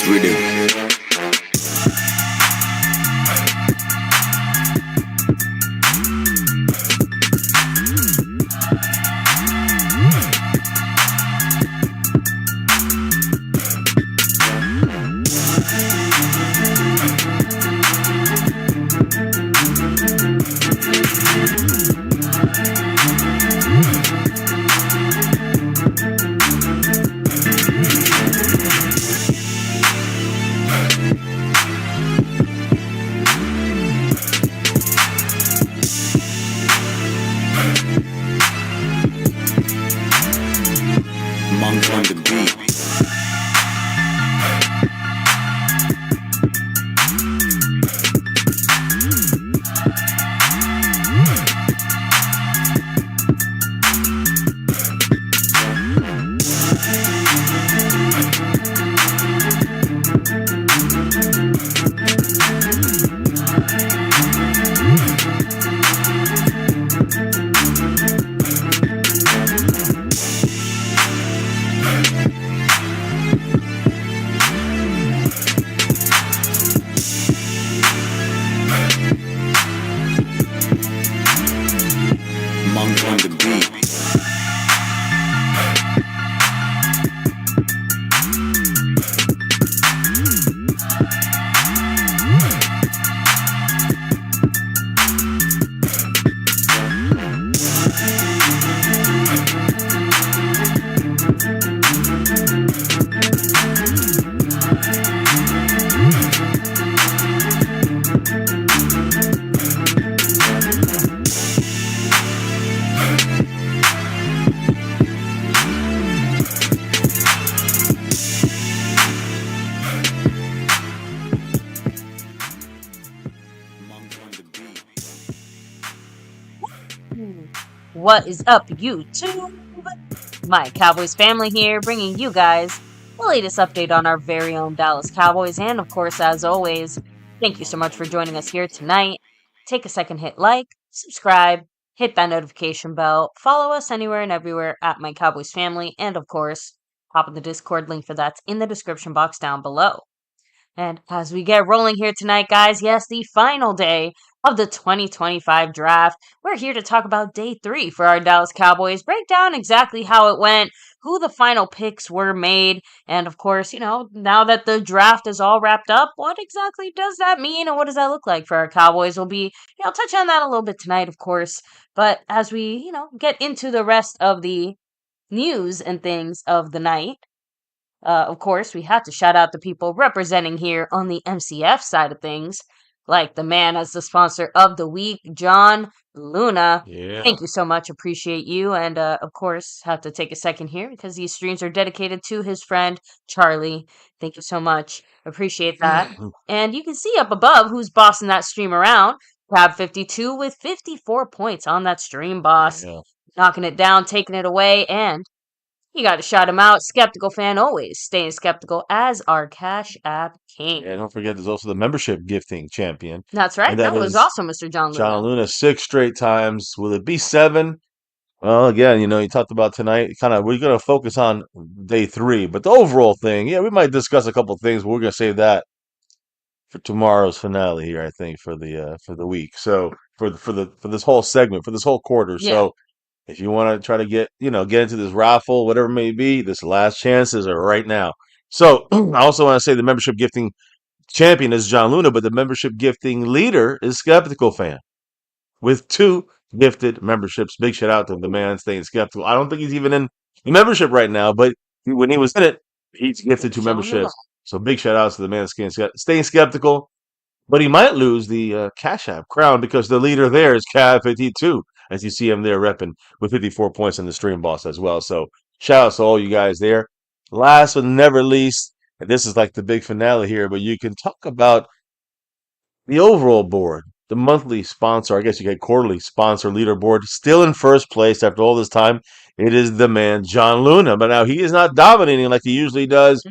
rhythm. Monk on the beat. Monk on the beat. What is up, YouTube? My Cowboys family here, bringing you guys the latest update on our very own Dallas Cowboys. And of course, as always, thank you so much for joining us here tonight. Take a second, hit like, subscribe, hit that notification bell, follow us anywhere and everywhere at My Cowboys Family, and of course, hop on the Discord link for that's in the description box down below. And as we get rolling here tonight, guys, yes, the final day of the 2025 draft. We're here to talk about day 3 for our Dallas Cowboys, break down exactly how it went, who the final picks were made, and of course, now that the draft is all wrapped up, what exactly does that mean and what does that look like for our Cowboys? We'll be, touch on that a little bit tonight, of course. But as we, get into the rest of the news and things of the night, of course, we have to shout out the people representing here on the MCF side of things, like the man as the sponsor of the week, John Luna. Yeah. Thank you so much. Appreciate you. And of course, have to take a second here because these streams are dedicated to his friend, Charlie. Thank you so much. Appreciate that. And you can see up above who's bossing that stream around. Crab52 with 54 points on that stream, boss. Yeah. Knocking it down, taking it away, and you got to shout him out. Skeptical fan always staying skeptical as our Cash App King. Yeah, don't forget there's also the membership gifting champion. That's right. And That that was is also Mr. John Luna. John Luna 6 straight times. Will it be 7? Well, again, you talked about tonight. We're going to focus on day 3, but the overall thing, yeah, we might discuss a couple things, but we're going to save that for tomorrow's finale here. I think for the week. So for this whole segment, for this whole quarter. Yeah. So if you want to try to get into this raffle, whatever it may be, this last chances are right now. So I also want to say the membership gifting champion is John Luna, but the membership gifting leader is Skeptical Fan with 2 gifted memberships. Big shout out to the man staying skeptical. I don't think he's even in the membership right now, but when he was in it, he's gifted 2 memberships. So big shout outs to the man staying skeptical. But he might lose the Cash App crown because the leader there is Cav52, as you see him there repping with 54 points in the stream boss as well. So shout outs to all you guys there. Last but never least, and this is like the big finale here, but you can talk about the overall board, the monthly sponsor, I guess you get quarterly sponsor leaderboard, still in first place after all this time. It is the man, John Luna. But now he is not dominating like he usually does.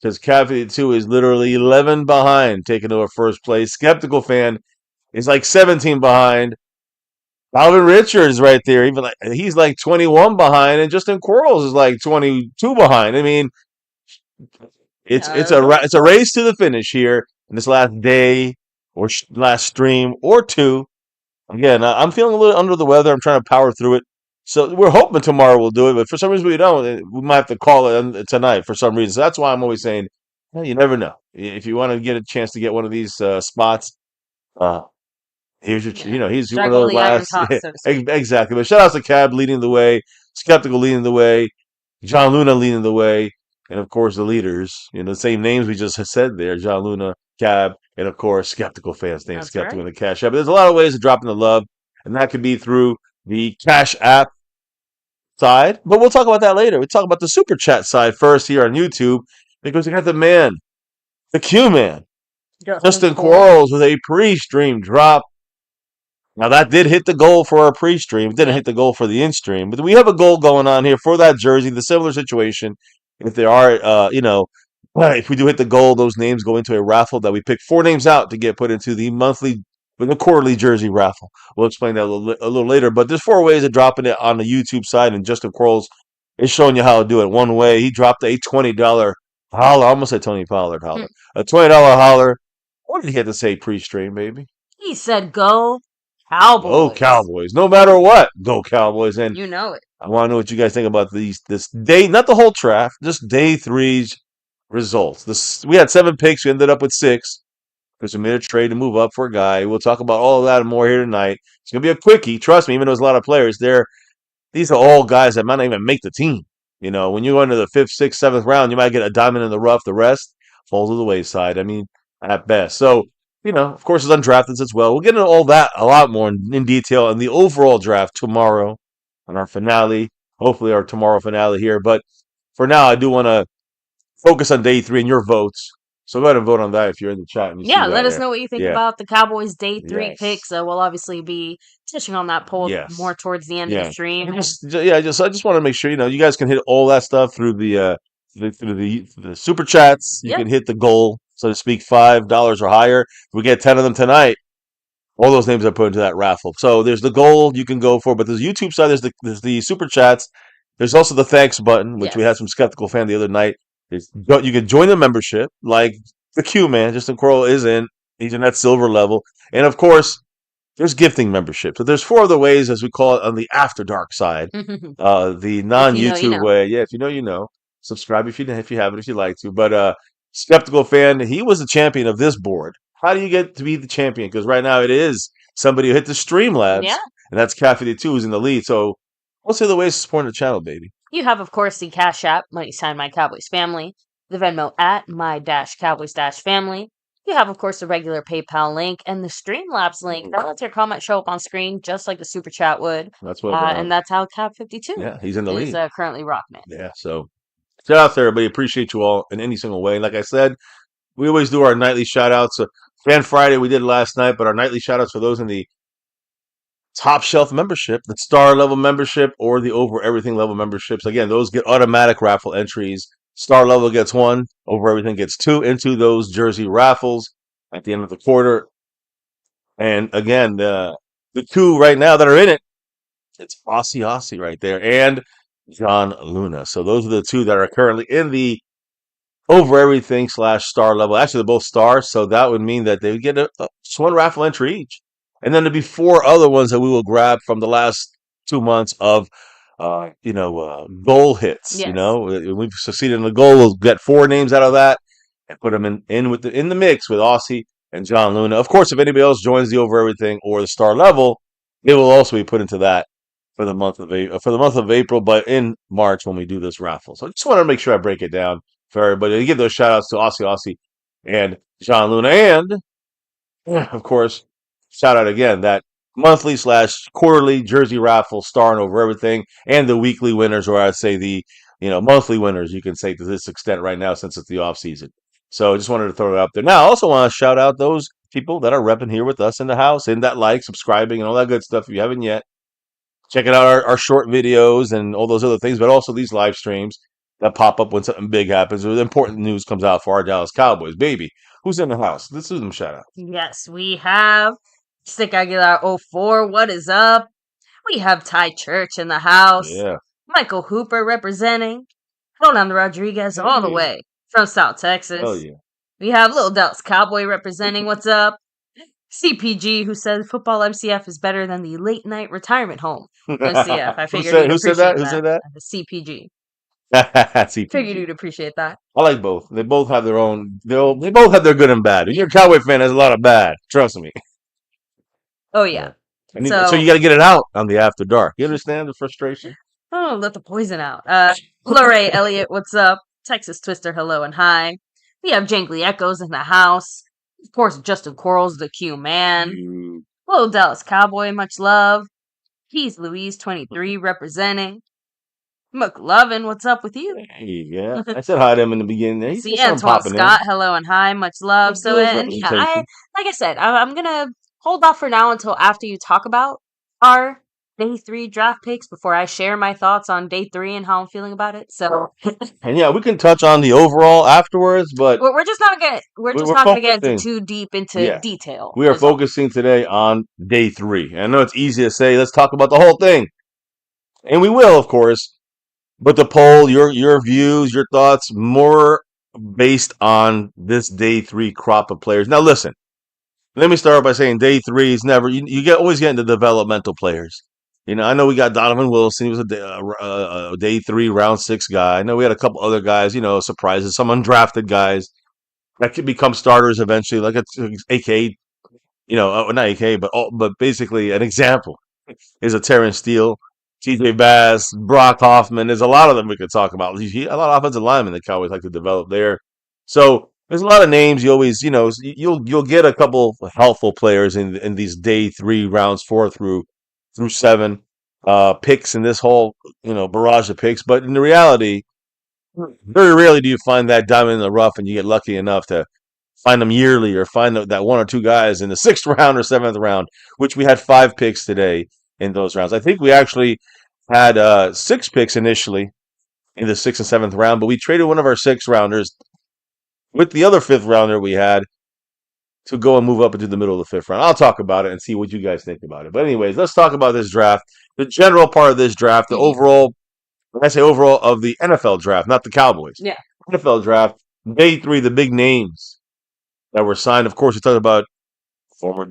Because Cav52 is literally 11 behind, taking over first place. Skeptical Fan is like 17 behind. Alvin Richards right there, he's like 21 behind, and Justin Quarles is like 22 behind. I mean, it's a race to the finish here in this last day or last stream or two. Again, I'm feeling a little under the weather. I'm trying to power through it. So we're hoping tomorrow we'll do it, but for some reason we don't. We might have to call it tonight for some reason. So that's why I'm always saying, you never know. If you want to get a chance to get one of these spots, uh, here's your, he's one Strike of the while the iron's last. hot, so to speak. Exactly. But shout out to Cab leading the way, Skeptical leading the way, John Luna leading the way, and of course the leaders. The same names we just said there: John Luna, Cab, and of course Skeptical fans. Thanks, That's Skeptical right. and the Cash App. But there's a lot of ways of dropping the love, and that could be through the Cash App side. But we'll talk about that later. We talk about the Super Chat side first here on YouTube because we got the man, the Q man, Justin Quarles with a pre-stream drop. Now that did hit the goal for our pre-stream. It didn't hit the goal for the in-stream, but we have a goal going on here for that jersey. The similar situation, if there are, if we do hit the goal, those names go into a raffle that we pick 4 names out to get put into the quarterly jersey raffle. We'll explain that a little later. But there's 4 ways of dropping it on the YouTube side, and Justin Quarles is showing you how to do it. One way, he dropped a $20 holler. I almost said Tony Pollard holler. A $20 holler. What did he have to say pre-stream, baby? He said, "Go Cowboys." Go Cowboys. No matter what, go Cowboys. And you know it. I want to know what you guys think about this day, not the whole draft, just day 3's results. We had 7 picks. We ended up with 6 because we made a trade to move up for a guy. We'll talk about all of that and more here tonight. It's going to be a quickie. Trust me, even though there's a lot of players there, these are all guys that might not even make the team. When you go into the 5th, 6th, 7th round, you might get a diamond in the rough. The rest falls to the wayside. I mean, at best. So, of course, it's undrafted as well. We'll get into all that a lot more in detail in the overall draft tomorrow on our finale. Hopefully, our tomorrow finale here. But for now, I do want to focus on day 3 and your votes. So go ahead and vote on that if you're in the chat. And let us know what you think about the Cowboys day 3 picks. We'll obviously be touching on that poll more towards the end of the stream. I just want to make sure you guys can hit all that stuff through the super chats. You can hit the goal, so to speak, $5 or higher. If we get 10 of them tonight, all those names are put into that raffle. So there's the goal you can go for, but there's the YouTube side, there's the super chats. There's also the thanks button, which we had some skeptical fan the other night. You can join the membership, like the Q man, Justin Quarles is in. He's in that silver level. And of course, there's gifting membership. So there's 4 other ways, as we call it, on the After Dark side. The non-YouTube way. Yeah, if you know, you know. Subscribe if you haven't, if you like to. But skeptical fan, he was the champion of this board. How do you get to be the champion? Because right now it is somebody who hit the Streamlabs, and that's Cafe 2 who's in the lead. So what's the other ways to support the channel, baby? You have, of course, the Cash App, @MyCowboysFamily, the Venmo @My-Cowboys-Family. You have, of course, the regular PayPal link and the Streamlabs link. That lets your comment show up on screen just like the Super Chat would. That's what. And that's how Cap 52 he's in the lead. Is currently rocking it. Yeah, so shout out to everybody. Appreciate you all in any single way. Like I said, we always do our nightly shout outs. Fan Friday we did last night, but our nightly shout outs for those in the top shelf membership, the star level membership, or the over everything level memberships. Again, those get automatic raffle entries. Star level gets 1, over everything gets 2 into those jersey raffles at the end of the quarter. And again, the 2 right now that are in it, it's Aussie right there and John Luna. So those are the 2 that are currently in the over everything / star level. Actually, they're both stars, so that would mean that they would get just 1 raffle entry each. And then there'd be 4 other ones that we will grab from the last 2 months of, goal hits. Yes. We've succeeded in the goal. We'll get 4 names out of that and put them in the mix with Aussie and John Luna. Of course, if anybody else joins the over everything or the star level, it will also be put into that for the month of April, but in March when we do this raffle. So I just want to make sure I break it down for everybody. To give those shout outs to Aussie, and John Luna, and of course, shout out again that monthly / quarterly jersey raffle, star and over everything, and the weekly winners, or I'd say the monthly winners, you can say to this extent right now since it's the off season. So I just wanted to throw it up there. Now I also want to shout out those people that are repping here with us in the house, in that subscribing, and all that good stuff. If you haven't yet, checking out our short videos and all those other things, but also these live streams that pop up when something big happens or important news comes out for our Dallas Cowboys. Baby, who's in the house? Let's do them shout out. Yes, we have Stick Aguilar 04. What is up? We have Ty Church in the house. Yeah. Michael Hooper representing. Rolando Rodriguez all the way From South Texas. Oh yeah. We have Little Dallas Cowboy representing. What's up? CPG, who says football MCF is better than the late night retirement home. MCF. I figured you'd Who said appreciate that? Who said that? The CPG. CPG. Figured you'd appreciate that. I like both. They both have their own. They both have their good and bad. When you're a Cowboy fan, there's a lot of bad. Trust me. Oh yeah. So you got to get it out on the after dark. You understand the frustration? Oh, let the poison out. Lorray Elliott, what's up? Texas Twister, hello and hi. We have Jangly Echoes in the house. Of course, Justin Quarles, the Q man. Hello, Dallas Cowboy, much love. He's Louise 23 representing. McLovin, what's up with you? Hey, yeah. I said hi to him in the beginning. There. See, Antoine Scott, hello and hi, much love. So, and yeah, like I said, I'm gonna hold off for now until after you talk about our day 3 draft picks before I share my thoughts on day 3 and how I'm feeling about it. So, and yeah, we can touch on the overall afterwards, but we're just not gonna get into too deep into detail. We are focusing today on day 3. I know it's easy to say, let's talk about the whole thing, and we will, of course. But the poll, your views, your thoughts, more based on this day 3 crop of players. Now, listen. Let me start by saying day 3 is never. You always get into developmental players. I know we got Donovan Wilson. He was a day 3, round 6 guy. I know we had a couple other guys. Surprises, some undrafted guys that could become starters eventually, like AK. Not AK, but basically an example is a Terrence Steele. TJ Bass, Brock Hoffman. There's a lot of them we could talk about. A lot of offensive linemen the Cowboys like to develop there. So there's a lot of names. You always, you'll get a couple of helpful players in these day 3 rounds 4 through 7 picks in this whole barrage of picks. But in the reality, very rarely do you find that diamond in the rough, and you get lucky enough to find them yearly or find that 1 or 2 guys in the 6th round or 7th round, which we had 5 picks today in those rounds. I think we actually had 6 picks initially in the 6th and 7th round, but we traded one of our 6th rounders with the other 5th rounder we had to go and move up into the middle of the 5th round. I'll talk about it and see what you guys think about it. But anyways, let's talk about this draft. The general part of this draft, the overall, when I say overall, of the NFL draft, not the Cowboys. Yeah. NFL draft, day 3, the big names that were signed. Of course, we talked about former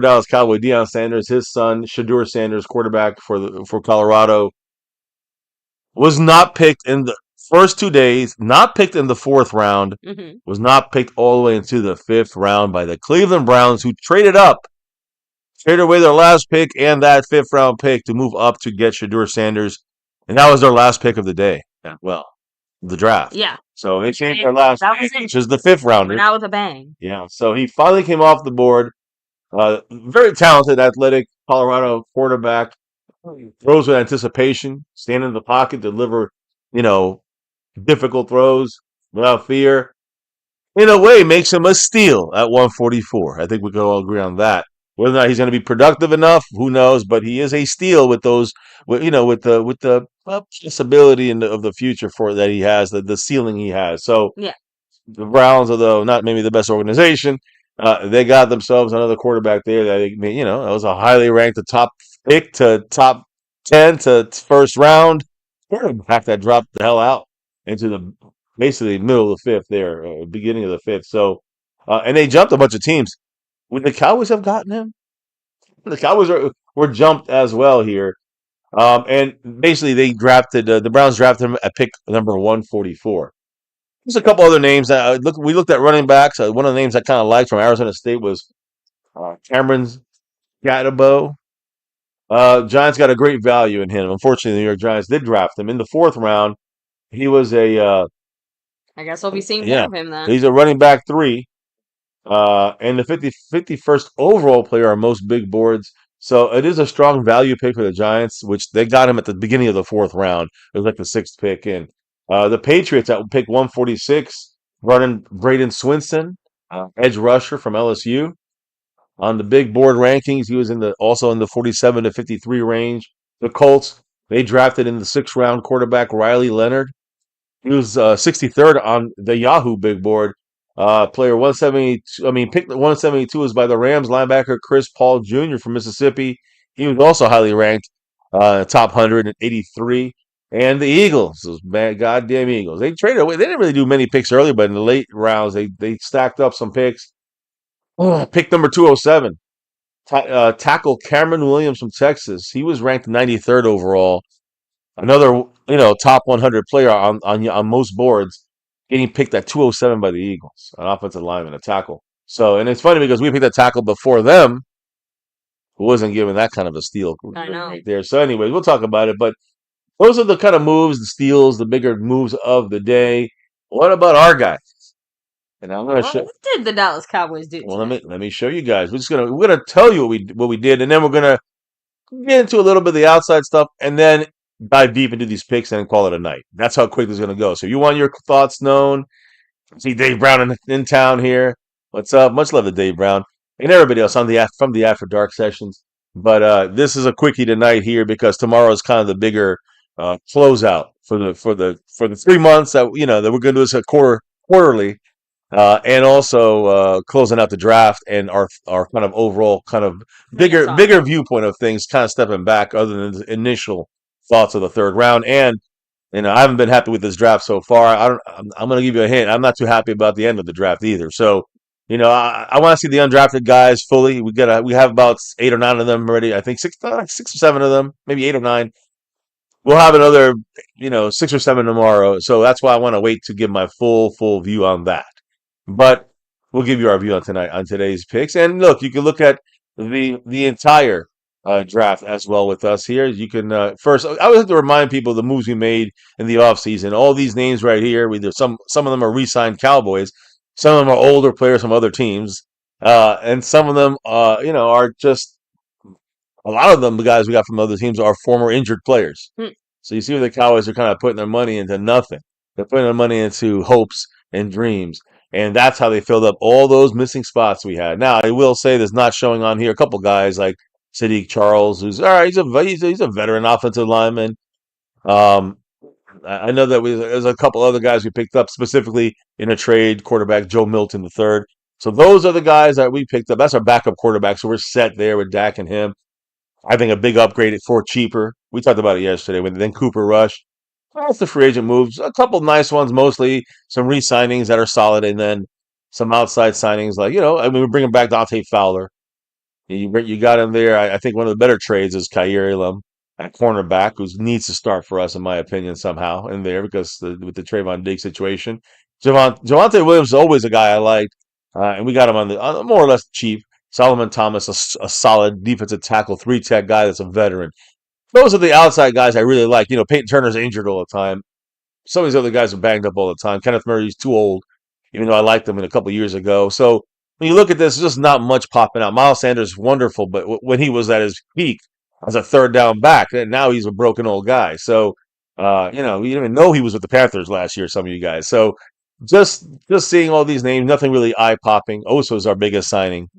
Dallas Cowboy Deion Sanders, his son Shedeur Sanders, quarterback for Colorado, was not picked in the first 2 days, not picked in the 4th round, was not picked all the way into the 5th round by the Cleveland Browns, who traded away their last pick and that 5th round pick to move up to get Shedeur Sanders, and that was their last pick of the day. Well, the draft. Yeah. So they changed their last pick, which is the 5th rounder. Went out with a bang. Yeah. So he finally came off the board. Very talented, athletic Colorado quarterback. Throws with anticipation, stand in the pocket, deliver, difficult throws without fear. In a way, makes him a steal at 144. I think we can all agree on that. Whether or not he's going to be productive enough, who knows? But he is a steal with those, with the possibility of the future for that he has, the ceiling he has. So yeah. The Browns, although not maybe the best organization, they got themselves another quarterback there that that was a highly ranked, the top pick to top 10 to first round quarterback that dropped the hell out into the basically middle of the 5th there, beginning of the 5th. So, and they jumped a bunch of teams. Would the Cowboys have gotten him? The Cowboys were jumped as well here. And basically they drafted, the Browns drafted him at pick number 144. There's a couple other names that we looked at running backs. One of the names I kind of liked from Arizona State was Cameron Gatabo. Giants got a great value in him. Unfortunately, the New York Giants did draft him in the 4th round. He was I guess we'll be seeing more of him then. He's a running back 3. And the 51st overall player on most big boards. So it is a strong value pick for the Giants, which they got him at the beginning of the 4th round. It was like the 6th pick in. The Patriots at pick 146, running Braden Swinson, edge rusher from LSU. On the big board rankings, he was also in the 47 to 53 range. The Colts, they drafted in the 6th round quarterback Riley Leonard. He was 63rd on the Yahoo big board. Player 172. Pick 172 is by the Rams linebacker Chris Paul Jr. from Mississippi. He was also highly ranked, top 183. And the Eagles, those bad goddamn Eagles. They traded away. They didn't really do many picks early, but in the late rounds, they stacked up some picks. Pick number 207, tackle Cameron Williams from Texas. He was ranked 93rd overall. Another, top 100 player on most boards, getting picked at 207 by the Eagles, an offensive lineman, a tackle. So, and it's funny because we picked a tackle before them, who wasn't given that kind of a steal I know. right there. So, anyways, we'll talk about it. But those are the kind of moves, the steals, the bigger moves of the day. What about our guys? And I'm gonna show. What did the Dallas Cowboys do Well, today? let me show you guys. We're gonna tell you what we did, and then we're gonna get into a little bit of the outside stuff, and then dive deep into these picks and call it a night. That's how quick this is gonna go. So you want your thoughts known? See Dave Brown in town here. What's up? Much love to Dave Brown and everybody else from the After Dark sessions. But this is a quickie tonight here because tomorrow is kind of the bigger closeout for the 3 months that that we're going to do this a quarterly, and also closing out the draft and our kind of overall kind of bigger viewpoint of things, kind of stepping back other than the initial thoughts of the third round. And I haven't been happy with this draft so far. I'm going to give you a hint. I'm not too happy about the end of the draft either. So, I want to see the undrafted guys fully. We have about 8 or 9 of them already. I think 6 or 7 of them, maybe 8 or 9. We'll have another, 6 or 7 tomorrow. So that's why I want to wait to give my full view on that. But we'll give you our view on today's picks. And look, you can look at the entire draft as well with us here. You can first. I always have to remind people of the moves we made in the offseason. All these names right here. Some of them are re-signed Cowboys. Some of them are older players from other teams, and some of them, are just a lot of them. The guys we got from other teams are former injured players. So you see where the Cowboys are kind of putting their money into nothing. They're putting their money into hopes and dreams. And that's how they filled up all those missing spots we had. Now, I will say there's not showing on here a couple guys like Sadiq Charles, who's all right. He's a veteran offensive lineman. Um, I know that there's a couple other guys we picked up specifically in a trade. Quarterback Joe Milton III. So those are the guys that we picked up. That's our backup quarterback. So we're set there with Dak and him. I think a big upgrade for cheaper. We talked about it yesterday. Then Cooper Rush. That's the free agent moves. A couple nice ones, mostly some re-signings that are solid, and then some outside signings like we're bringing back Dante Fowler. You got him there. I think one of the better trades is Khair Elam at cornerback, who needs to start for us, in my opinion, somehow in there because with the Trayvon Diggs situation. Javonte Williams is always a guy I liked, and we got him on more or less cheap. Solomon Thomas, a solid defensive tackle, 3-tech guy that's a veteran. Those are the outside guys I really like. Peyton Turner's injured all the time. Some of these other guys are banged up all the time. Kenneth Murray's too old, even though I liked him a couple years ago. So when you look at this, there's just not much popping out. Miles Sanders is wonderful, but when he was at his peak as a third down back, and now he's a broken old guy. So, we didn't even know he was with the Panthers last year, some of you guys. So just seeing all these names, nothing really eye-popping. Oso is our biggest signing,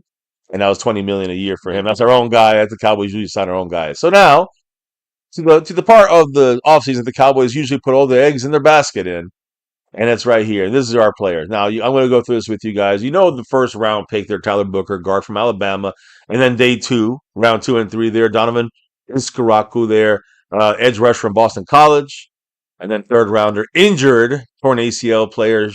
and that was $20 million a year for him. That's our own guy. That's the Cowboys usually sign our own guys. So now, to the part of the offseason the Cowboys usually put all the eggs in their basket in, and it's right here. This is our players. Now, I'm going to go through this with you guys. The first round pick there, Tyler Booker, guard from Alabama, and then day 2, round 2 and 3 there, Donovan Iskaraku there, edge rush from Boston College, and then third rounder, injured torn ACL player,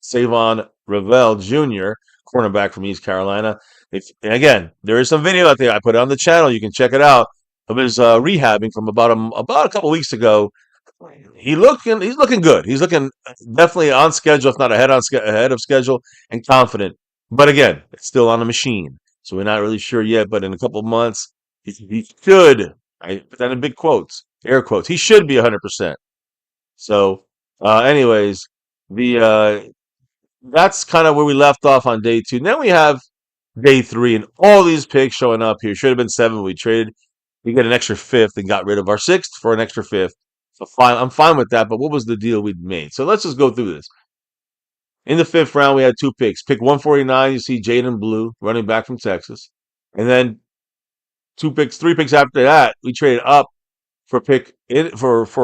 Savon Ravel Jr., cornerback from East Carolina. And again, there is some video out there. I put it on the channel. You can check it out. Of his rehabbing from about a couple weeks ago. He's looking good. He's looking definitely on schedule, if not ahead of schedule, and confident. But again, it's still on a machine, so we're not really sure yet. But in a couple of months, he should. I put that in big quotes, air quotes. He should be 100%. So, anyways, that's kind of where we left off on day 2. Then we have day 3, and all these picks showing up here. Should have been 7. We traded. We get an extra 5th and got rid of our 6th for an extra 5th. So fine, I'm fine with that. But what was the deal we'd made? So let's just go through this. In the 5th round, we had 2 picks. Pick 149, you see Jaydon Blue, running back from Texas. And then 3 picks after that, we traded up for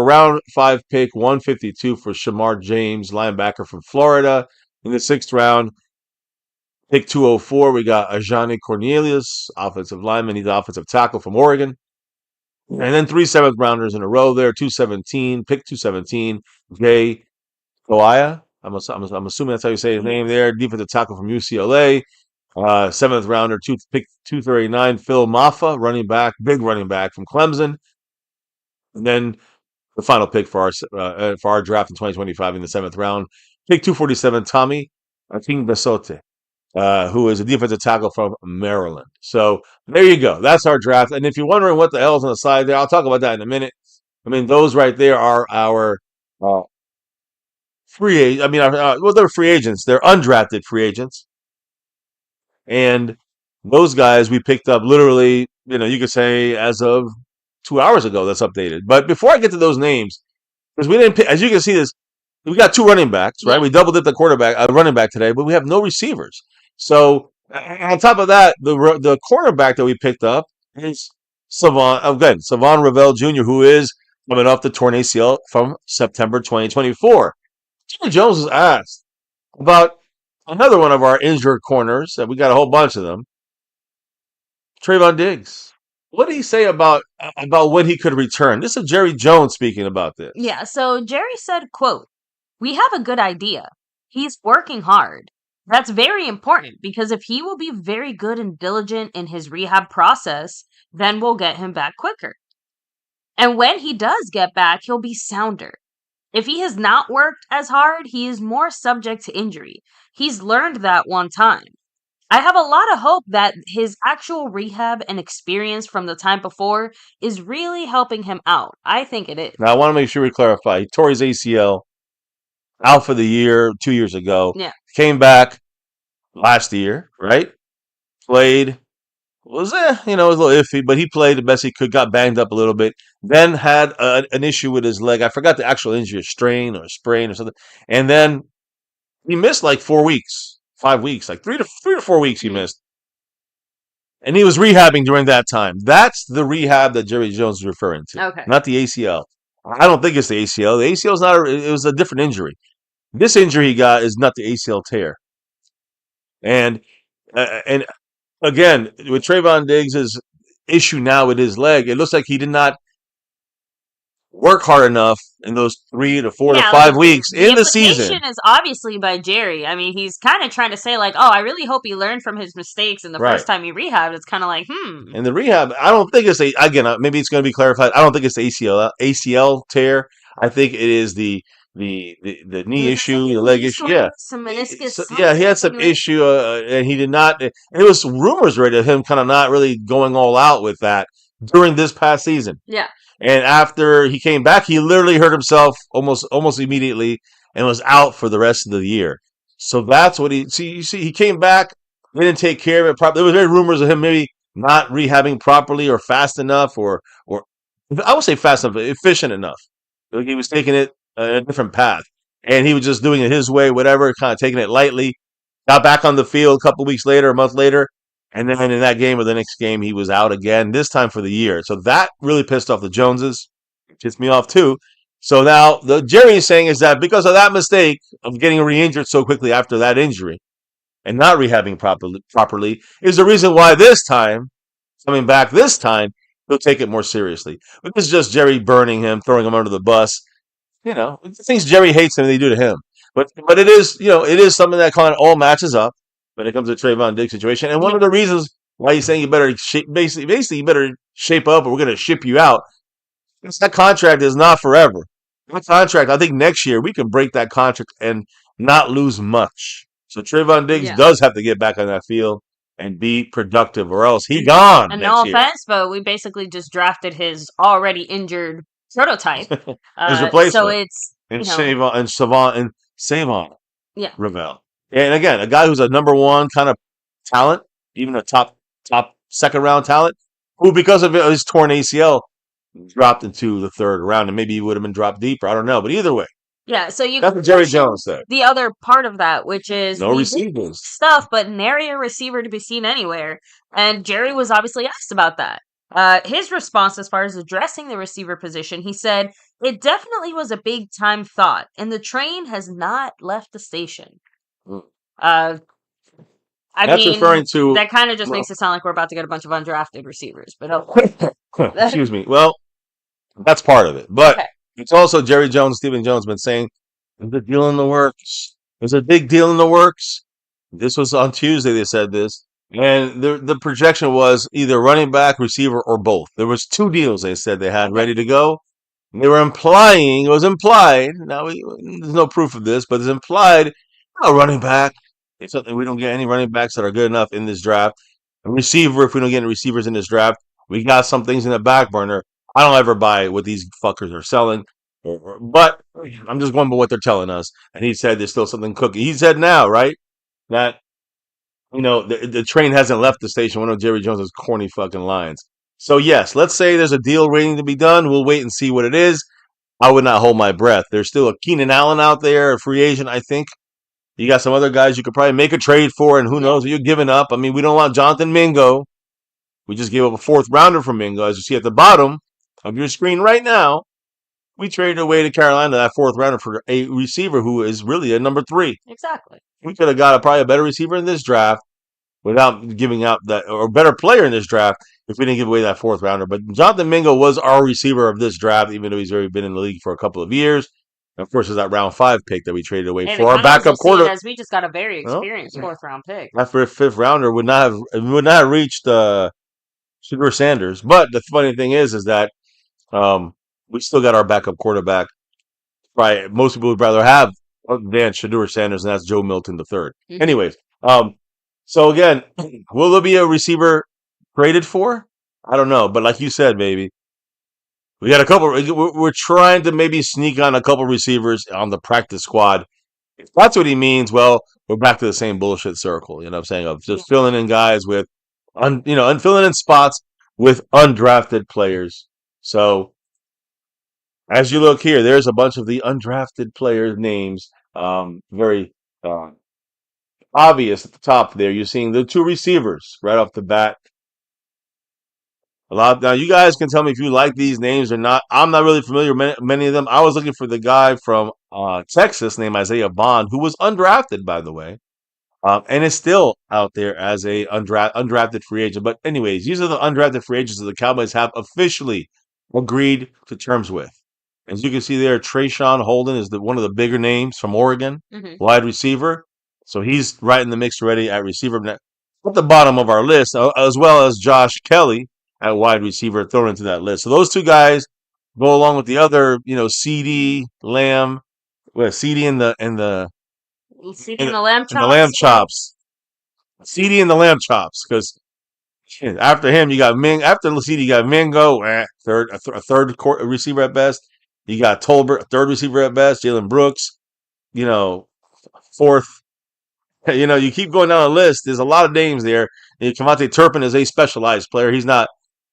round 5 pick 152 for Shamar James, linebacker from Florida. In the 6th round, pick 204, we got Ajani Cornelius, offensive lineman. He's an offensive tackle from Oregon. And then 3 7th rounders in a row there. 217, pick 217. Jay Koaya. I'm assuming that's how you say his name there. Defensive tackle from UCLA. 7th rounder, pick 239. Phil Maffa, running back, big running back from Clemson. And then the final pick for our draft in 2025 in the 7th round. Pick 247, Tommy King Besote, who is a defensive tackle from Maryland. So there you go. That's our draft. And if you're wondering what the hell's on the side there, I'll talk about that in a minute. I mean, those right there are our free agents. I mean, well, they're free agents. They're undrafted free agents. And those guys we picked up literally, you could say as of 2 hours ago, that's updated. But before I get to those names, because we didn't pick, as you can see, we got 2 running backs, right? Yeah. We doubled up the running back today, but we have no receivers. So on top of that, the cornerback that we picked up is Savon Ravel Jr., who is coming off the torn ACL from September 2024. Jerry Jones was asked about another one of our injured corners, and we got a whole bunch of them, Trayvon Diggs. What did he say about when he could return? This is Jerry Jones speaking about this. Yeah, so Jerry said, quote, "We have a good idea. He's working hard. That's very important because if he will be very good and diligent in his rehab process, then we'll get him back quicker. And when he does get back, he'll be sounder. If he has not worked as hard, he is more subject to injury. He's learned that one time. I have a lot of hope that his actual rehab and experience from the time before is really helping him out. I think it is." Now, I want to make sure we clarify. He tore his ACL out for the year 2 years ago. Yeah. Came back last year, right? Played. It was a little iffy, but he played the best he could, got banged up a little bit. Then had an issue with his leg. I forgot the actual injury, a strain or a sprain or something. And then he missed like 4 weeks, 5 weeks, like 3 to 4 weeks he missed. And he was rehabbing during that time. That's the rehab that Jerry Jones is referring to. Okay. Not the ACL. I don't think it's the ACL. The ACL is not. It was a different injury. This injury he got is not the ACL tear. And again, with Trayvon Diggs' issue now with his leg, it looks like he did not work hard enough in those 3 to 4 to 5 weeks in the season. The implication is obviously by Jerry. I mean, he's kind of trying to say like, "Oh, I really hope he learned from his mistakes in the Right. first time he rehabbed." It's kind of like, And the rehab, I don't think it's maybe it's going to be clarified. I don't think it's the ACL tear. I think it is the knee issue, the leg issue. Yeah, some meniscus. yeah, he had some issue, and he did not. And it was rumors already of him kind of not really going all out with that during this past season. Yeah. And after he came back, he literally hurt himself almost immediately and was out for the rest of the year. So that's what he came back. They didn't take care of it properly. There was very rumors of him maybe not rehabbing properly or fast enough, or I would say fast enough, efficient enough. Like he was taking it a different path, and he was just doing it his way, whatever, kind of taking it lightly. Got back on the field a couple weeks later, a month later, and then in that game or the next game, he was out again, this time for the year. So that really pissed off the Joneses. It pissed me off too. So now the Jerry is saying is that because of that mistake of getting re-injured so quickly after that injury and not rehabbing properly is the reason why this time, coming back this time, he'll take it more seriously. But this is just Jerry burning him, throwing him under the bus. Things Jerry hates him, they do to him. But it is, it is something that kind of all matches up when it comes to Trayvon Diggs situation. And one of the reasons why he's saying you better basically you better shape up or we're going to ship you out. That contract is not forever. That contract, I think next year we can break that contract and not lose much. So Trayvon Diggs does have to get back on that field and be productive, or else he gone. And next no year. offense, but we basically just drafted his already injured prototype. His replacement. So it's Savon. Yeah. Ravel. And again, a guy who's a number one kind of talent, even a top 2nd-round talent, who because of his torn ACL dropped into the 3rd round, and maybe he would have been dropped deeper. I don't know, but either way. Yeah, so that's what Jerry Jones said. The other part of that, which is no receivers stuff, but nary a receiver to be seen anywhere. And Jerry was obviously asked about that. His response as far as addressing the receiver position, he said, "It definitely was a big time thought, and the train has not left the station." I I That's mean, referring to. that kind of just Well, makes it sound like we're about to get a bunch of undrafted receivers. But okay. excuse me. Well, that's part of it, but Okay. it's also Jerry Jones, Stephen Jones been saying there's a deal in the works. There's a big deal in the works. This was on Tuesday. They said this, and the projection was either running back, receiver, or both. There was two deals they said they had ready to go. They were implying, it was implied. Now, there's no proof of this, but it's implied a running back. It's something we don't get any running backs that are good enough in this draft. A receiver, if we don't get any receivers in this draft, we got some things in the back burner. I don't ever buy what these fuckers are selling, but I'm just going by what they're telling us. And he said there's still something cooking. He said now, right, that the train hasn't left the station. One of Jerry Jones's corny fucking lines. So yes, let's say there's a deal waiting to be done. We'll wait and see what it is. I would not hold my breath. There's still a Keenan Allen out there, a free agent, I think. You got some other guys you could probably make a trade for, and who knows what you're giving up. I mean, we don't want Jonathan Mingo. We just gave up a fourth rounder for Mingo. As you see at the bottom of your screen right now, we traded away to Carolina that fourth rounder for a receiver who is really a number 3. Exactly. We could have got probably a better receiver in this draft without giving out that, or a better player in this draft if we didn't give away that fourth rounder. But Jonathan Mingo was our receiver of this draft, even though he's already been in the league for a couple of years. And of course, there's that round 5 pick that we traded away And for it our kind of backup also see it quarter. as we just got a very Well, experienced fourth round pick. after a fifth rounder would not have reached Shedeur Sanders. But the funny thing is that we still got our backup quarterback. Right, most people would rather have than Shedeur Sanders, and that's Joe Milton the third. Mhm. Anyways, so again, will there be a receiver traded for? I don't know, but like you said, baby, we got a couple. We're trying to maybe sneak on a couple receivers on the practice squad. If that's what he means, well, we're back to the same bullshit circle. You know what I'm saying? Of just filling in guys with, and filling in spots with undrafted players. So as you look here, there's a bunch of the undrafted players' names. Very obvious at the top there. You're seeing the two receivers right off the bat. A lot now. You guys can tell me if you like these names or not. I'm not really familiar with many of them. I was looking for the guy from Texas named Isaiah Bond, who was undrafted, by the way, and is still out there as a undrafted free agent. But anyways, these are the undrafted free agents that the Cowboys have officially agreed to terms with. As you can see there, Trayshawn Holden is one of the bigger names from Oregon, wide receiver. So he's right in the mix already at receiver. At the bottom of our list, as well as Josh Kelly at wide receiver thrown into that list. So those two guys go along with the other, CD Lamb, CD and the CD and the lamb chops. and the lamb chops, CD and the lamb chops, because after him you got after CD you got Mingo, third a third receiver at best. You got Tolbert, third receiver at best. Jalen Brooks, fourth. You keep going down the list. There's a lot of names there. Kevontae Turpin is a specialized player. He's not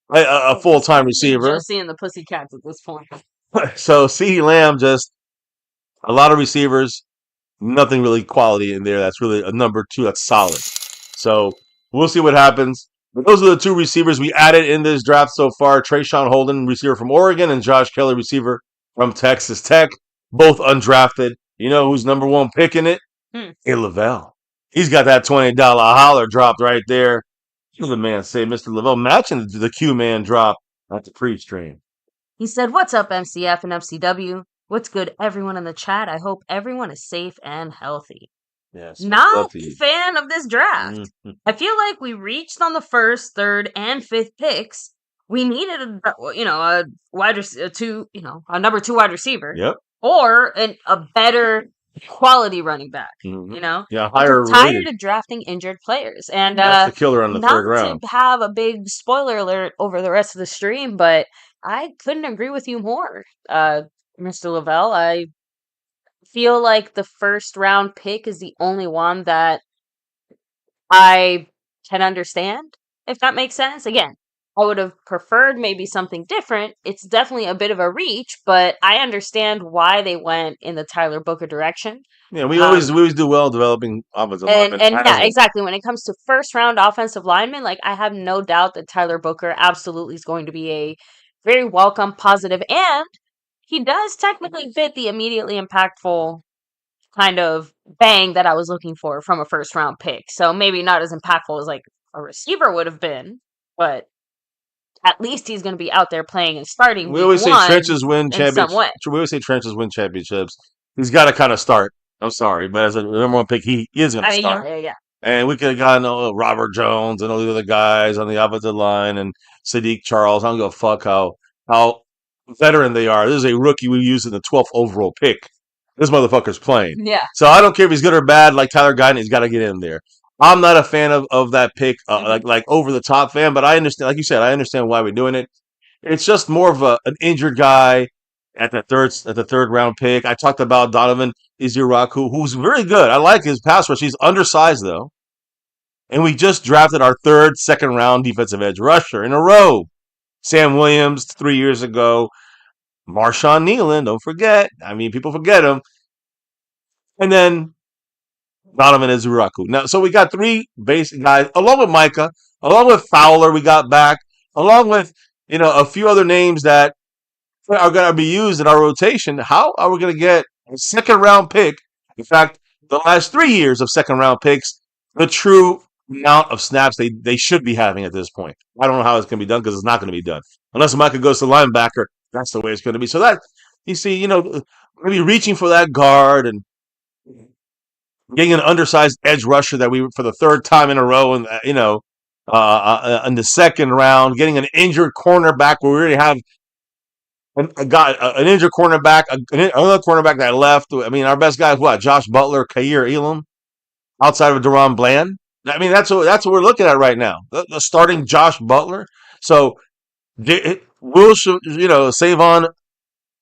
a full-time receiver. Just seeing the Pussycats at this point. So CeeDee Lamb, just a lot of receivers, nothing really quality in there. That's really a number 2 that's solid. So we'll see what happens. But those are the two receivers we added in this draft so far. Trayshawn Holden, receiver from Oregon, and Josh Kelly, receiver from Texas Tech, both undrafted. You know who's number 1 pick in it? A. Lavelle. He's got that $20 holler dropped right there. Hear the man say, Mr. Lavelle, matching the Q-man drop at the pre-stream. He said, "What's up, MCF and FCW? What's good, everyone in the chat? I hope everyone is safe and healthy." Yes. Not a fan of this draft. I feel like we reached on the 1st, 3rd, and 5th picks. We needed a number 2 wide receiver. Yep. Or a better quality running back. Yeah, higher. I'm tired of drafting injured players, and that's the killer on the not 3rd round. to have a big spoiler alert over the rest of the stream, but I couldn't agree with you more, Mr. Lavelle. I feel like the 1st round pick is the only one that I can understand, if that makes sense. Again, I would have preferred maybe something different. It's definitely a bit of a reach, but I understand why they went in the Tyler Booker direction. Yeah, we always do well developing offensive linemen. And yeah, exactly. When it comes to 1st round offensive linemen, like I have no doubt that Tyler Booker absolutely is going to be a very welcome, positive, and he does technically fit the immediately impactful kind of bang that I was looking for from a first round pick. So maybe not as impactful as like a receiver would have been, but at least he's going to be out there playing and starting We week always say one trenches win in some way. championships. We always say trenches win championships. He's got to kind of start. I'm sorry, but as a number one pick, he is going to start. Yeah. And we could have gotten Robert Jones and all the other guys on the offensive line and Sadiq Charles. I don't give a fuck how veteran they are. This is a rookie we used in the 12th overall pick. This motherfucker's playing. Yeah. So I don't care if he's good or bad. Like Tyler Guyton, he's got to get in there. I'm not a fan of that pick, like over the top fan, but I understand. Like you said, I understand why we're doing it. It's just more of an injured guy at the third round pick. I talked about Donovan Iziraku, who's very good. I like his pass rush. He's undersized though. And we just drafted our third second-round defensive edge rusher in a row. Sam Williams 3 years ago. Marshawn Nealon, don't forget. I mean, people forget him. And then Donovan Iziraku. Now, so we got three basic guys, along with Micah, along with Fowler we got back, along with, a few other names that are going to be used in our rotation. How are we going to get a second-round pick? In fact, the last 3 years of second-round picks, the true amount of snaps they should be having at this point. I don't know how it's going to be done because it's not going to be done. Unless Micah goes to linebacker, that's the way it's going to be. So that, you see, maybe reaching for that guard and getting an undersized edge rusher that we, for the third time in a row, and in the second round, getting an injured cornerback where we already have an injured cornerback, another cornerback that left. I mean, our best guy is what? Josh Butler, Kair Elam, outside of Deron Bland. I mean, that's what we're looking at right now. The starting Josh Butler. So will Savon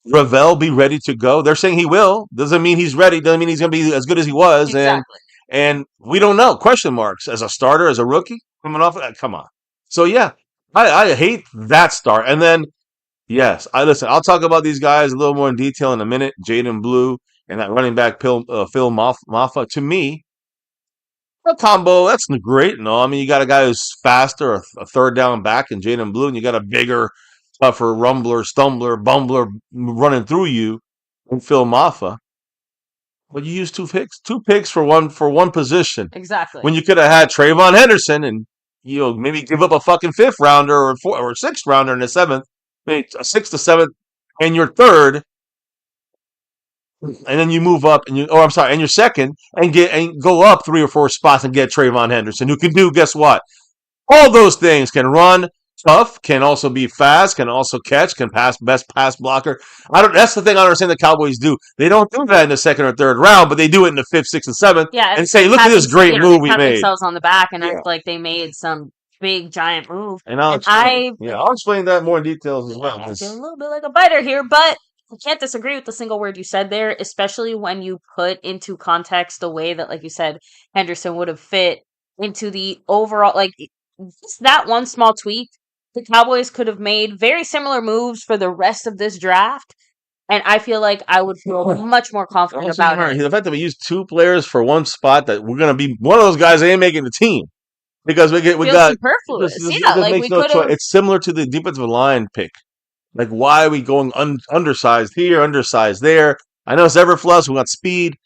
Ravel be ready to go? They're saying he will. Doesn't mean he's ready. Doesn't mean he's going to be as good as he was. Exactly. And we don't know. Question marks as a starter, as a rookie coming off. Come on. So yeah, I hate that start. And then yes, I'll talk about these guys a little more in detail in a minute. Jaydon Blue and that running back Phil Maffa. To me, a combo, that's great. No, I mean, you got a guy who's faster, a third down back in Jaydon Blue, and you got a bigger, tougher rumbler, stumbler, bumbler running through you in Phil Maffa. But you use two picks for one position. Exactly. When you could have had Trayvon Henderson and maybe give up a fucking fifth rounder or sixth rounder in the seventh, maybe a sixth to seventh, and your third. And then you move up, and your second, and go up 3 or 4 spots and get Trayvon Henderson, who can do, guess what? All those things. Can run tough, can also be fast, can also catch, can pass, best pass blocker. That's the thing I understand the Cowboys do. They don't do that in the second or third round, but they do it in the fifth, sixth, and seventh. Yeah, and say, look at this great move we made. Themselves on the back and act like they made some big giant move. And I'll explain that more in details as well. I feel a little bit like a biter here, but I can't disagree with the single word you said there, especially when you put into context the way that, like you said, Henderson would have fit into the overall, like, just that one small tweak. The Cowboys could have made very similar moves for the rest of this draft, and I feel like I would feel much more confident about it. The fact that we used 2 players for one spot, that we're going to be one of those guys that ain't making the team. Because we got superfluous. It's similar to the defensive line pick. Like, why are we going undersized here, undersized there? I know it's Everfluss, we got speed,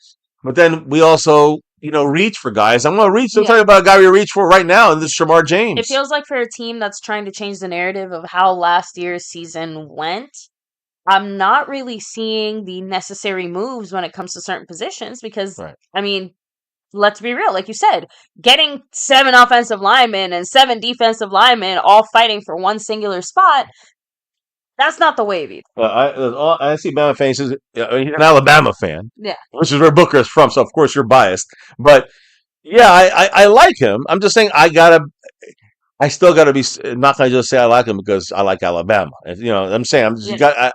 but then we also, reach for guys. I'm going to reach. I'm talking about a guy we reach for right now, and this is Shamar James. It feels like for a team that's trying to change the narrative of how last year's season went, I'm not really seeing the necessary moves when it comes to certain positions because, I mean, let's be real. Like you said, getting 7 offensive linemen and 7 defensive linemen all fighting for one singular spot, that's not the wave either. I see Bama fans. He's an Alabama fan, which is where Booker is from. So of course you're biased, but yeah, I like him. I'm just saying I still gotta be not gonna just say I like him because I like Alabama. I'm saying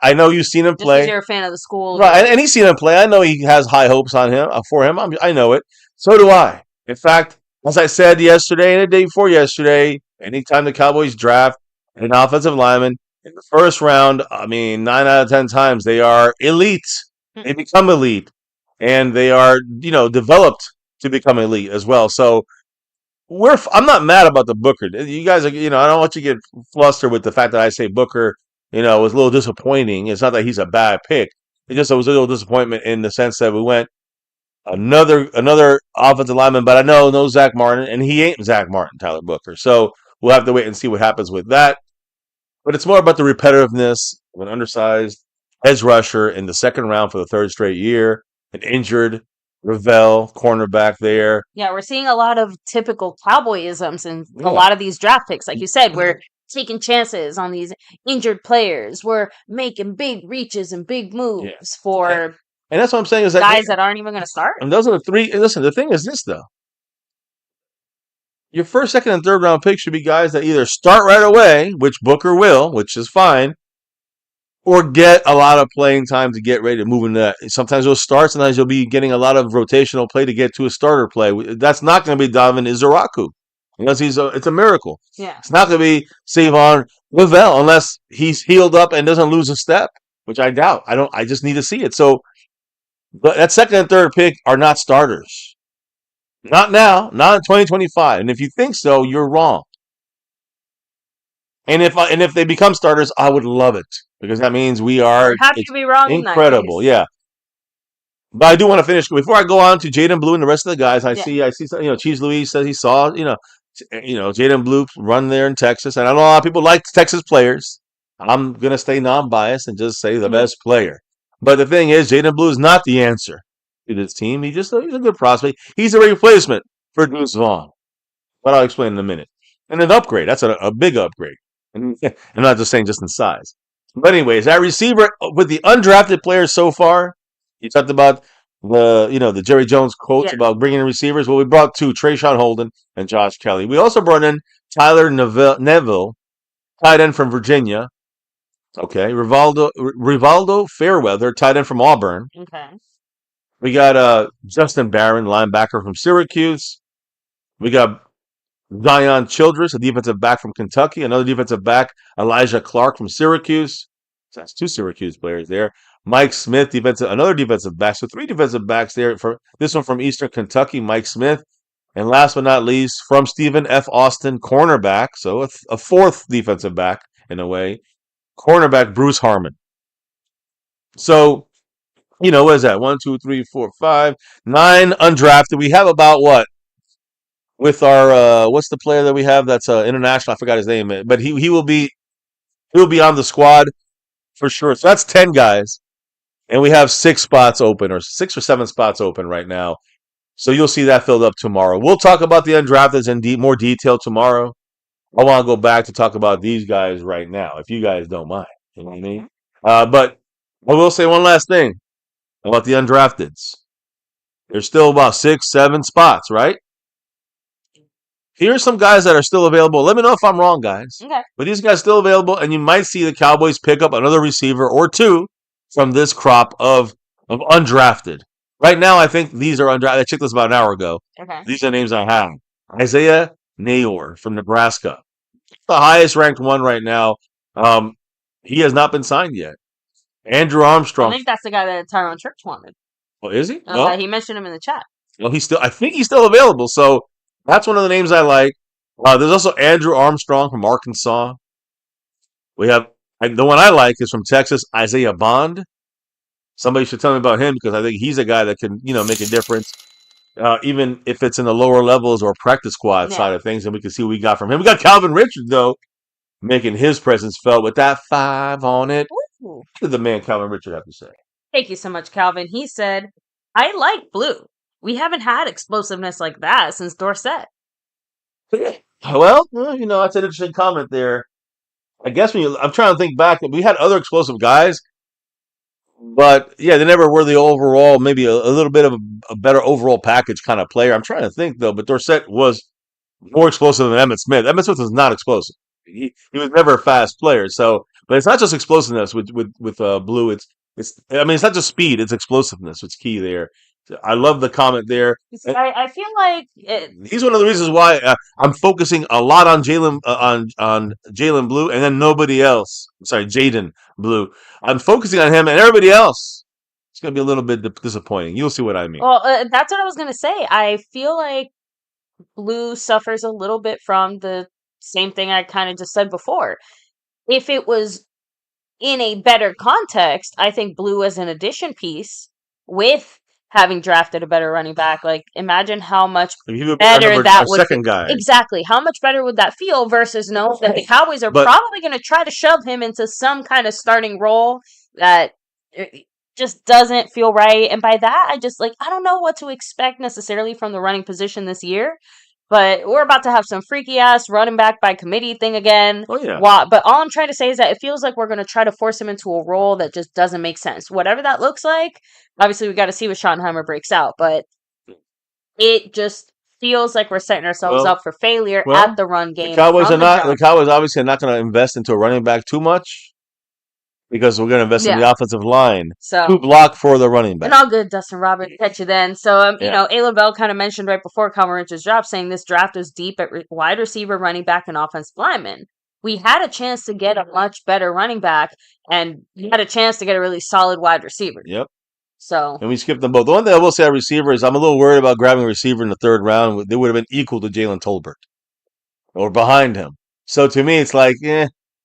I know you've seen him play. You're a fan of the school, right? And he's seen him play. I know he has high hopes on him for him. I know it. So do I. In fact, as I said yesterday and the day before yesterday, anytime the Cowboys draft an offensive lineman in the first round, I mean, 9 out of 10 times they are elite. They become elite, and they are, developed to become elite as well. So I'm not mad about the Booker. You guys are, I don't want you to get flustered with the fact that I say Booker, was a little disappointing. It's not that he's a bad pick. It was a little disappointment in the sense that we went another offensive lineman, but I know no Zach Martin, and he ain't Zach Martin, Tyler Booker. So we'll have to wait and see what happens with that. But it's more about the repetitiveness of an undersized edge rusher in the second round for the third straight year, an injured Ravel cornerback there. Yeah, we're seeing a lot of typical Cowboyisms in Yeah. a lot of these draft picks. Like you said, we're taking chances on these injured players. We're making big reaches and big moves for And that's what I'm saying is that guys that aren't even going to start. and those are the three. And listen, the thing is this though. Your first, second, and third round picks should be guys that either start right away, which Booker will, which is fine, or get a lot of playing time to get ready to move into that. Sometimes you'll start, sometimes you'll be getting a lot of rotational play to get to a starter play. That's not going to be Donovan Izaraku unless it's a miracle. Yeah. It's not going to be Savon Lavelle unless he's healed up and doesn't lose a step, which I doubt. I just need to see it. So but that second and third pick are not starters. Not now, not in 2025. And if you think so, you're wrong. And if they become starters, I would love it because that means we are We're happy to be wrong in that incredible. case. Yeah. But I do want to finish before I go on to Jaydon Blue and the rest of the guys. I Yeah. see. Cheese Louise says he saw Jaydon Blue run there in Texas, and I know a lot of people like Texas players. I'm gonna stay non-biased and just say the best player. But the thing is, Jaydon Blue is not the answer to this team. He's a good prospect. He's a replacement for Deuce Vaughn. But I'll explain in a minute. And an upgrade. That's a big upgrade. And I'm not just saying just in size. But anyways, that receiver with the undrafted players so far, you talked about the Jerry Jones quotes about bringing in receivers. Well, we brought two, Trayshawn Holden and Josh Kelly. We also brought in Tyler Neville, tight end from Virginia. Okay, Rivaldo Fairweather, tight end from Auburn. Okay. We got Justin Barron, linebacker from Syracuse. We got Zion Childress, a defensive back from Kentucky. Another defensive back, Elijah Clark from Syracuse. So that's two Syracuse players there. Mike Smith, another defensive back. So three defensive backs there. For this one from Eastern Kentucky, Mike Smith. And last but not least, from Stephen F. Austin, cornerback. So a fourth defensive back in a way. Cornerback Bruce Harmon. So, what is that? 1, 2, 3, 4, 5, 9 undrafted. We have about what? With our what's the player that we have that's international? I forgot his name, but he will be on the squad for sure. So that's 10 guys, and we have 6 spots open, or 6 or 7 spots open right now. So you'll see that filled up tomorrow. We'll talk about the undrafted in more detail tomorrow. I want to go back to talk about these guys right now, if you guys don't mind. You know what I mean? But I will say one last thing about the undrafteds. There's still about 6, 7 spots, right? Here's some guys that are still available. Let me know if I'm wrong, guys. Okay. But these guys still available, and you might see the Cowboys pick up another receiver or two from this crop of undrafted. Right now, I think these are undrafted. I checked this about an hour ago. Okay. These are names I have. Isaiah Nayor from Nebraska. The highest ranked one right now. He has not been signed yet. Andrew Armstrong. I think that's the guy that Tyron Church wanted. Oh, is he? He mentioned him in the chat. Well, I think he's still available. So that's one of the names I like. There's also Andrew Armstrong from Arkansas. We have the one I like is from Texas, Isaiah Bond. Somebody should tell me about him because I think he's a guy that can, make a difference, even if it's in the lower levels or practice squad side of things. And we can see what we got from him. We got Calvin Richards though, making his presence felt with that 5 on it. Ooh. What did the man Calvin Richards have to say? Thank you so much, Calvin. He said, "I like Blue. We haven't had explosiveness like that since Dorsett." Well, that's an interesting comment there. I guess I'm trying to think back. We had other explosive guys, but yeah, they never were the overall, maybe a little bit of a better overall package kind of player. I'm trying to think though, but Dorsett was more explosive than Emmitt Smith. Emmitt Smith was not explosive. He was never a fast player. So, but it's not just explosiveness with Blue. It's not just speed. It's explosiveness. It's key there. I love the comment there. I feel like he's one of the reasons why I'm focusing a lot on Jalen on Jalen Blue and then nobody else. I'm sorry, Jaydon Blue. I'm focusing on him and everybody else. It's going to be a little bit disappointing. You'll see what I mean. Well, that's what I was going to say. I feel like Blue suffers a little bit from the same thing I kind of just said before. If it was in a better context, I think Blue as an addition piece with having drafted a better running back. Like, imagine how much Like, he would be better that our would feel. second guy. Exactly. How much better would that feel versus knowing that the Cowboys are But probably going to try to shove him into some kind of starting role that just doesn't feel right. And by that, I don't know what to expect necessarily from the running position this year. But we're about to have some freaky ass running back by committee thing again. oh yeah, But all I'm trying to say is that it feels like we're going to try to force him into a role that just doesn't make sense. Whatever that looks like, obviously we got to see what Schottenheimer breaks out. But it just feels like we're setting ourselves well, up for failure well, at the run the game Cowboys from are the not. The jump. Cowboys obviously are not going to invest into a running back too much because we're going to invest in the Yeah. offensive line to So, block for the running back. and all good, Dustin Roberts. Catch you then. So, Yeah. Ayla Bell kind of mentioned right before Calvin Richards' drop, saying this draft is deep at wide receiver, running back, and offensive lineman. We had a chance to get a much better running back, and we had a chance to get a really solid wide receiver. Yep. So, And we skipped them both. The one thing I will say, at receiver is I'm a little worried about grabbing a receiver in the third round. They would have been equal to Jalen Tolbert or behind him. So to me, it's like,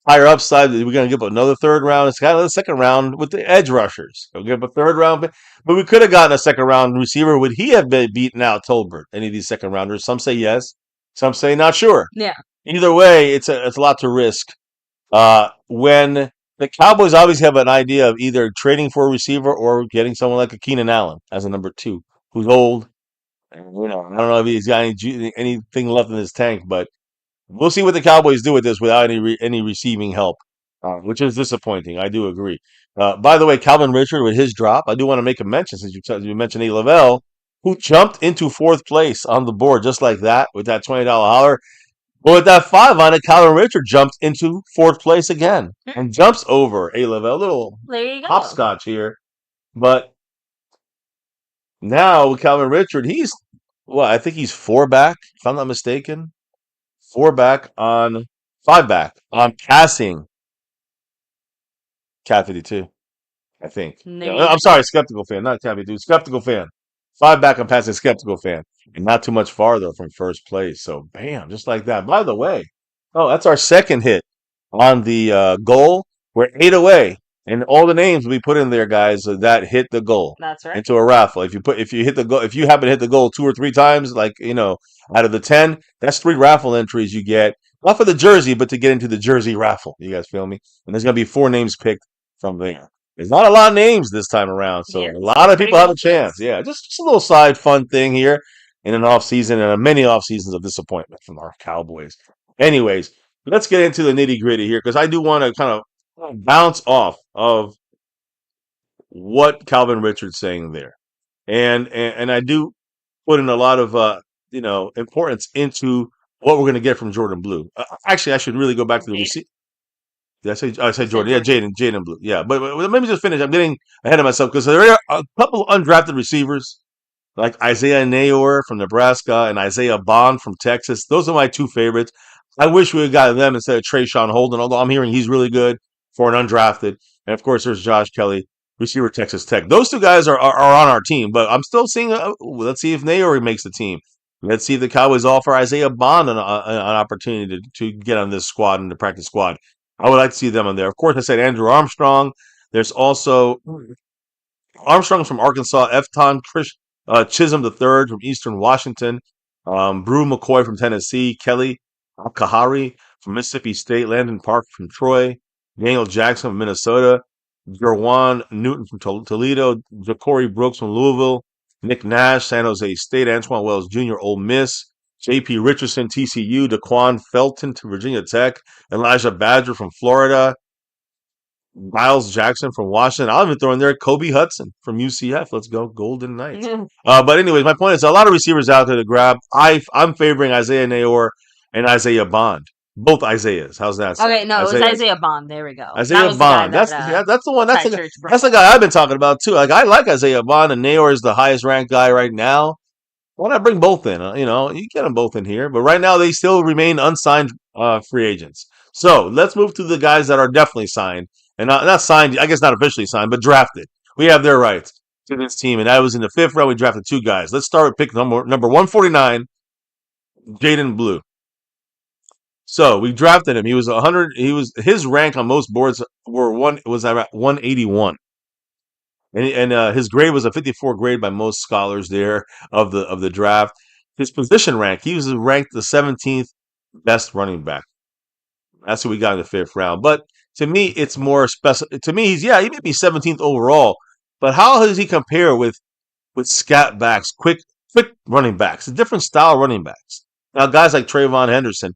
higher upside. We're going to give up another third round. It's kind of the second round with the edge rushers. We'll give up a third round, but we could have gotten a second round receiver. Would he have been beaten out Tolbert? Any of these second rounders? Some say yes. Some say not sure. yeah. Either way, it's a lot to risk. When the Cowboys obviously have an idea of either trading for a receiver or getting someone like a Keenan Allen as a number 2, who's old. And, I don't know if he's got anything left in his tank, but we'll see what the Cowboys do with this without any receiving help, which is disappointing. I do agree. By the way, Calvin Richard with his drop, I do want to make a mention since you mentioned A. Lavelle, who jumped into 4th place on the board just like that with that $20 holler. But with that 5 on it, Calvin Richard jumped into 4th place again and jumps over A. Lavelle. A little There you go. hopscotch here. But now with Calvin Richard, I think he's 4 back, if I'm not mistaken. 5 back on passing Cat 52, I think. There Yeah, you I'm sorry, Skeptical Fan, not Cat 52. Skeptical Fan. 5 back on passing Skeptical Fan. And not too much farther from first place. So, bam, just like that. By the way, that's our second hit on the goal. We're 8 away. And all the names we put in there, guys, that hit the goal That's right. into a raffle. If you hit the goal, if you happen to hit the goal 2 or 3 times, like, out of the 10, that's 3 raffle entries you get. Not for the jersey, but to get into the jersey raffle. You guys feel me? And there's going to be 4 names picked from there. There's not a lot of names this time around, so Yeah, a lot of pretty people have a good. chance. Yeah, just a little side fun thing here in an off season and many off seasons of disappointment from our Cowboys. Anyways, let's get into the nitty gritty here because I do want to kind of bounce off of what Calvin Richards saying there, and I do put in a lot of importance into what we're going to get from Jaydon Blue. Actually, I should really go back to the receipt. Did I say Jordan? Yeah, Jaydon Blue. Yeah, but let me just finish. I'm getting ahead of myself because there are a couple undrafted receivers like Isaiah Nayor from Nebraska and Isaiah Bond from Texas. Those are my 2 favorites. I wish we had gotten them instead of Trayshawn Holden, although I'm hearing he's really good for an undrafted. And of course, there's Josh Kelly, receiver Texas Tech. Those 2 guys are on our team, but I'm still seeing. Let's see if Nayor makes the team. Let's see if the Cowboys offer Isaiah Bond an opportunity to get on this squad and the practice squad. I would like to see them on there. Of course, I said Andrew Armstrong. There's also Armstrong from Arkansas, Chisholm III from Eastern Washington, Brew McCoy from Tennessee, Kelly Kahari from Mississippi State, Landon Park from Troy, Daniel Jackson from Minnesota, Jerwan Newton from Toledo, Ja'Cory Brooks from Louisville, Nick Nash, San Jose State, Antoine Wells Jr., Ole Miss, J.P. Richardson, TCU, Daquan Felton to Virginia Tech, Elijah Badger from Florida, Miles Jackson from Washington. I'll even throw in there Kobe Hudson from UCF. Let's go Golden Knights. But anyways, my point is a lot of receivers out there to grab. I'm favoring Isaiah Nayor and Isaiah Bond. Both Isaiahs. How's that sound? Okay, no, it was Isaiah Bond. There we go. Isaiah Bond. That's the one. That's the guy I've been talking about too. Like I like Isaiah Bond, and Nayor is the highest ranked guy right now. Why not bring both in? You get them both in here. But right now, they still remain unsigned free agents. So let's move to the guys that are definitely signed. And not signed, I guess not officially signed, but drafted. We have their rights to this team. And that was in the 5th round. We drafted 2 guys. Let's start with pick number 149, Jaydon Blue. So we drafted him. He was 100. His rank on most boards was at 181. and his grade was a 54 grade by most scholars there of the draft. His position rank, he was ranked the 17th best running back. That's who we got in the fifth round. But to me, it's more special. To me, he may be 17th overall, but how does he compare with scat backs, quick running backs, a different style running backs? Now, guys like Trayvon Henderson,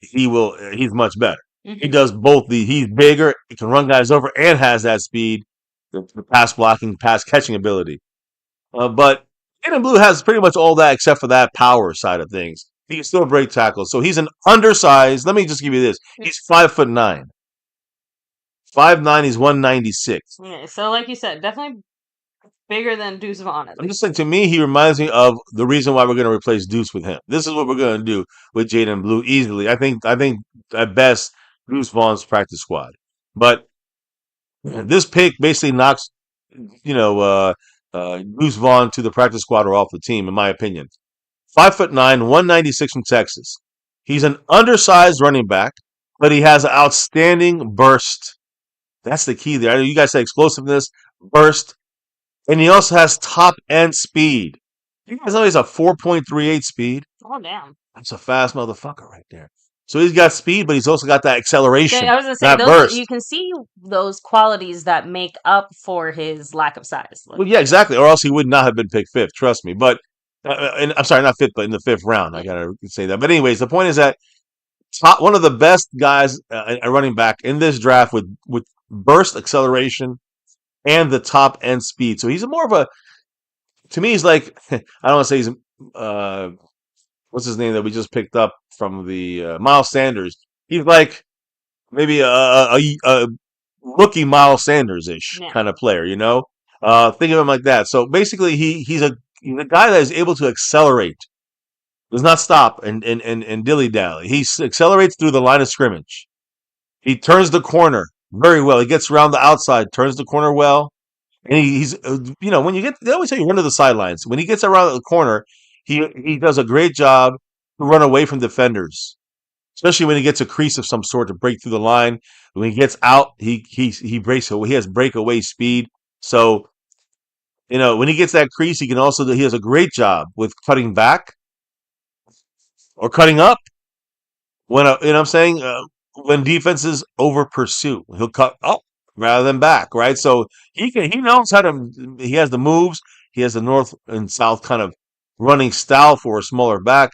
he's much better. He does both. He's bigger, he can run guys over, and has that speed, the pass blocking, pass catching ability. But Jaydon Blue has pretty much all that except for that power side of things. He can still break tackles. So he's an undersized. Let me just give you this. He's 5'9". 5'9", he's 196. Yeah, so like you said, definitely bigger than Deuce Vaughn. I'm just saying, to me, he reminds me of the reason why we're going to replace Deuce with him. This is what we're going to do with Jaydon Blue easily. I think at best, Deuce Vaughn's practice squad. But this pick basically knocks, Deuce Vaughn to the practice squad or off the team, in my opinion. 5'9", 196 from Texas. He's an undersized running back, but he has outstanding burst. That's the key there. I know you guys say explosiveness, burst, and he also has top end speed. You guys know he's a 4.38 speed. Oh, damn. That's a fast motherfucker right there. So he's got speed, but he's also got that acceleration. I was going to say, that burst. You can see those qualities that make up for his lack of size. Well, yeah, exactly. Or else he would not have been picked fifth, trust me. But and I'm sorry, not fifth, but in the fifth round. I got to say that. But anyways, the point is that one of the best guys at running back in this draft with burst, acceleration, and the top end speed. So he's more of a, to me, he's like, I don't want to say he's, what's his name that we just picked up from the Miles Sanders. He's like maybe a rookie Miles Sanders-ish kind of player, Think of him like that. So basically, he's a guy that is able to accelerate, does not stop and dilly-dally. He accelerates through the line of scrimmage. He turns the corner very well. He gets around the outside, turns the corner well. And he's, when you get, they always say you run to the sidelines. When he gets around the corner, he does a great job to run away from defenders, especially when he gets a crease of some sort to break through the line. When he gets out, he breaks. He has breakaway speed. So, when he gets that crease, he has a great job with cutting back or cutting up. When what I'm saying, when defenses over pursue, he'll cut up rather than back, right? So he knows how to. He has the moves. He has the north and south kind of running style for a smaller back,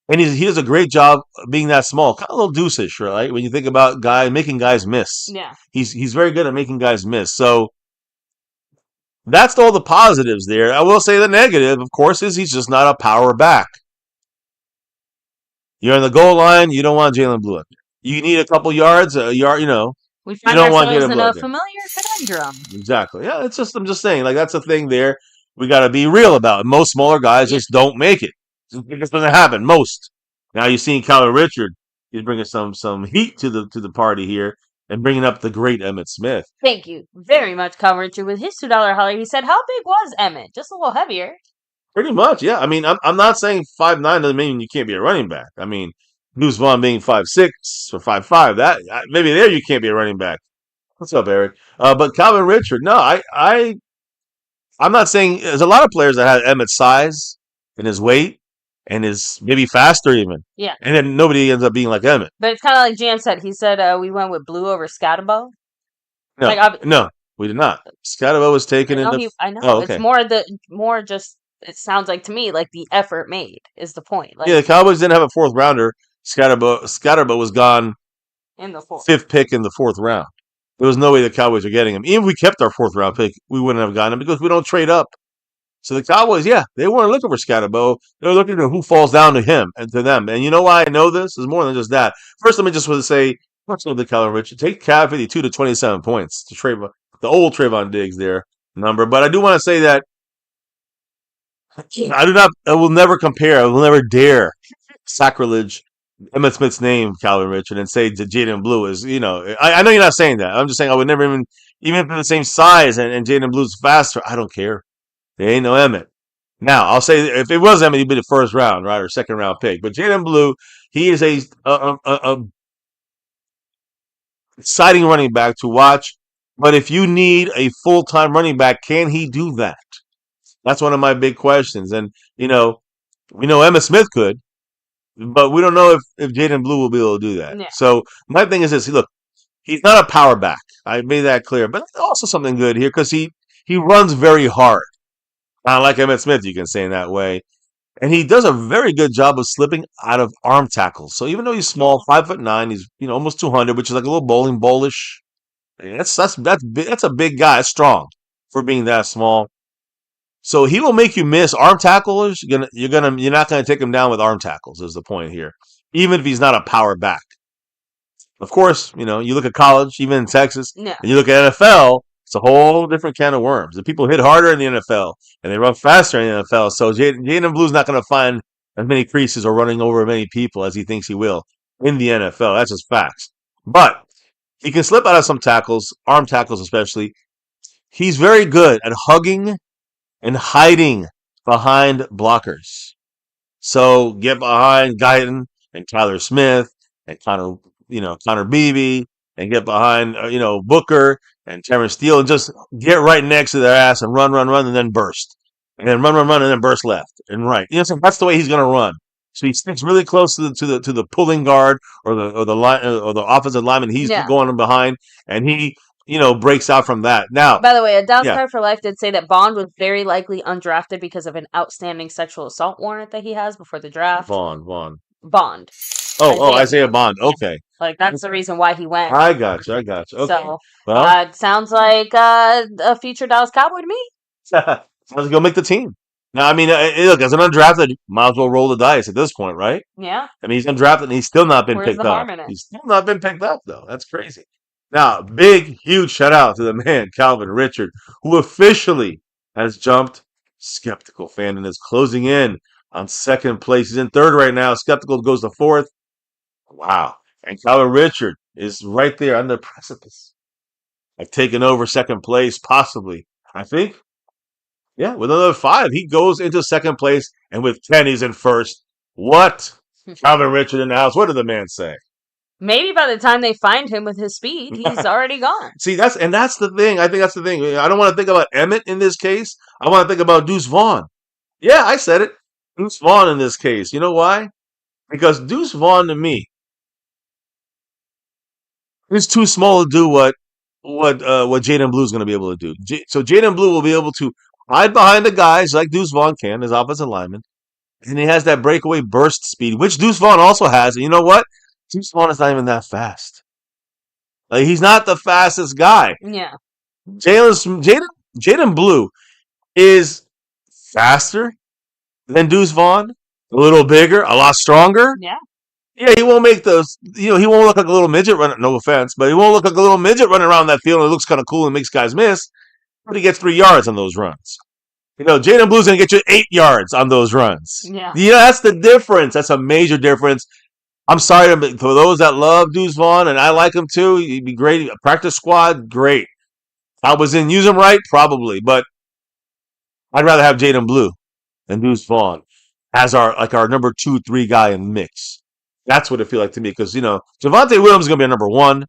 and he does a great job being that small, kind of a little deuce-ish, right? When you think about making guys miss, he's very good at making guys miss. So that's all the positives there. I will say the negative, of course, is he's just not a power back. You're on the goal line, you don't want Jaydon Blue up there. You need a couple yards, a yard, We find ourselves in a familiar conundrum. Exactly. Yeah, I'm just saying, like, that's a thing there we got to be real about. Most smaller guys just don't make it. It just doesn't happen. Most. Now you're seeing Calvin Richard. He's bringing some heat to the party here and bringing up the great Emmitt Smith. Thank you very much, Calvin Richard. With his $2 holler, he said, "How big was Emmitt? Just a little heavier." Pretty much, yeah. I mean, I'm not saying 5'9" doesn't mean you can't be a running back. I mean, Deuce Vaughn being 5'6" or 5'5", that maybe there you can't be a running back. What's up, Eric? But Calvin Richard, no, I'm not saying there's a lot of players that have Emmitt's size and his weight and is maybe faster even. Yeah. And then nobody ends up being like Emmitt. But it's kind of like Jam said. He said we went with Blue over Scatterbo. No, no, we did not. Scatterbo was taken into. I know. Oh, okay. It's more just. It sounds like to me like the effort made is the point. Like, yeah, the Cowboys didn't have a fourth rounder. Scatterbo was gone in the fourth. Fifth pick in the fourth round. There was no way the Cowboys were getting him. Even if we kept our fourth round pick, we wouldn't have gotten him because we don't trade up. So the Cowboys, they weren't looking for Scatterbo. They were looking at who falls down to him and to them. And you know why I know this? It's more than just that. First, let me just say, let's look at Calvin Richard. Take Cav 52 to 27 points to Trayvon, the old Trayvon Diggs there number. But I do want to say that I will never compare. I will never dare sacrilege Emmitt Smith's name, Calvin Richard, and say that Jaydon Blue is, I know you're not saying that. I'm just saying I would never even if they're the same size and Jaydon Blue's faster, I don't care. There ain't no Emmitt. Now, I'll say if it was Emmitt, he'd be the first round, right, or second round pick. But Jaydon Blue, he is a exciting running back to watch. But if you need a full-time running back, can he do that? That's one of my big questions. And, we know Emmitt Smith could, but we don't know if Jaydon Blue will be able to do that. Yeah. So my thing is this: look, he's not a power back. I made that clear, but also something good here because he runs very hard. Not like Emmitt Smith, you can say in that way, and he does a very good job of slipping out of arm tackles. So even though he's small, 5'9", he's almost 200, which is like a little bowling ballish. That's a big guy. That's strong for being that small. So he will make you miss arm tackles. You're not gonna take him down with arm tackles. Is the point here? Even if he's not a power back. Of course, you look at college, even in Texas, Yeah. and you look at NFL. It's a whole different can of worms. The people hit harder in the NFL and they run faster in the NFL. So Jaydon Blue's not going to find as many creases or running over as many people as he thinks he will in the NFL. That's just facts. But he can slip out of some tackles, arm tackles especially. He's very good at hugging and hiding behind blockers. So get behind Guyton and Tyler Smith and Connor Beebe and get behind, Booker and Terrence Steele and just get right next to their ass and run, and then burst. And then run, and then burst left and right. So that's the way he's going to run. So he sticks really close to the pulling guard or the line or the offensive lineman. He's going behind, and he breaks out from that. Now, by the way, a Dallas Card for Life did say that Bond was very likely undrafted because of an outstanding sexual assault warrant that he has before the draft. Bond. Isaiah Bond. Okay. Like, that's the reason why he went. I got you. Okay. So, it sounds like a future Dallas Cowboy to me. Let's go make the team. Now, I mean, look, as an undrafted, might as well roll the dice at this point, right? Yeah. I mean, he's undrafted and he's still not been picked up. He's still not been picked up, though. That's crazy. Now, big, huge shout out to the man, Calvin Richard, who officially has jumped Skeptical Fan and is closing in on second place. He's in third right now. Skeptical goes to fourth. Wow. And Calvin Richard is right there on the precipice of taking over second place, possibly. I think. Yeah, with another 5, he goes into second place, and with 10, he's in first. What? Calvin Richard in the house. What did the man say? Maybe by the time they find him with his speed, he's already gone. See, that's the thing. I think that's the thing. I don't want to think about Emmitt in this case. I want to think about Deuce Vaughn. Yeah, I said it. Deuce Vaughn in this case. You know why? Because Deuce Vaughn to me is too small to do what Jaydon Blue is going to be able to do. So Jaydon Blue will be able to hide behind the guys like Deuce Vaughn can, his offensive lineman, and he has that breakaway burst speed, which Deuce Vaughn also has. And you know what? Deuce Vaughn is not even that fast. Like, he's not the fastest guy. Yeah. Jaydon Blue is faster than Deuce Vaughn, a little bigger, a lot stronger. Yeah. Yeah, he won't make those, he won't look like a little midget running, no offense, but he won't look like a little midget running around that field and it looks kind of cool and makes guys miss, but he gets 3 yards on those runs. Jaydon Blue's going to get you 8 yards on those runs. Yeah. That's the difference. That's a major difference. I'm sorry for those that love Deuce Vaughn, and I like him too. He'd be great. Practice squad, great. I was in use him right, probably, but I'd rather have Jaydon Blue than Deuce Vaughn as our number 2, 3 guy in the mix. That's what it feels like to me, because Javonte Williams is going to be a number 1.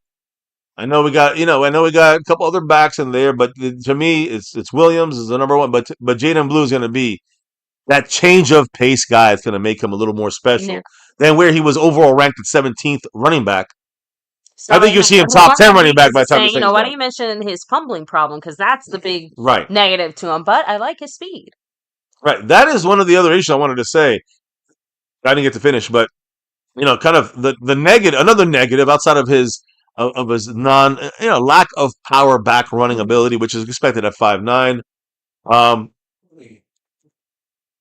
I know we got a couple other backs in there, but to me, it's Williams is the number 1, but Jaydon Blue is going to be that change of pace guy. It's going to make him a little more special than where he was overall ranked at 17th running back. So I think you'll see him top 10 running back by the time. Why don't you mention his fumbling problem? Because that's the big negative to him. But I like his speed. Right, that is one of the other issues I wanted to say. I didn't get to finish, but kind of the negative, another negative outside of his lack of power back running ability, which is expected at 5'9".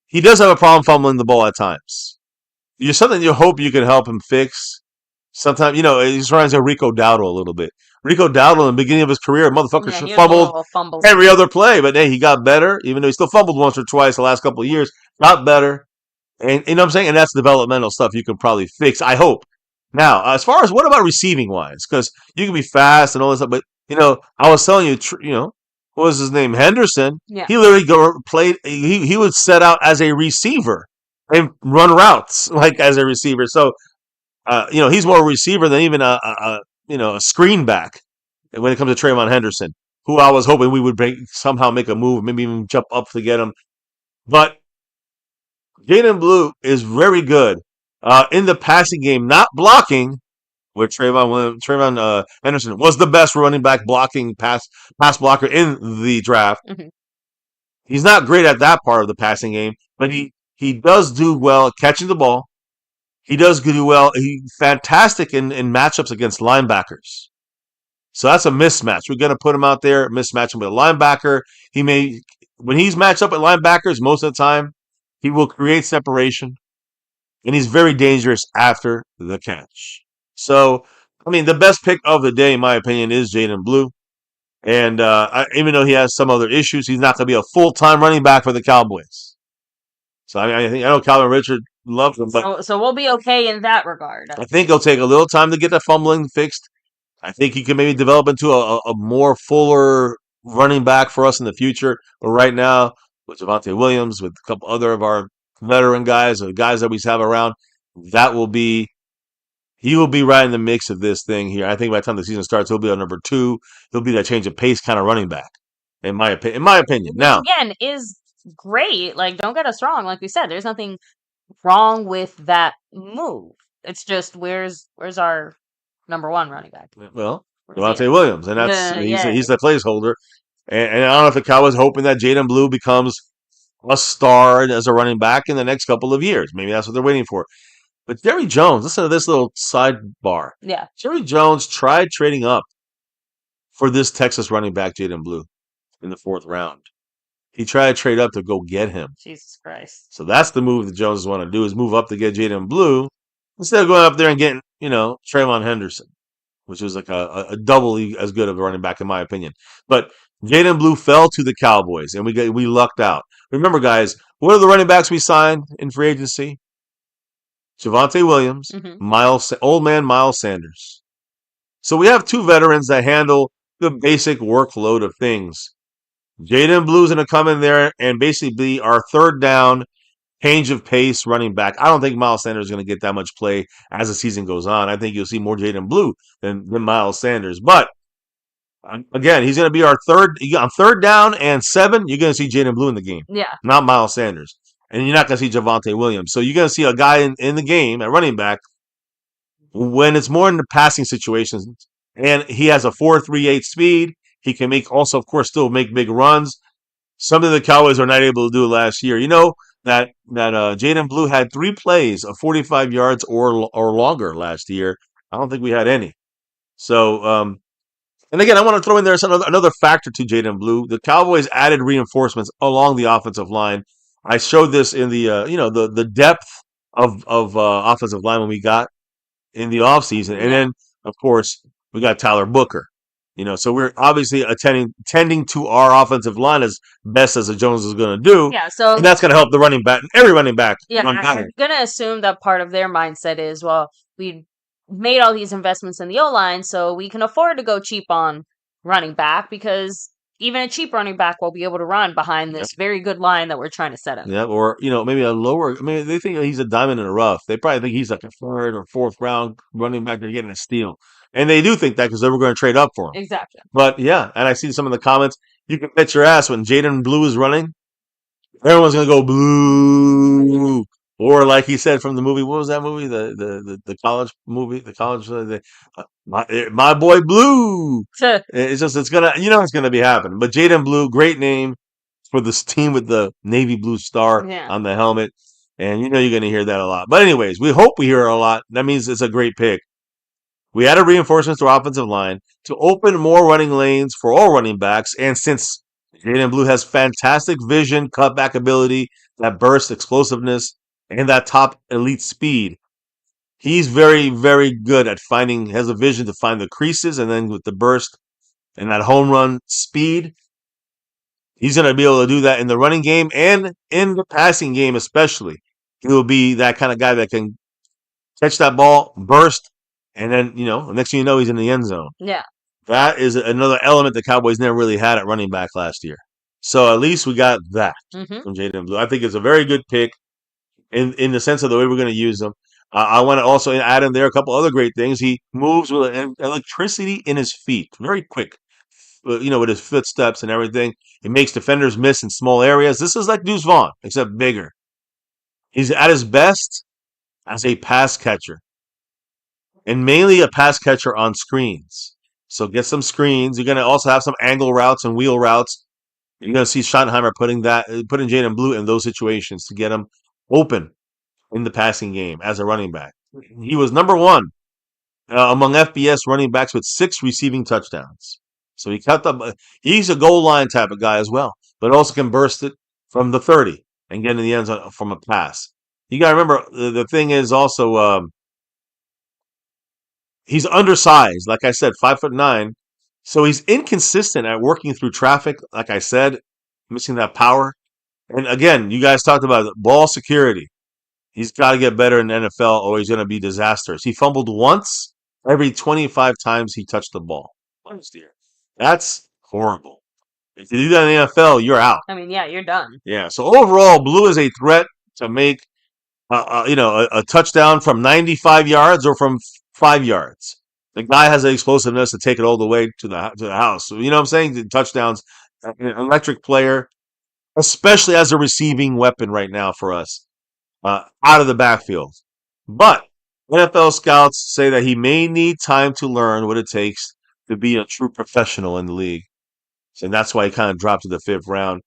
He does have a problem fumbling the ball at times. You're something you hope you can help him fix. Sometimes, he reminds me of Rico Dowdle a little bit. Rico Dowdle in the beginning of his career, motherfucker fumbled every other play, but hey, he got better, even though he still fumbled once or twice the last couple of years. Got better. And you know what I'm saying? And that's developmental stuff you can probably fix, I hope. Now, as far as what about receiving wise? Because you can be fast and all this stuff, but I was telling you, what was his name? Henderson. Yeah. He literally played. He would set out as a receiver and run routes like as a receiver. So, he's more a receiver than even a screen back. when it comes to Trayvon Henderson, who I was hoping we would somehow make a move, maybe even jump up to get him. But Jaydon Blue is very good in the passing game, not blocking. Where Trayvon Henderson was the best running back blocking pass blocker in the draft. Mhm. He's not great at that part of the passing game, but he does do well catching the ball. He does do well. He's fantastic in matchups against linebackers. So that's a mismatch. We're going to put him out there, mismatch him with a linebacker. When he's matched up at linebackers, most of the time, he will create separation, and he's very dangerous after the catch. So, I mean, the best pick of the day, in my opinion, is Jaydon Blue. And even though he has some other issues, he's not going to be a full-time running back for the Cowboys. So I know Calvin Richard loves him, but So we'll be okay in that regard. I think it'll take a little time to get the fumbling fixed. I think he can maybe develop into a more fuller running back for us in the future. But right now, with Javonte Williams, with a couple other of our veteran guys, or guys that we have around, he will be right in the mix of this thing here. I think by the time the season starts, he'll be on number 2. He'll be that change of pace kind of running back, in my opinion. Which, Now, again, is great. Like, don't get us wrong. Like we said, there's nothing wrong with that move. It's just where's our number 1 running back? well, Where's he Javonte at? Williams, and he's the placeholder. And I don't know if the Cowboys are hoping that Jaydon Blue becomes a star as a running back in the next couple of years. Maybe that's what they're waiting for. But Jerry Jones, listen to this little sidebar. Yeah. Jerry Jones tried trading up for this Texas running back, Jaydon Blue, in the 4th round. He tried to trade up to go get him. Jesus Christ. So that's the move that Jones want to do, is move up to get Jaydon Blue instead of going up there and getting, Trayvon Henderson, which was like a doubly as good of a running back in my opinion. But Jaydon Blue fell to the Cowboys, and we lucked out. Remember, guys, what are the running backs we signed in free agency? Javonte Williams, old man Miles Sanders. So we have 2 veterans that handle the basic workload of things. Jaydon Blue's going to come in there and basically be our 3rd down, change of pace running back. I don't think Miles Sanders is going to get that much play as the season goes on. I think you'll see more Jaydon Blue than Miles Sanders. But again, he's going to be our on 3rd down and 7. You're going to see Jaydon Blue in the game, not Miles Sanders. And you're not going to see Javonte Williams. So you're going to see a guy in the game at running back when it's more in the passing situations. And he has a 4.38 speed. He can of course, still make big runs. Something the Cowboys are not able to do last year. You know that Jaydon Blue had 3 plays of 45 yards or longer last year. I don't think we had any. So, and again, I want to throw in there another factor to Jaydon Blue. The Cowboys added reinforcements along the offensive line. I showed this in the the depth of offensive line when we got in the offseason. And then, of course, we got Tyler Booker. So we're obviously tending to our offensive line as best as the Jones is going to do. Yeah, so and that's going to help the running back, every running back. Yeah, I'm going to assume that part of their mindset is, well, we made all these investments in the O-line, so we can afford to go cheap on running back, because even a cheap running back will be able to run behind this very good line that we're trying to set up. Yeah, or maybe a lower. I mean, they think he's a diamond in the rough. They probably think he's like a 3rd or 4th round running back. They're getting a steal, and they do think that because they were going to trade up for him. Exactly. But yeah, and I see some of the comments. You can bet your ass when Jaydon Blue is running, everyone's going to go blue. Or like he said from the movie, what was that movie? The college movie, my boy Blue. It's gonna be happening. But Jaydon Blue, great name for this team with the navy blue star on the helmet, and you're gonna hear that a lot. But anyways, we hope we hear it a lot. That means it's a great pick. We added reinforcements to our offensive line to open more running lanes for all running backs, and since Jaydon Blue has fantastic vision, cutback ability, that burst explosiveness, and that top elite speed, he's very, very good at has a vision to find the creases, and then with the burst and that home run speed, he's going to be able to do that in the running game and in the passing game especially. He will be that kind of guy that can catch that ball, burst, and then, next thing you know, he's in the end zone. Yeah. That is another element the Cowboys never really had at running back last year. So at least we got that from Jaydon Blue. I think it's a very good pick in the sense of the way we're going to use them. I want to also add in there a couple other great things. He moves with electricity in his feet, very quick. With his footsteps and everything, he makes defenders miss in small areas. This is like Deuce Vaughn, except bigger. He's at his best as a pass catcher, and mainly a pass catcher on screens. So get some screens. You're going to also have some angle routes and wheel routes. You're going to see Schottenheimer putting Jaydon Blue in those situations to get him open in the passing game as a running back. He was number one among FBS running backs with 6 receiving touchdowns. So he's a goal line type of guy as well, but also can burst it from the 30 and get in the end zone from a pass. You got to remember, the thing is also he's undersized. Like I said, 5'9". So he's inconsistent at working through traffic. Like I said, missing that power. And again, you guys talked about ball security. He's got to get better in the NFL or he's going to be disastrous. He fumbled once every 25 times he touched the ball last year. That's horrible. If you do that in the NFL, you're out. I mean, yeah, you're done. Yeah. So overall, Blue is a threat to make a touchdown from 95 yards or from 5 yards. The guy has the explosiveness to take it all the way to the house. So, you know what I'm saying? The touchdowns, an electric player, especially as a receiving weapon right now for us, out of the backfield. But NFL scouts say that he may need time to learn what it takes to be a true professional in the league. And that's why he kind of dropped to the 5th round.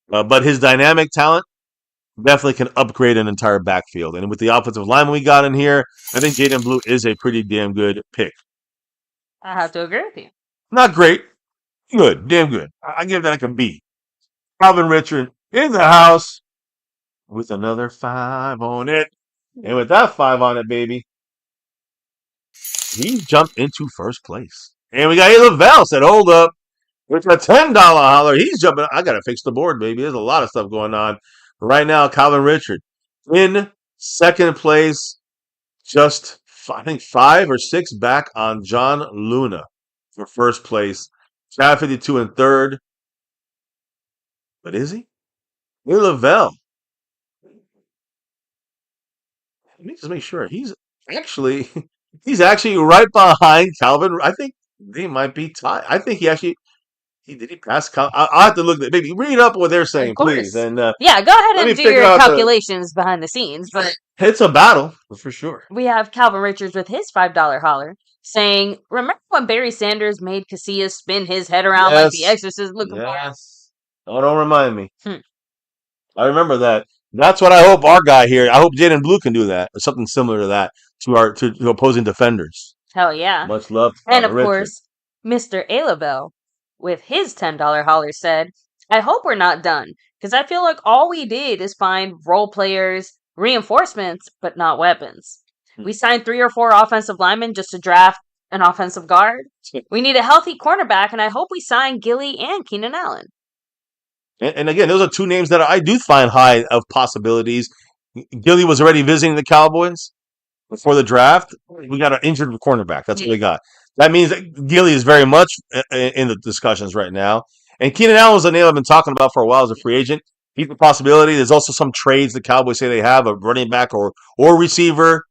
But his dynamic talent definitely can upgrade an entire backfield. And with the offensive lineman we got in here, I think Jaydon Blue is a pretty damn good pick. I have to agree with you. Not great. Good. Damn good. I give that like a B. Calvin Richard in the house with another 5 on it. And with that 5 on it, baby, he jumped into first place. And we got A. Lavelle said, hold up. With a $10 holler, he's jumping. I got to fix the board, baby. There's a lot of stuff going on. Right now, Calvin Richard in second place, just, I think, 5 or 6 back on John Luna for first place. Chad 52 in third. But is he? A. Lavelle. Let me just make sure. He's actually right behind Calvin. I think they might be tied. I think did he pass? I'll have to look at it. Maybe read up what they're saying, please. And yeah, go ahead let me and do figure your out calculations behind the scenes. But it's a battle for sure. we have Calvin Richards with his $5 holler saying, remember when Barry Sanders made Casillas spin his head around like the Yes. exorcist looking for him? Yes. Oh, don't remind me. I remember that. That's what I hope our guy here. I hope Jaydon Blue can do that or something similar to that to opposing defenders. Hell yeah. Much love. And of Richard. course, Mr. Alavelle with his $10 holler said, I hope we're not done because I feel like all we did is find role players, reinforcements, but not weapons. We signed 3 or 4 offensive linemen just to draft an offensive guard. We need a healthy cornerback, and I hope we sign Gilly and Keenan Allen. And again, those are 2 names that I do find high of possibilities. Gilly was already visiting the Cowboys before the draft. We got an injured cornerback. That's what we got. That means that Gilly is very much in the discussions right now. And Keenan Allen was a name I've been talking about for a while as a free agent. He's a possibility. There's also some trades the Cowboys say they have, a running back or receiver.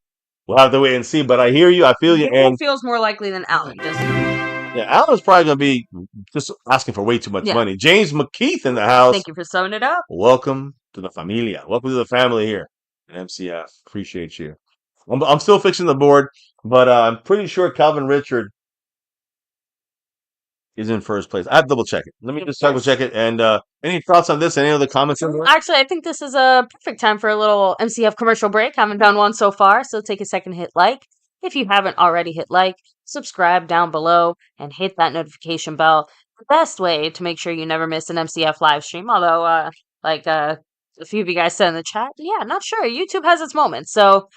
We'll have to wait and see. But I hear you. I feel you. And feels more likely than Allen, doesn't it? Yeah, Allen's probably going to be just asking for way too much money. James McKeith in the house. Thank you for sewing it up. Welcome to the familia. Welcome to the family here at MCF. Appreciate you. I'm still fixing the board, but I'm pretty sure Calvin Richard is in first place. I have to double check it. Let me just double check it. And any thoughts on this? Any other comments? Actually, I think this is a perfect time for a little MCF commercial break. Haven't done one so far, so take a second to hit like. If you haven't already hit like, subscribe down below and hit that notification bell. The best way to make sure you never miss an MCF live stream. Although, a few of you guys said in the chat, yeah, not sure. YouTube has its moments. So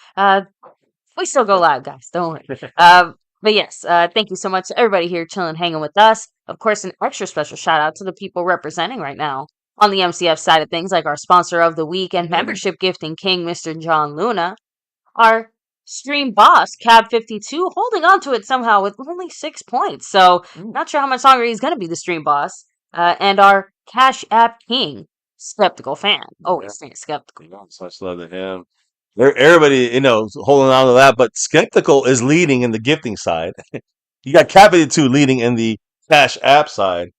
we still go live, guys. Don't worry. But yes, thank you so much to everybody here chilling, hanging with us. Of course, an extra special shout out to the people representing right now on the MCF side of things, like our sponsor of the week and membership gifting king, Mr. John Luna. Our stream boss, Cab52, holding on to it somehow with only 6 points. So not sure how much longer he's going to be the stream boss. And our Cash App king, Skeptical Fan. Always staying skeptical. So much love to him. Everybody, holding on to that. But Skeptical is leading in the gifting side. You got Capital 2 leading in the Cash App side.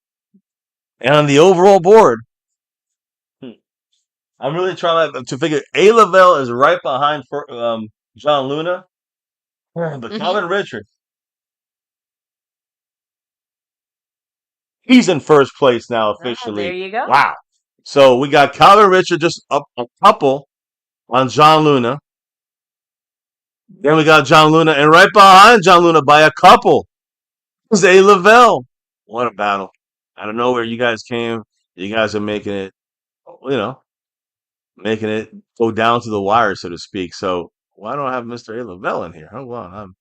And on the overall board, I'm really trying to figure. A. Lavelle is right behind John Luna. But Calvin Richard, he's in first place now officially. There you go. Wow. So we got Calvin Richard just up a couple on John Luna. Then we got John Luna, and right behind John Luna by a couple is A. Lavelle. What a battle. Out of nowhere, you guys came. You guys are making it, making it go down to the wire, so to speak. So why don't I have Mr. A. Lavelle in here? Hold on. I'm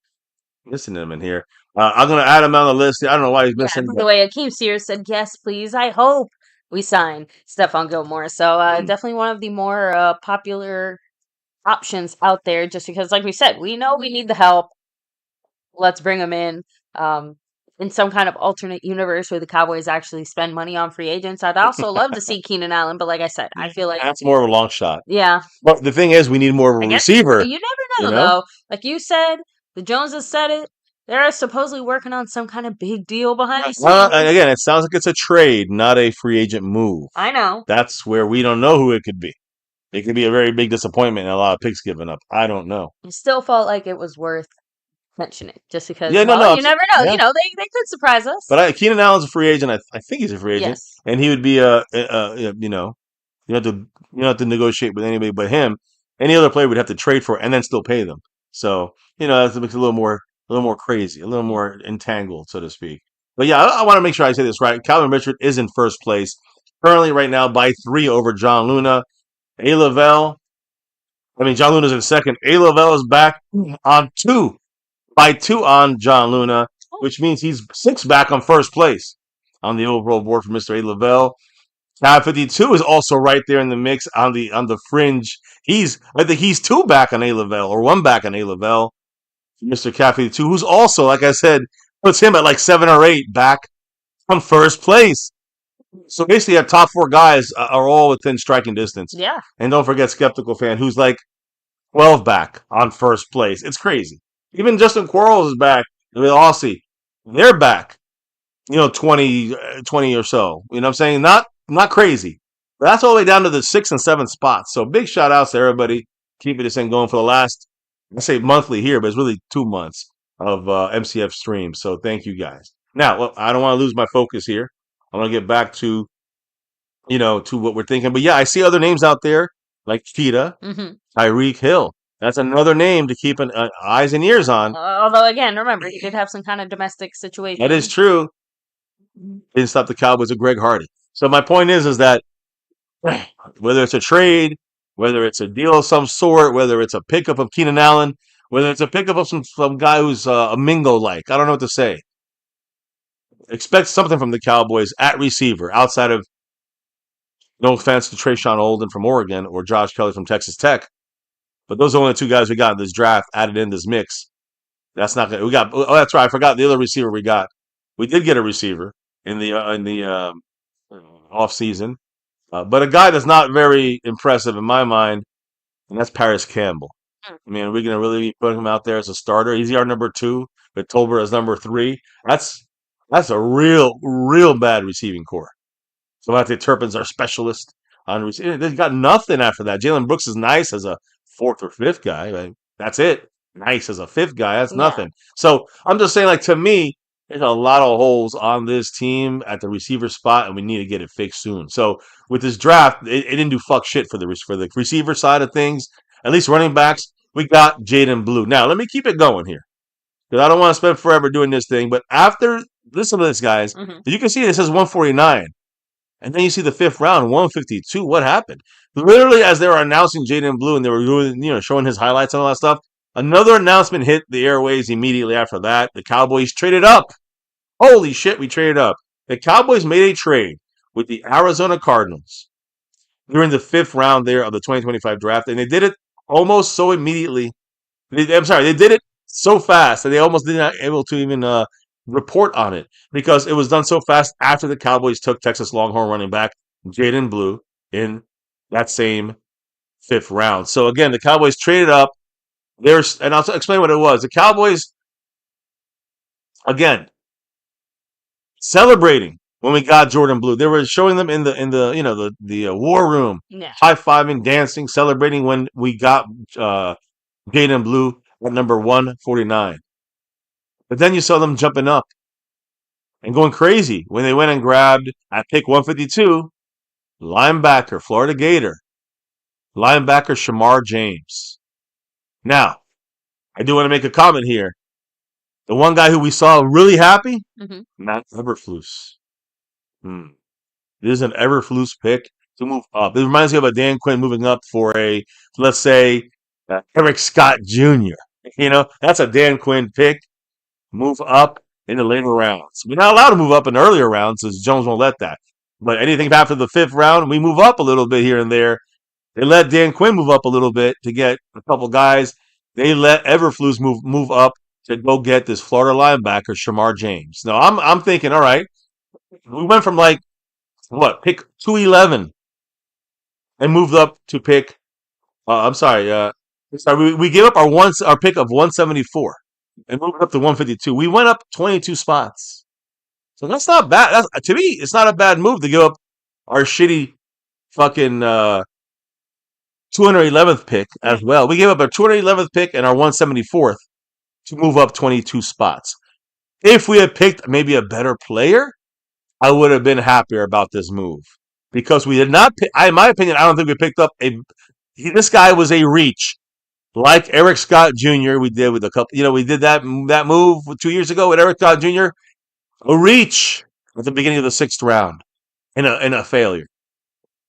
missing him in here. I'm going to add him on the list. I don't know why he's missing. By the way, Akeem Sears said, yes, please. I hope we sign Stephon Gilmore. So definitely one of the more popular options out there, just because, like we said, we know we need the help. Let's bring him in some kind of alternate universe where the Cowboys actually spend money on free agents. I'd also love to see Keenan Allen, but like I said, I feel like that's more of a long shot. Yeah. But the thing is, we need more of a receiver. You never know, though. Like you said, the Joneses said it. They're supposedly working on some kind of big deal behind the scenes. And again, it sounds like it's a trade, not a free agent move. I know. That's where we don't know who it could be. It could be a very big disappointment and a lot of picks given up. I don't know. It still felt like it was worth mentioning, just because. Yeah, you never know. Yeah. They could surprise us. But Keenan Allen's a free agent. I think he's a free agent, yes. And he would be you have to negotiate with anybody but him. Any other player would have to trade for it and then still pay them. So that makes it a little more crazy, a little more entangled, so to speak. But yeah, I want to make sure I say this right. Calvin Richard is in first place currently right now by 3 over John Luna. John Luna's in second. A. Lavelle is back on 2 by 2 on John Luna, which means he's 6 back on first place on the overall board for Mr. A. Lavelle. Tab 52 is also right there in the mix on the fringe. I think he's 2 back on A. Lavelle or 1 back on A. Lavelle. Mr. Cat 52, who's also, like I said, puts him at like 7 or 8 back on first place. So basically, our top 4 guys are all within striking distance. Yeah. And don't forget Skeptical Fan, who's like 12 back on first place. It's crazy. Even Justin Quarles is back with Aussie. They're back. 20 or so. You know what I'm saying? Not crazy. But that's all the way down to the 6th and 7th spots. So big shout outs to everybody keeping this thing going for the last, I say monthly here, but it's really 2 months of MCF streams. So thank you guys. Now, I don't want to lose my focus here. I want to get back to, to what we're thinking. But yeah, I see other names out there like Cheetah, Tyreek Hill. That's another name to keep eyes and ears on. Although, again, remember, he did have some kind of domestic situation. That is true. Didn't stop the Cowboys with Greg Hardy. So my point is that whether it's a trade, whether it's a deal of some sort, whether it's a pickup of Keenan Allen, whether it's a pickup of some guy who's a Mingo-like, I don't know what to say. Expect something from the Cowboys at receiver outside of, no offense to Trayshawn Olden from Oregon or Josh Kelly from Texas Tech. But those are only 2 guys we got in this draft added in this mix. That's not good. That's right. I forgot the other receiver we got. We did get a receiver in the offseason. But a guy that's not very impressive in my mind, and that's Paris Campbell. I mean, are we going to really be putting him out there as a starter? He's our number 2, with Tolbert as number 3. That's a real bad receiving core. So Monte Turpin's our specialist on receiving. They've got nothing after that. Jalen Brooks is nice as a 4th or 5th guy. Right? That's it. Nice as a 5th guy. That's nothing. So I'm just saying, to me, there's a lot of holes on this team at the receiver spot, and we need to get it fixed soon. So with this draft, it didn't do fuck shit for the receiver side of things. At least running backs, we got Jaydon Blue. Now, let me keep it going here, because I don't want to spend forever doing this thing. But listen to this, guys. You can see it says 149. And then you see the 5th round, 152. What happened? Literally, as they were announcing Jaydon Blue and they were doing, showing his highlights and all that stuff, another announcement hit the airways immediately after that. The Cowboys traded up. Holy shit, we traded up. The Cowboys made a trade with the Arizona Cardinals during the 5th round there of the 2025 draft, and they did it almost so immediately. They did it so fast that they almost did not able to even report on it, because it was done so fast after the Cowboys took Texas Longhorn running back Jaydon Blue in that same fifth round. So again, the Cowboys traded up. And I'll explain what it was. The Cowboys, again, celebrating when we got Jaydon Blue. They were showing them in the war room, Yeah. high fiving, dancing, celebrating when we got Jaydon Blue at number 149. But then you saw them jumping up and going crazy when they went and grabbed at pick 152, linebacker, Florida Gator, linebacker Shamar James. Now, I do want to make a comment here. The one guy who we saw really happy, Matt Eberflus. This is an Eberflus pick to move up. It reminds me of a Dan Quinn moving up for let's say, Eric Scott Jr. That's a Dan Quinn pick. Move up in the later rounds. We're not allowed to move up in the earlier rounds, as Jones won't let that. But anything after the fifth round, we move up a little bit here and there. They let Dan Quinn move up a little bit to get a couple guys. They let Eberflus move up to go get this Florida linebacker, Shamar James. Now, I'm thinking, all right, we went from pick 211 and moved up to pick, we gave up our pick of 174 and moved up to 152. We went up 22 spots. So that's not bad. To me, it's not a bad move to give up our shitty fucking 211th pick as well. We gave up our 211th pick and our 174th to move up 22 spots. If we had picked maybe a better player, I would have been happier about this move. Because we did not pick, in my opinion, I don't think we picked up this guy was a reach. Like Eric Scott Jr. we did with a couple, we did that move 2 years ago with Eric Scott Jr. A reach at the beginning of the sixth round and a failure.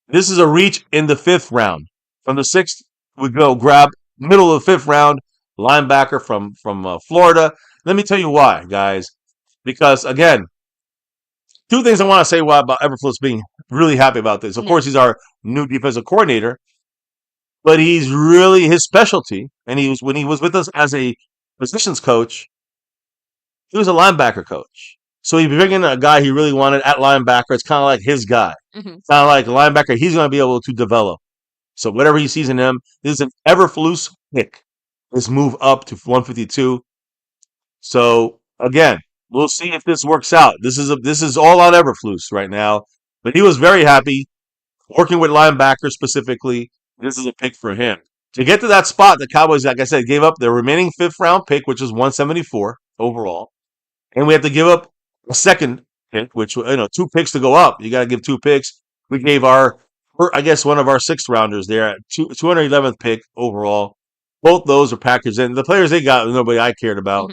This is a reach in the fifth round. From the sixth, we go grab middle of the fifth round, linebacker from Florida. Let me tell you why, guys. Because, again, two things I want to say why about Eberflus being really happy about this. Of course, he's our new defensive coordinator, but he's really his specialty. And when he was with us as a positions coach, he was a linebacker coach. So he bring in a guy he really wanted at linebacker. It's kind of like his guy. It's kind of like a linebacker he's going to be able to develop. So whatever he sees in him, this is an Eberflus pick. This move up to 152. So again, we'll see if this works out. This is all on Eberflus right now. But he was very happy working with linebackers specifically. This is a pick for him. To get to that spot, the Cowboys, like I said, gave up their remaining fifth round pick, which is 174 overall. And we have to give up a second pick, which, 2 picks to go up. You got to give 2 picks. We gave one of our sixth rounders there at 211th pick overall. Both those are packaged in. The players they got, nobody I cared about.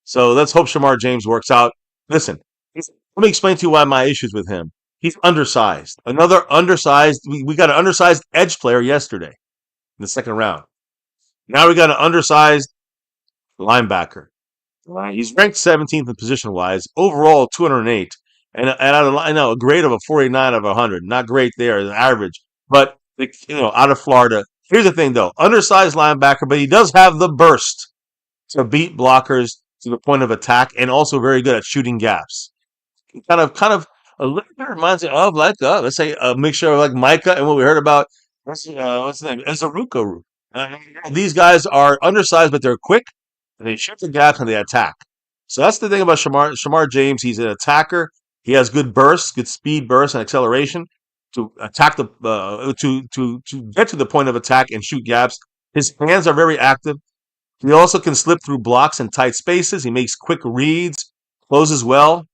So let's hope Shamar James works out. Listen, let me explain to you why my issues with him. He's undersized. Another undersized. We got an undersized edge player yesterday in the second round. Now we got an undersized linebacker. He's ranked 17th in position-wise. Overall, 208. And I know a grade of a 49 of 100. Not great there, an average. But, out of Florida. Here's the thing, though. Undersized linebacker, but he does have the burst to beat blockers to the point of attack and also very good at shooting gaps. Kind of a little bit reminds me of let's say a mixture of like Micah and what we heard about, what's his name? Ezaruka. These guys are undersized, but they're quick. And they shoot the gaps and they attack. So that's the thing about Shamar James. He's an attacker. He has good bursts, good speed bursts and acceleration to attack to get to the point of attack and shoot gaps. His hands are very active. He also can slip through blocks in tight spaces. He makes quick reads, closes well.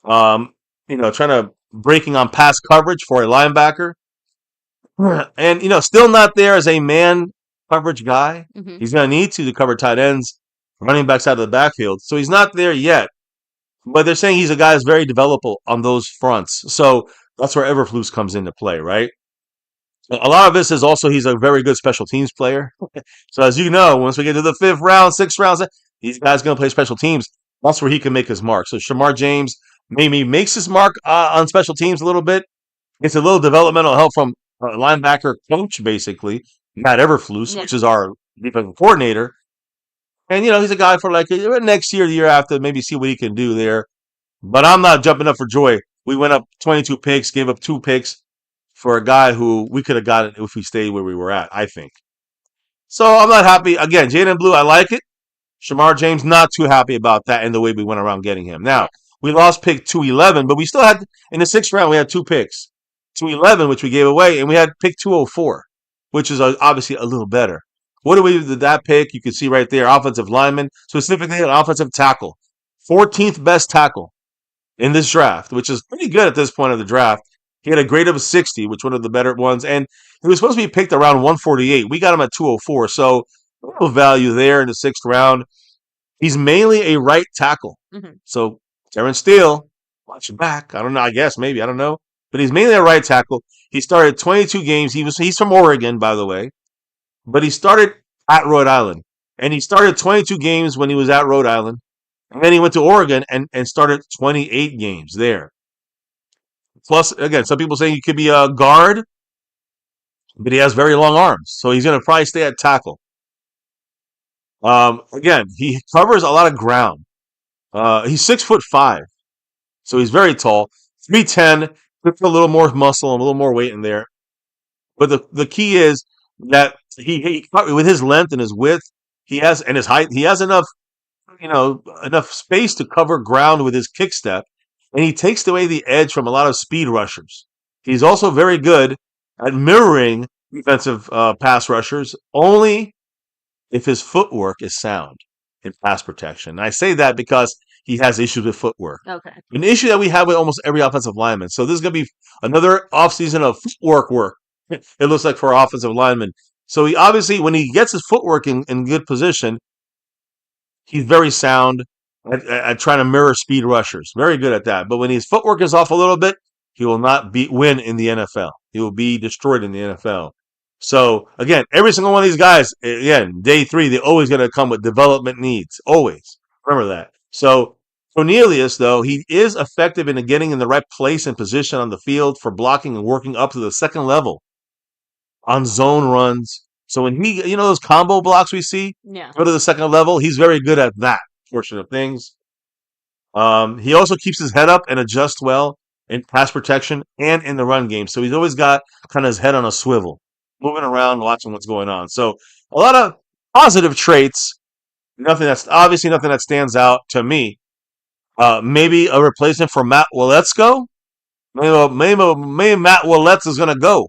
Trying to breaking on pass coverage for a linebacker. And, still not there as a man coverage guy. He's going to need to cover tight ends, running backs out of the backfield. So he's not there yet. But they're saying he's a guy that's very developable on those fronts. So that's where Eberflus comes into play, right? A lot of this is also he's a very good special teams player. So as you know, once we get to the fifth round, sixth round, these guys going to play special teams. That's where he can make his mark. So Shamar James maybe makes his mark on special teams a little bit. It's a little developmental help from a linebacker coach, basically, Matt Eberflus, which is our defensive coordinator. And, he's a guy for next year, the year after, maybe see what he can do there. But I'm not jumping up for joy. We went up 22 picks, gave up 2 picks for a guy who we could have gotten if we stayed where we were at, I think. So I'm not happy. Again, Jaydon Blue, I like it. Shamar James, not too happy about that and the way we went around getting him. Now, we lost pick 211, but we still had, in the 6th round, we had 2 picks. 211, which we gave away, and we had pick 204, which is obviously a little better. What do we do with that pick? You can see right there, offensive lineman, specifically an offensive tackle. 14th best tackle in this draft, which is pretty good at this point of the draft. He had a grade of 60, which one of the better ones, and he was supposed to be picked around 148. We got him at 204, so a little value there in the 6th round. He's mainly a right tackle. Mm-hmm. So Terrence Steele, watch your back. I don't know. I guess maybe I don't know, but he's mainly a right tackle. He started 22 games. He's from Oregon, by the way, but he started at Rhode Island, and he started 22 games when he was at Rhode Island, and then he went to Oregon and started 28 games there. Plus, again, some people say he could be a guard, but he has very long arms, so he's going to probably stay at tackle. Again, he covers a lot of ground. He's 6'5", so he's very tall. 310, put a little more muscle and a little more weight in there. But the key is that he with his length and his width, and his height, he has enough space to cover ground with his kick step, and he takes away the edge from a lot of speed rushers. He's also very good at mirroring defensive pass rushers, only if his footwork is sound in pass protection. And I say that because he has issues with footwork. Okay. An issue that we have with almost every offensive lineman. So this is going to be another offseason of footwork work, it looks like, for our offensive lineman. So he obviously, when he gets his footwork in good position, he's very sound at trying to mirror speed rushers. Very good at that. But when his footwork is off a little bit, he will not win in the NFL. He will be destroyed in the NFL. So, again, every single one of these guys, again, day 3, they're always going to come with development needs. Always. Remember that. So, Cornelius, though, he is effective in getting in the right place and position on the field for blocking and working up to the 2nd level on zone runs. So when he, those combo blocks we see, go to the 2nd level, he's very good at that portion of things. He also keeps his head up and adjusts well in pass protection and in the run game. So he's always got kind of his head on a swivel, moving around, watching what's going on. So a lot of positive traits. Nothing that stands out to me. Maybe a replacement for Matt Waletzko. Maybe Matt Waletz is going to go,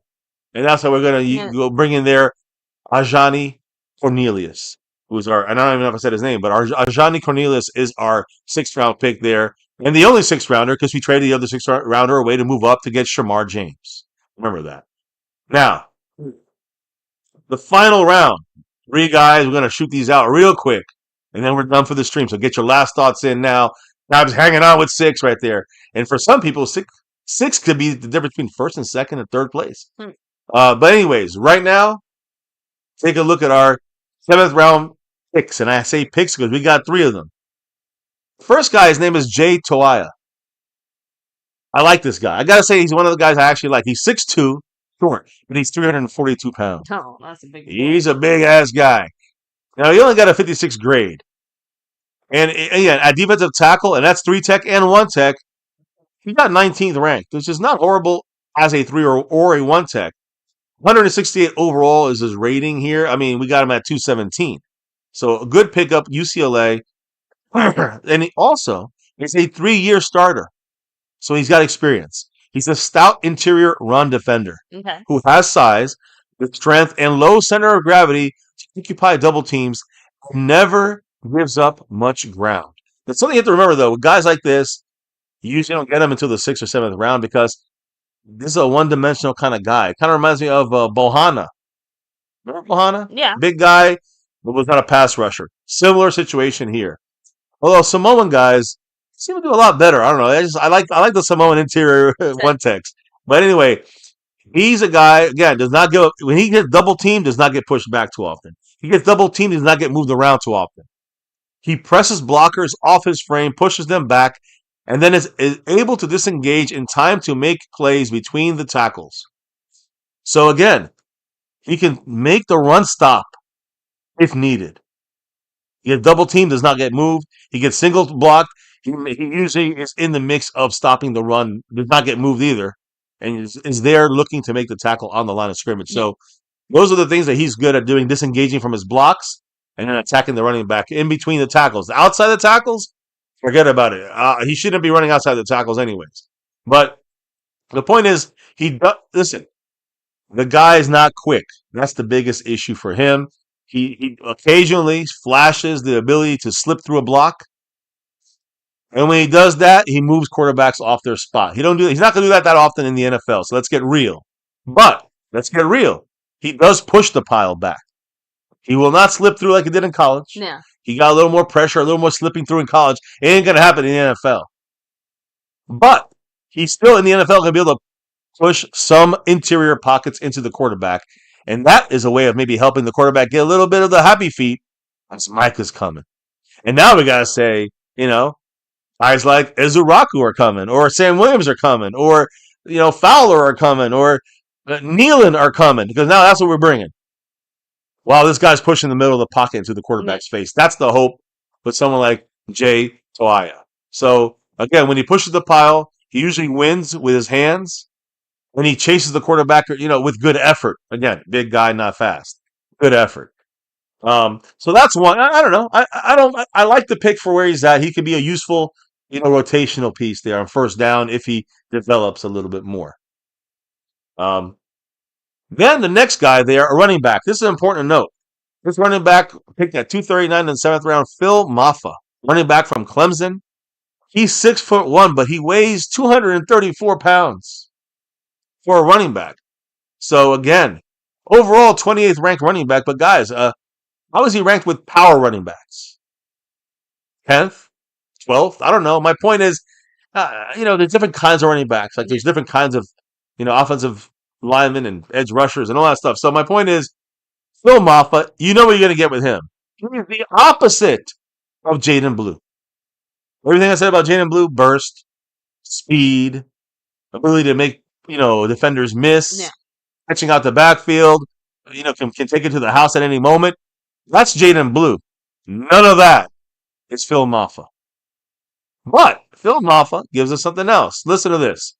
and that's how we're going to go bring in there Ajani Cornelius, who's and I don't even know if I said his name, but Ajani Cornelius is our 6th round pick there, and the only 6th rounder because we traded the other 6th rounder away to move up to get Shamar James. Remember that. Now, the final round, 3 guys. We're going to shoot these out real quick, and then we're done for the stream. So get your last thoughts in now. I was hanging on with 6 right there, and for some people, six could be the difference between 1st and 2nd and 3rd place. But anyways, right now, take a look at our 7th round picks, and I say picks because we got 3 of them. First guy, his name is Jay Toia. I like this guy. I gotta say, he's one of the guys I actually like. He's 6'2", short, but he's 342 pounds. Oh, that's a big. He's a big ass guy. Now he only got a 56 grade, and again at defensive tackle, and that's 3 tech and 1 tech. He got 19th ranked, which is not horrible as a 3 or a 1 tech. 168 overall is his rating here. I mean, we got him at 217. So a good pickup, UCLA. And he also is a 3-year starter. So he's got experience. He's a stout interior run defender who has size, with strength, and low center of gravity to occupy double teams. Never gives up much ground. That's something you have to remember, though. With guys like this, you usually don't get them until the 6th or 7th round because this is a one-dimensional kind of guy. It kind of reminds me of Bohanna. Remember Bohanna? Yeah. Big guy, but was not a pass rusher. Similar situation here. Although Samoan guys seem to do a lot better. I don't know. I like the Samoan interior one techs. But anyway, he's a guy, again, does not go when he gets double teamed, does not get pushed back too often. He gets double teamed, does not get moved around too often. He presses blockers off his frame, pushes them back, and then is able to disengage in time to make plays between the tackles. So again, he can make the run stop if needed. He gets double teamed, does not get moved. He gets single blocked. He usually is in the mix of stopping the run, does not get moved either. and is there looking to make the tackle on the line of scrimmage. Yeah. So those are the things that he's good at doing, disengaging from his blocks and then attacking the running back in between the tackles. Outside the tackles, forget about it. He shouldn't be running outside the tackles anyways. But the point is, listen, the guy is not quick. That's the biggest issue for him. He occasionally flashes the ability to slip through a block. And when he does that, he moves quarterbacks off their spot. He's not going to do that often in the NFL. So let's get real. But let's get real. He does push the pile back. He will not slip through like he did in college. Yeah. He got a little more pressure, a little more slipping through in college. It ain't going to happen in the NFL. But he's still in the NFL going to be able to push some interior pockets into the quarterback. And that is a way of maybe helping the quarterback get a little bit of the happy feet as Mike is coming. And now we got to say, guys like Ezuraku are coming, or Sam Williams are coming, or, Fowler are coming, or Nealon are coming, because now that's what we're bringing. While this guy's pushing the middle of the pocket into the quarterback's face. That's the hope with someone like Jay Toaya. So, again, when he pushes the pile, he usually wins with his hands. When he chases the quarterback, with good effort. Again, big guy, not fast. Good effort. So that's one. I don't know. I like the pick for where he's at. He could be a useful, rotational piece there on first down if he develops a little bit more. Then the next guy there, a running back. This is important to note. This running back picked at 239 in the 7th round, Phil Maffa, running back from Clemson. He's 6'1", but he weighs 234 pounds for a running back. So again, overall 28th ranked running back. But guys, how is he ranked with power running backs? 10th, 12th? I don't know. My point is, there's different kinds of running backs. Like there's different kinds of, offensive linemen and edge rushers and all that stuff. So my point is, Phil Maffa, you know what you're going to get with him. He's the opposite of Jaydon Blue. Everything I said about Jaydon Blue, burst, speed, ability to make, defenders miss, catching out the backfield, can take it to the house at any moment. That's Jaydon Blue. None of that is Phil Maffa. But Phil Maffa gives us something else. Listen to this.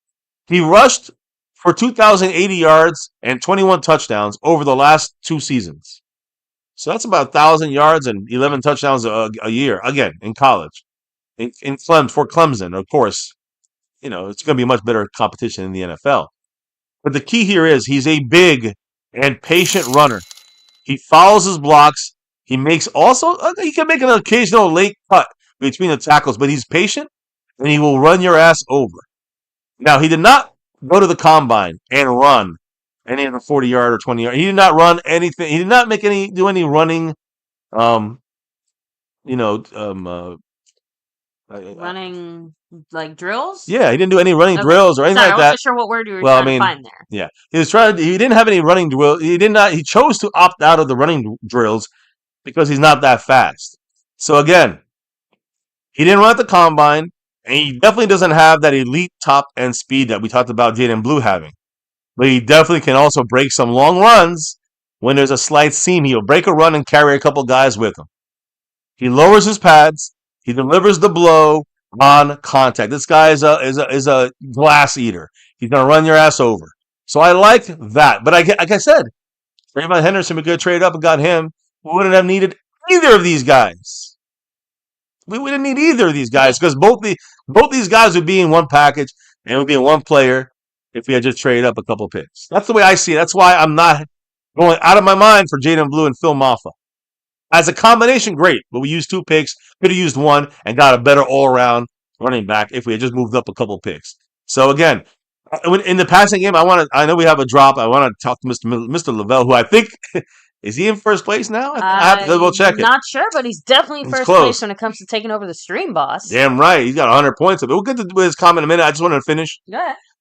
He rushed for 2,080 yards and 21 touchdowns over the last 2 seasons. So that's about 1,000 yards and 11 touchdowns a year, again, in college. For Clemson, of course, it's going to be much better competition in the NFL. But the key here is he's a big and patient runner. He follows his blocks. He can make an occasional late cut between the tackles, but he's patient and he will run your ass over. Now, he did not go to the combine and run any of the 40-yard or 20-yard. He did not run anything. He did not do any running, running like drills? Yeah, he didn't do any running drills or anything like that. I wasn't sure what word you were trying to find there. Yeah, he didn't have any running drill. He chose to opt out of the running drills because he's not that fast. So again, he didn't run at the combine, and he definitely doesn't have that elite top end speed that we talked about Jaydon Blue having. But he definitely can also break some long runs when there's a slight seam. He'll break a run and carry a couple guys with him. He lowers his pads. He delivers the blow on contact. This guy is a glass eater. He's gonna run your ass over. So I like that. But like I said, Raymond Henderson, we could have traded up and got him. We wouldn't have needed either of these guys. We wouldn't need either of these guys because both these guys would be in one package and it would be in one player if we had just traded up a couple picks. That's the way I see it. That's why I'm not going out of my mind for Jaydon Blue and Phil Maffa. As a combination, great. But we used 2 picks, could have used 1, and got a better all-around running back if we had just moved up a couple picks. So again, in the passing game, I know we have a drop. I want to talk to Mr. Lavelle, who I think is he in first place now? I have to go check it. Not sure, but he's definitely in first place when it comes to taking over the stream, boss. Damn right, he's got 100 points. We'll get to his comment in a minute. I just wanted to finish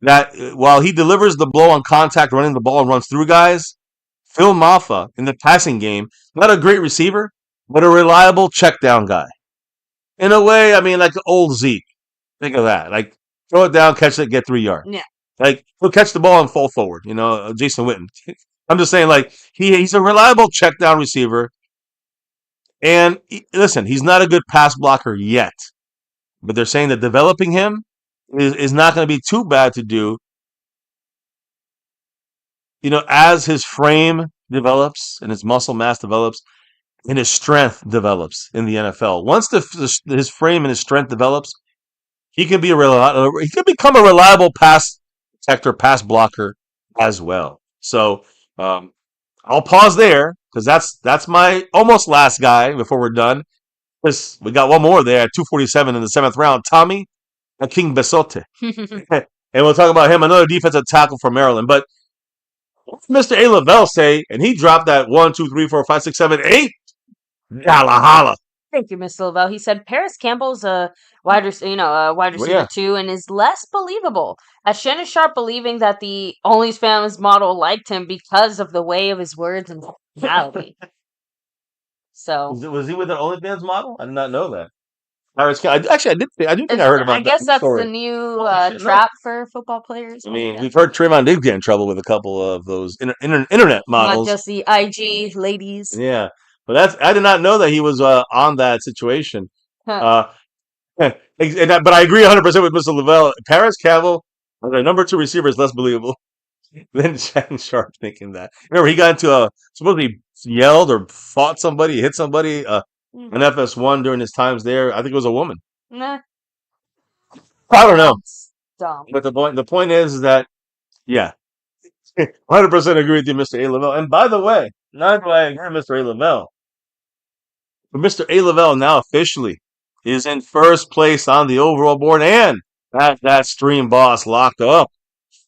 that while he delivers the blow on contact, running the ball and runs through guys, Phil Maffa in the passing game, not a great receiver, but a reliable check down guy. In a way, I mean, like old Zeke. Think of that. Like, throw it down, catch it, get 3 yards. Yeah. Like, he'll catch the ball and fall forward. Jason Witten. I'm just saying, like, he's a reliable check down receiver. And listen, he's not a good pass blocker yet. But they're saying that developing him is not going to be too bad to do as his frame develops and his muscle mass develops and his strength develops in the NFL, once his frame and his strength develops, he can he can become a reliable pass protector, pass blocker as well. So I'll pause there because that's my almost last guy before we're done. We got one more there at 247 in the 7th round, Tommy King Besote. And we'll talk about him, another defensive tackle from Maryland. But what did Mr. A. Lavelle say? And he dropped that 1, 2, 3, 4, 5, 6, 7, 8. Holla, holla. Thank you, Mr. Lavelle. He said Paris Campbell's a wide receiver too, and is less believable. As Shannon Sharp believing that the OnlyFans model liked him because of the way of his words and personality. So Was he with an OnlyFans model? I did not know that. Actually, I do think I heard about that. I guess that's story. the new trap for football players. I mean, we've heard Trayvon did get in trouble with a couple of those internet models. Not just the IG ladies. Yeah, but I did not know that he was on that situation. But I agree 100% with Mr. Lavelle. Paris Campbell, the number 2 receiver, is less believable than Shannon Sharp thinking that. Remember, he got into supposedly yelled or fought somebody, hit somebody, an FS1 during his times there. I think it was a woman. Nah. I don't know. Dumb. But the point is that, yeah, 100% agree with you, Mr. A. Lavelle. And by the way, not only I agree with Mr. A. Lavelle, but Mr. A. Lavelle now officially is in first place on the overall board, and that stream boss locked up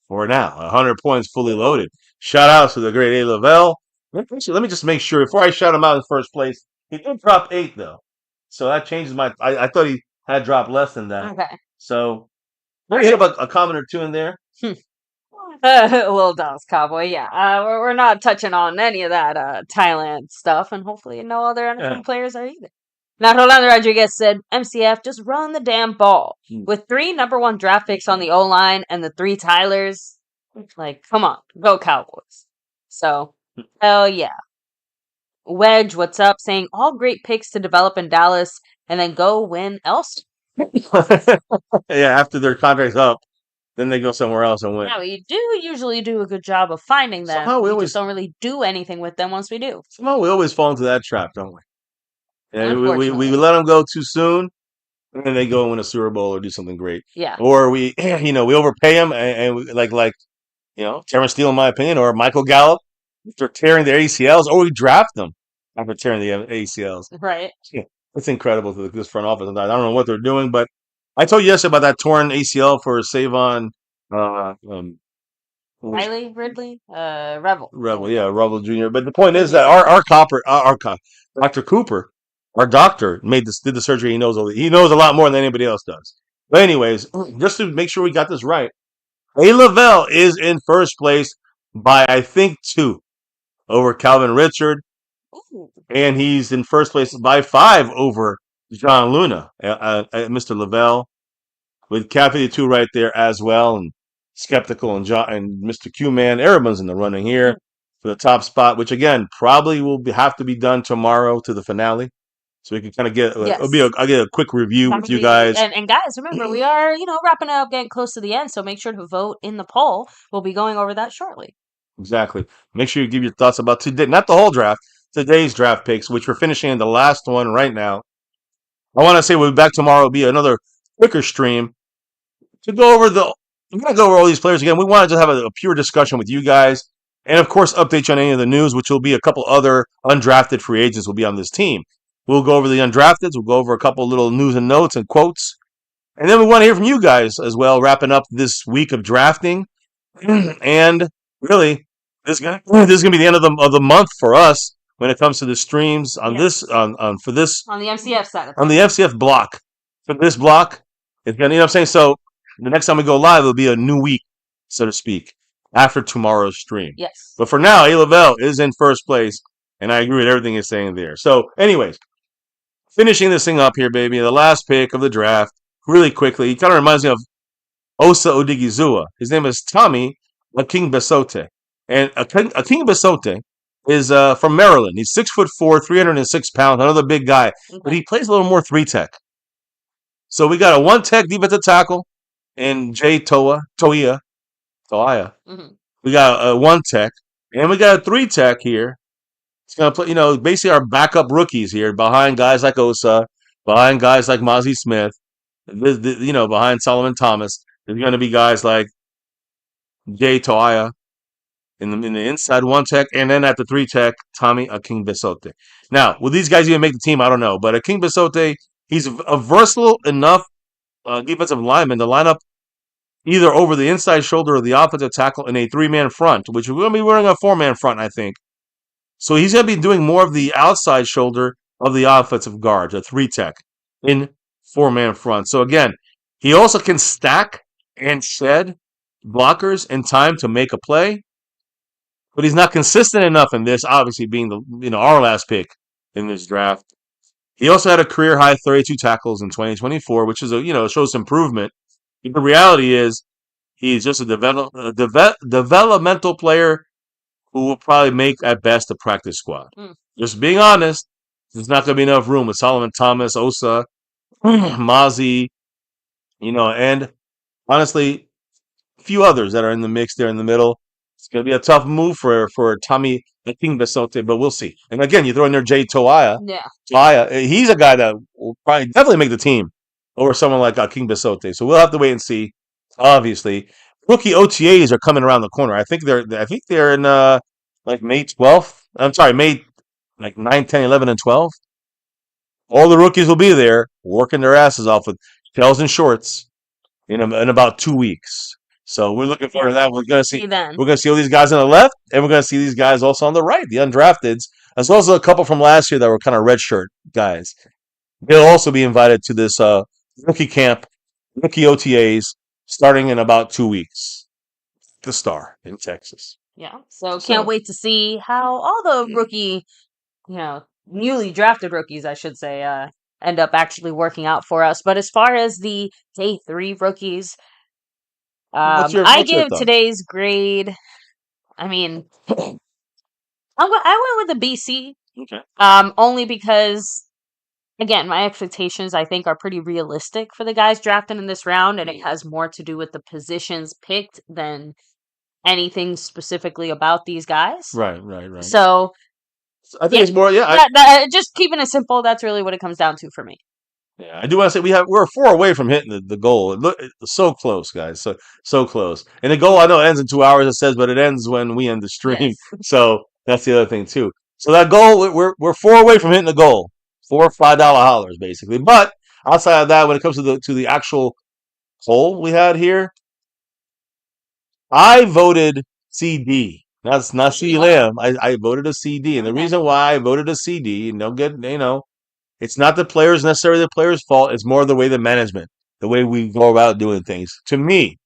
for now. 100 points fully loaded. Shout out to the great A. Lavelle. Let me just make sure before I shout him out in first place. He did drop 8 though, so that changes my. I thought he had dropped less than that. Okay. So maybe hit up a comment or 2 in there. Little Dallas Cowboy, yeah. We're not touching on any of that Thailand stuff, and hopefully no other NFL players are either. Now, Rolando Rodriguez said, MCF, just run the damn ball. With 3 number 1 draft picks on the O-line and the 3 Tylers, like, come on, go Cowboys. So, hell yeah. Wedge, what's up? Saying, all great picks to develop in Dallas and then go win elsewhere. Yeah, after their contract's up, then they go somewhere else and win. Yeah, we do usually do a good job of finding them. Somehow we just don't really do anything with them once we do. Somehow we always fall into that trap, don't we? Yeah, we let them go too soon, and then they go and win a Super Bowl or do something great. Yeah. Or we overpay them, and we, like Terrence Steele, in my opinion, or Michael Gallup, after tearing their ACLs, or we draft them after tearing the ACLs. Right. Yeah, it's incredible to this front office. I don't know what they're doing, but I told you yesterday about that torn ACL for Savon. Ridley, Revel. Revel Jr. But the point is that our Dr. Cooper, our doctor, did the surgery. He knows a lot more than anybody else does. But anyways, just to make sure we got this right, A. Lavelle is in first place by I think 2 over Calvin Richard, and he's in first place by 5 over John Luna, Mr. Lavelle, with Cappy 2 right there as well, and Skeptical and Mr. Q-Man. Everyone's in the running here for the top spot, which again probably will have to be done tomorrow to the finale, so we can kind of get. I'll get a quick review with you guys. And guys, remember we are wrapping up, getting close to the end, so make sure to vote in the poll. We'll be going over that shortly. Exactly. Make sure you give your thoughts about today, not the whole draft, today's draft picks, which we're finishing in the last one right now. I want to say we'll be back tomorrow. It'll be another quicker stream to go over I'm going to go over all these players again. We want to just have a pure discussion with you guys. And, of course, update you on any of the news, which will be a couple other undrafted free agents will be on this team. We'll go over the undrafteds. We'll go over a couple little news and notes and quotes. And then we want to hear from you guys as well, wrapping up this week of drafting. And, really, this is going to be the end of the month for us when it comes to the streams on this on the MCF side. On the FCF block. For this block, it's going to, what I'm saying? So, the next time we go live, it'll be a new week, so to speak, after tomorrow's stream. Yes. But for now, A. Lavelle is in first place, and I agree with everything he's saying there. So, anyways, finishing this thing up here, baby, the last pick of the draft, really quickly. He kind of reminds me of Osa Odigizua. His name is Tommy Aking Besote. And Aking Besote is from Maryland. He's 6'4", 306 pounds, another big guy. Okay. But he plays a little more 3-tech. So we got a 1-tech defensive tackle, and Toia, We got a 1 tech, and we got a 3 tech here. It's going to play, basically our backup rookies here behind guys like Osa, behind guys like Mozzie Smith, behind Solomon Thomas. There's going to be guys like Jay Toia in the inside 1 tech, and then at the 3 tech, Tommy Aking Besote. Now, will these guys even make the team? I don't know. But Aking Besote, he's a versatile enough defensive lineman to line up either over the inside shoulder of the offensive tackle in a 3-man front, which we're going to be wearing a 4-man front, I think. So he's going to be doing more of the outside shoulder of the offensive guard, a 3 tech in 4-man front. So again, he also can stack and shed blockers in time to make a play, but he's not consistent enough in this, obviously being our last pick in this draft. He also had a career high 32 tackles in 2024, which is shows improvement. The reality is he's just a developmental player who will probably make at best a practice squad. Just being honest, there's not going to be enough room with Solomon Thomas, Osa, Mozzie, and honestly, a few others that are in the mix there in the middle. It's going to be a tough move for Tommy Aking Besote, but we'll see. And again, you throw in there Jay Toia. Yeah. Toia, he's a guy that will probably definitely make the team over someone like Aking Besote. So we'll have to wait and see. Obviously, rookie OTAs are coming around the corner. I think they're in like May 12th. I'm sorry, May like 9, 10, 11, and 12. All the rookies will be there working their asses off with tails and shorts in about 2 weeks. So we're looking forward to that. We're gonna see all these guys on the left, and we're gonna see these guys also on the right, the undrafteds, as well as a couple from last year that were kind of red shirt guys. They'll also be invited to this rookie camp, rookie OTAs, starting in about 2 weeks. The Star in Texas. Yeah. So can't wait to see how all the rookie, newly drafted rookies, I should say, end up actually working out for us. But as far as the day 3 rookies, I give today's grade. I mean, I went with a BC. Okay. Only because, again, my expectations I think are pretty realistic for the guys drafted in this round, and it has more to do with the positions picked than anything specifically about these guys. Right. So I think it's more, just keeping it simple. That's really what it comes down to for me. Yeah, I do want to say we're 4 away from hitting the goal. It's so close, guys. So close. And the goal I know ends in 2 hours. It says, but it ends when we end the stream. Yes. So that's the other thing too. So that goal, we're 4 away from hitting the goal. $4 or $5 hollers basically. But outside of that, when it comes to the actual poll we had here, I voted CD. That's not C Lamb. I voted a CD, and the reason why I voted a CD, and don't get it's not the players necessarily the players' fault. It's more the way the management, the way we go about doing things. To me,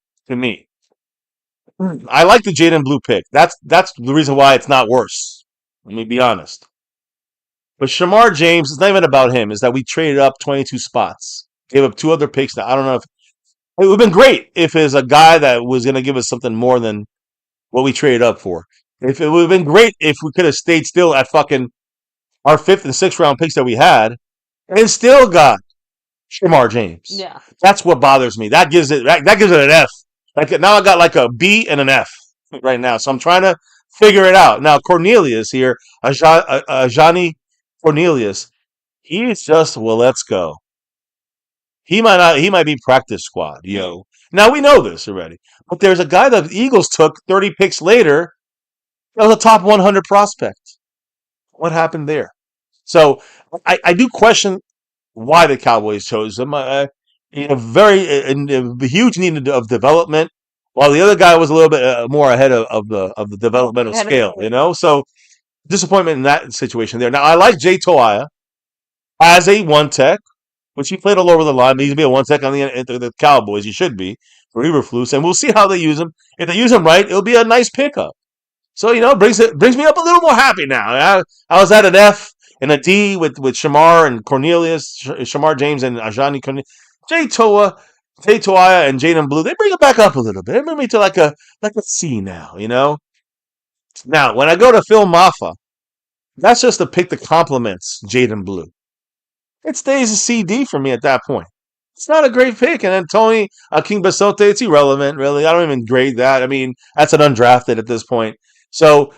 I like the Jaydon Blue pick. That's the reason why it's not worse. Let me be honest. But Shamar James, it's not even about him. It's that we traded up 22 spots, gave up 2 other picks. That I don't know if it would have been great if it's a guy that was going to give us something more than what we traded up for. If it would have been great if we could have stayed still at fucking our 5th and 6th round picks that we had, and still got Shamar James. Yeah, that's what bothers me. That gives it an F. Like now I got like a B and an F right now. So I'm trying to figure it out. Now Cornelius here, Ajani Cornelius, he's just let's go. He might be practice squad, Now we know this already. But there's a guy that the Eagles took 30 picks later. That was a top 100 prospect. What happened there? So I do question why the Cowboys chose him. A huge need of development, while the other guy was a little bit more ahead of the developmental scale. So disappointment in that situation there. Now I like Jay Toia as a 1-tech, which he played all over the line. He needs to be a 1-tech on the Cowboys. He should be for Eberflus, and we'll see how they use him. If they use him right, it'll be a nice pickup. So it brings me up a little more happy now. I was at an F and a D with Shamar and Cornelius, Shamar James and Ajani Cornelius. Jay Toia and Jaydon Blue, they bring it back up a little bit. They bring me to like a C now, Now, when I go to Phil Maffa, that's just a pick that complements Jaydon Blue. It stays a CD for me at that point. It's not a great pick. And then Tony King Basote, it's irrelevant, really. I don't even grade that. I mean, that's an undrafted at this point. So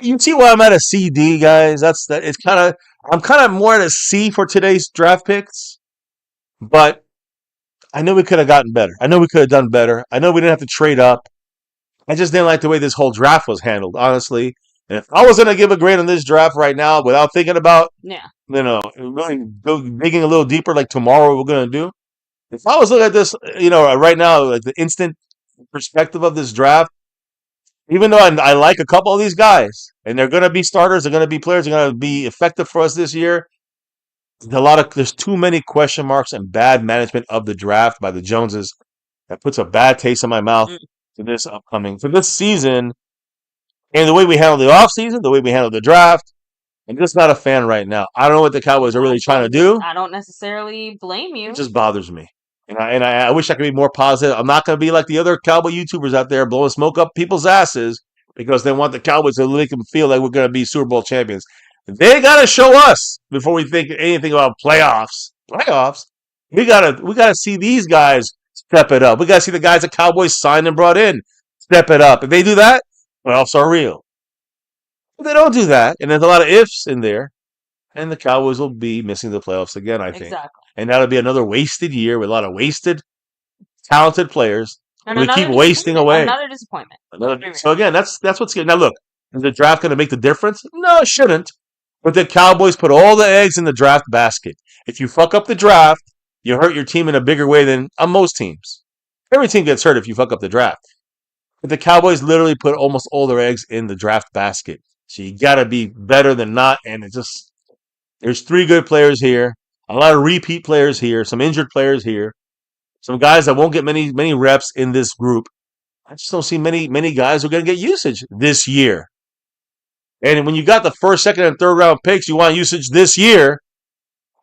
you see why I'm at a CD, guys. That's that. It's kind of I'm kind of more at a C for today's draft picks, but I know we could have gotten better. I know we could have done better. I know we didn't have to trade up. I just didn't like the way this whole draft was handled, honestly. And if I was going to give a grade on this draft right now without thinking about, Yeah. really digging a little deeper like tomorrow we're going to do, if I was looking at this, right now, like the instant perspective of this draft, even though I like a couple of these guys, and they're going to be starters, they're going to be players, they're going to be effective for us this year, there's too many question marks and bad management of the draft by the Joneses that puts a bad taste in my mouth Mm. for this season, and the way we handle the offseason, the way we handle the draft. I'm just not a fan right now. I don't know what the Cowboys are really trying to do. I don't necessarily blame you. It just bothers me. And I wish I could be more positive. I'm not going to be like the other Cowboy YouTubers out there blowing smoke up people's asses because they want the Cowboys to make them feel like we're going to be Super Bowl champions. They got to show us before we think anything about playoffs. Playoffs? We gotta see these guys step it up. We got to see the guys the Cowboys signed and brought in step it up. If they do that, playoffs are real. If they don't do that, and there's a lot of ifs in there, and the Cowboys will be missing the playoffs again, I think. Exactly. And that'll be another wasted year with a lot of wasted, talented players. And We keep wasting away. Another disappointment. So again, that's what's good. Now look, is the draft going to make the difference? No, it shouldn't. But the Cowboys put all the eggs in the draft basket. If you fuck up the draft, you hurt your team in a bigger way than most teams. Every team gets hurt if you fuck up the draft. But the Cowboys literally put almost all their eggs in the draft basket. So you got to be better than not. And there's 3 good players here, a lot of repeat players here, some injured players here, some guys that won't get many reps in this group. I just don't see many guys who are going to get usage this year. And when you got the first, second, and third round picks, you want usage this year.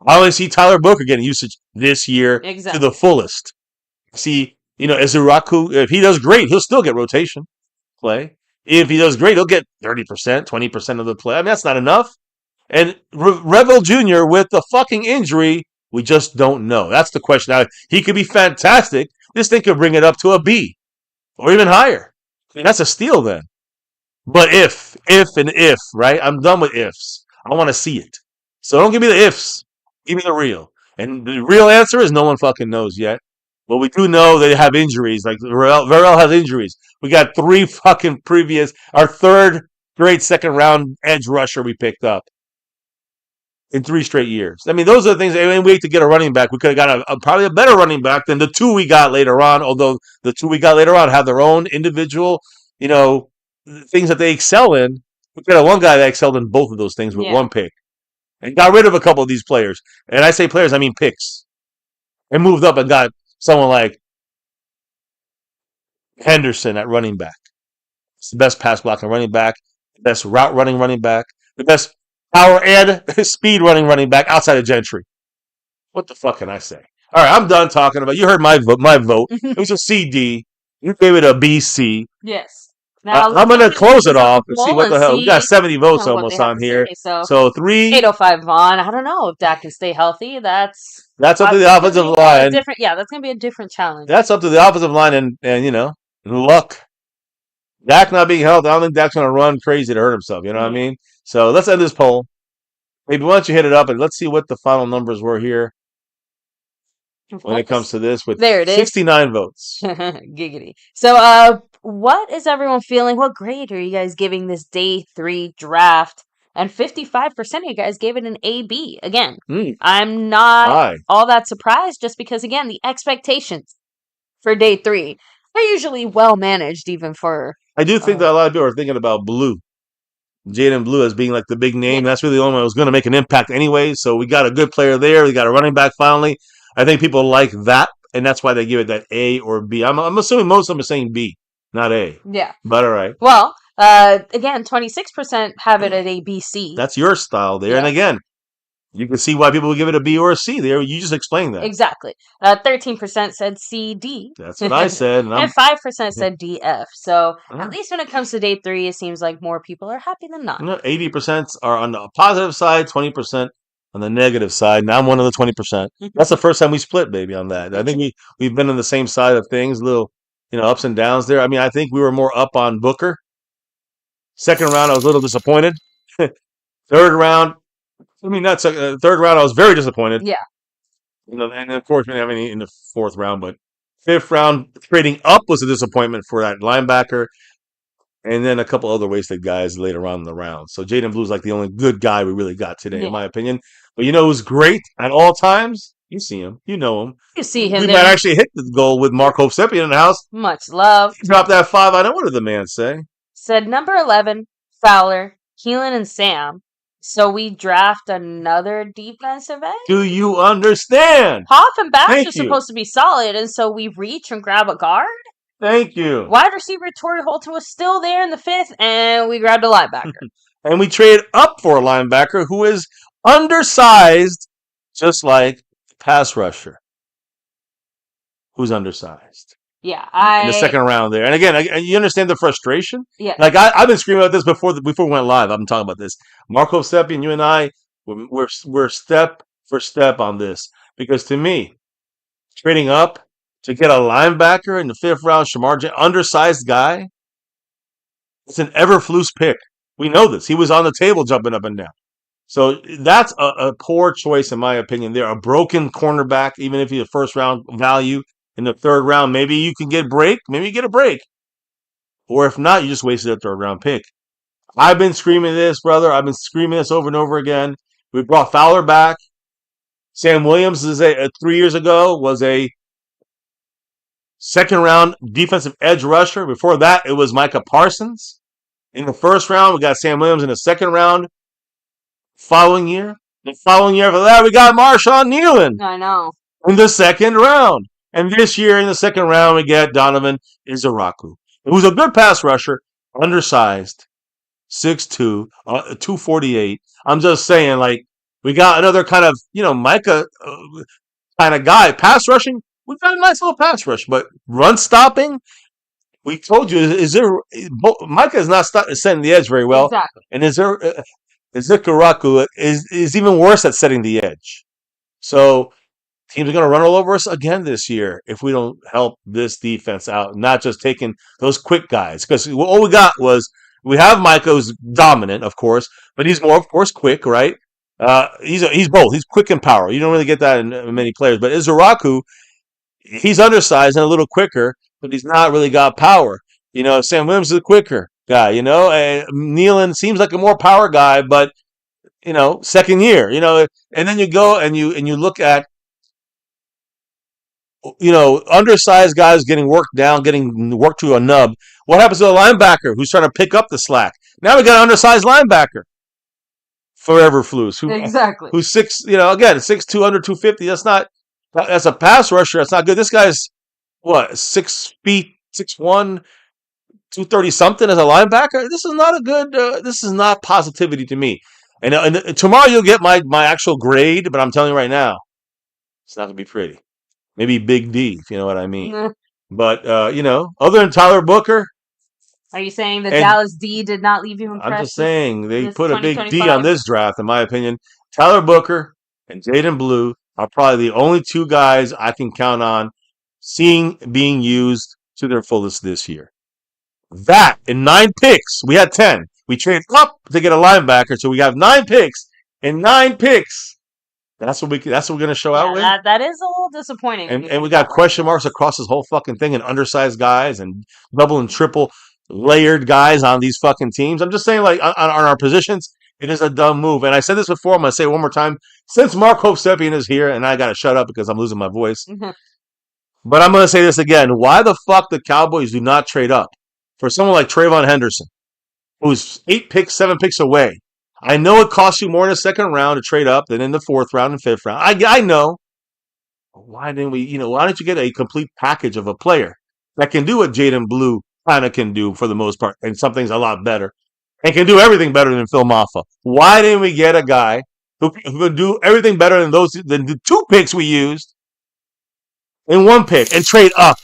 I only see Tyler Booker getting usage this year to the fullest. See, Izuraku, if he does great, he'll still get rotation play. If he does great, he'll get 30%, 20% of the play. I mean, that's not enough. And Revel Jr. with the fucking injury, we just don't know. That's the question. Now, he could be fantastic. This thing could bring it up to a B or even higher. I mean, that's a steal then. But if, right? I'm done with ifs. I want to see it. So don't give me the ifs. Give me the real. And the real answer is no one fucking knows yet. But we do know they have injuries. Like Varel has injuries. We got 3 fucking our third straight second round edge rusher we picked up in 3 straight years. I mean, those are the things. I mean, we had to get a running back. We could have got probably a better running back than the 2 we got later on. Although the 2 we got later on have their own individual, things that they excel in. We got one guy that excelled in both of those things with 1 pick, and got rid of a couple of these players. And I say players, I mean picks, and moved up and got someone like Henderson at running back. It's the best pass blocking running back, the best route running running back, the best power and speed running back outside of Gentry. What the fuck can I say? All right, I'm done talking about. You heard my vote. It was a CD. You gave it a BC. Yes. Now, I'm going to close it off and see what the hell. We got 70 votes almost on here. So 3. 805 Vaughn. I don't know if Dak can stay healthy. That's up to the offensive line. That's going to be a different challenge. That's up to the offensive line and luck. Dak not being healthy, I don't think Dak's going to run crazy to hurt himself. You know what I mean? So let's end this poll. Maybe why don't you hit it up and let's see what the final numbers were here when it comes to this with there it is. 69 votes. Giggity. So what is everyone feeling? What grade are you guys giving this day 3 draft? And 55% of you guys gave it an AB. Again, I'm not all that surprised just because, again, the expectations for day 3 are usually well managed even for... I do think that a lot of people are thinking about Blue. Jaydon Blue as being like the big name. That's really the only one that was going to make an impact anyway. So we got a good player there. We got a running back finally. I think people like that, and that's why they give it that A or B. I'm assuming most of them are saying B, not A. Yeah. But all right. Well, again, 26% have it at A, B, C. That's your style there. Yeah. And again, you can see why people would give it a B or a C there. You just explained that. Exactly. 13% said C, D. That's what I said. And 5% said D, F. So at least when it comes to day 3, it seems like more people are happy than not. 80% are on the positive side, 20% on the negative side. Now I'm one of the 20%. That's the first time we split, baby, on that. I think we've been on the same side of things, little ups and downs there. I mean, I think we were more up on Booker. Second round, I was a little disappointed. Third round, third round, I was very disappointed. Yeah. And of course, I mean, in the fourth round, but fifth round, trading up was a disappointment for that linebacker. And then a couple other wasted guys later on in the round. So Jaydon Blue's like the only good guy we really got today, in my opinion. But who's great at all times? You see him. You know him. You see him. We might actually hit the goal with Mark Hovsepian in the house. Much love. Drop that 5. I know what did the man say? Said number 11, Fowler, Keelan, and Sam. So we draft another defensive end? Do you understand? Hoff and Bash are supposed to be solid, and so we reach and grab a guard? Thank you. Wide receiver Torrey Holton was still there in the 5th, and we grabbed a linebacker. And we traded up for a linebacker who is undersized, just like pass rusher, who's undersized. Yeah, in the second round there. And again, you understand the frustration? Yeah. Like, I've been screaming about this before we went live. I've been talking about this. Mark Hovsepian, you and I, we're step for step on this. Because to me, trading up to get a linebacker in the 5th round, Shamar, undersized guy, it's an Everflus pick. We know this. He was on the table jumping up and down. So that's a poor choice, in my opinion. They're a broken cornerback, even if he's a first round value. In the 3rd round, maybe you can get a break. Maybe you get a break. Or if not, you just wasted a 3rd round pick. I've been screaming this, brother. I've been screaming this over and over again. We brought Fowler back. Sam Williams 3 years ago was a 2nd round defensive edge rusher. Before that, it was Micah Parsons. In the 1st round, we got Sam Williams in the 2nd round. Following year. The following year after that, we got Marshawn Nealon. I know. In the 2nd round. And this year in the 2nd round, we get Donovan Izaraku, who's a good pass rusher, undersized, 6'2", 248. I'm just saying, like, we got another kind of, Micah kind of guy. Pass rushing, we got a nice little pass rush. But run stopping, we told you, Micah is not setting the edge very well. Exactly. And Izaraku is even worse at setting the edge. So teams are going to run all over us again this year if we don't help this defense out, not just taking those quick guys. Because all we got was, we have Micah, who's dominant, of course, but he's more, of course, quick, right? He's both. He's quick and power. You don't really get that in many players. But Izaraku, he's undersized and a little quicker, but he's not really got power. Sam Williams is a quicker guy, Nealon seems like a more power guy, but, 2nd year, and then you go and you look at, undersized guys getting worked down, getting worked to a nub. What happens to a linebacker who's trying to pick up the slack? Now we got an undersized linebacker. Forever Flus. Who's 6'2", under 250. That's a pass rusher. That's not good. This guy's, 6 feet, 6'1", 230 something as a linebacker. This is not a good, this is not positivity to me. And tomorrow you'll get my actual grade, but I'm telling you right now, it's not going to be pretty. Maybe Big D, if you know what I mean. But, other than Tyler Booker. Are you saying the Dallas D did not leave you impressed? I'm just saying they put a big D on this draft, in my opinion. Tyler Booker and Jaydon Blue are probably the only 2 guys I can count on being used to their fullest this year. That, in 9 picks, we had 10. We traded up to get a linebacker, so we have 9 picks. In 9 picks. That's what we're going to show out with. That is a little disappointing. And we got question marks across this whole fucking thing, and undersized guys and double and triple layered guys on these fucking teams. I'm just saying, like, on our positions, it is a dumb move. And I said this before, I'm going to say it one more time. Since Mark Hovsepian is here, and I got to shut up because I'm losing my voice. But I'm going to say this again. Why the fuck the Cowboys do not trade up for someone like Trayvon Henderson, who's 8 picks, 7 picks away? I know it costs you more in the 2nd round to trade up than in the 4th round and 5th round. I know. Why didn't we, why don't you get a complete package of a player that can do what Jaydon Blue kind of can do for the most part, and some things a lot better, and can do everything better than Phil Maffa? Why didn't we get a guy who could do everything better than the 2 picks we used in 1 pick and trade up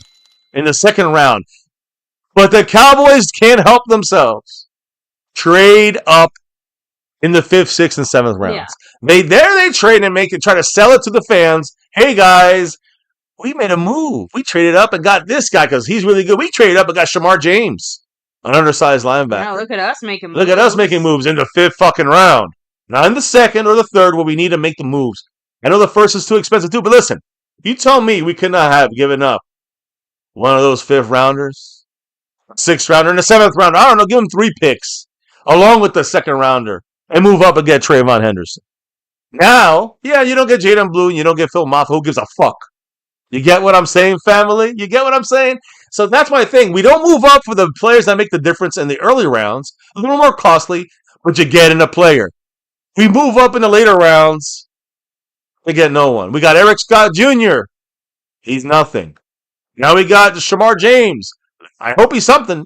in the 2nd round? But the Cowboys can't help themselves. Trade up in the 5th, 6th, and 7th Yeah. rounds. They trade and try to sell it to the fans. Hey guys, we made a move. We traded up and got this guy because he's really good. We traded up and got Shamar James, an undersized linebacker. Now look at us making moves. Look at us making moves in the 5th fucking round. Not in the 2nd or the 3rd where we need to make the moves. I know the 1st is too expensive too, but listen, you tell me we could not have given up one of those 5th rounders, 6th rounder, and the 7th rounder. I don't know, give them 3 picks along with the 2nd rounder and move up and get Trayvon Henderson. Now, yeah, you don't get Jaydon Blue and you don't get Phil Maffa. Who gives a fuck? You get what I'm saying, family? You get what I'm saying? So that's my thing. We don't move up for the players that make the difference in the early rounds. A little more costly, but you get in a player. We move up in the later rounds. We get no one. We got Eric Scott Jr. He's nothing. Now we got Shamar James. I hope he's something.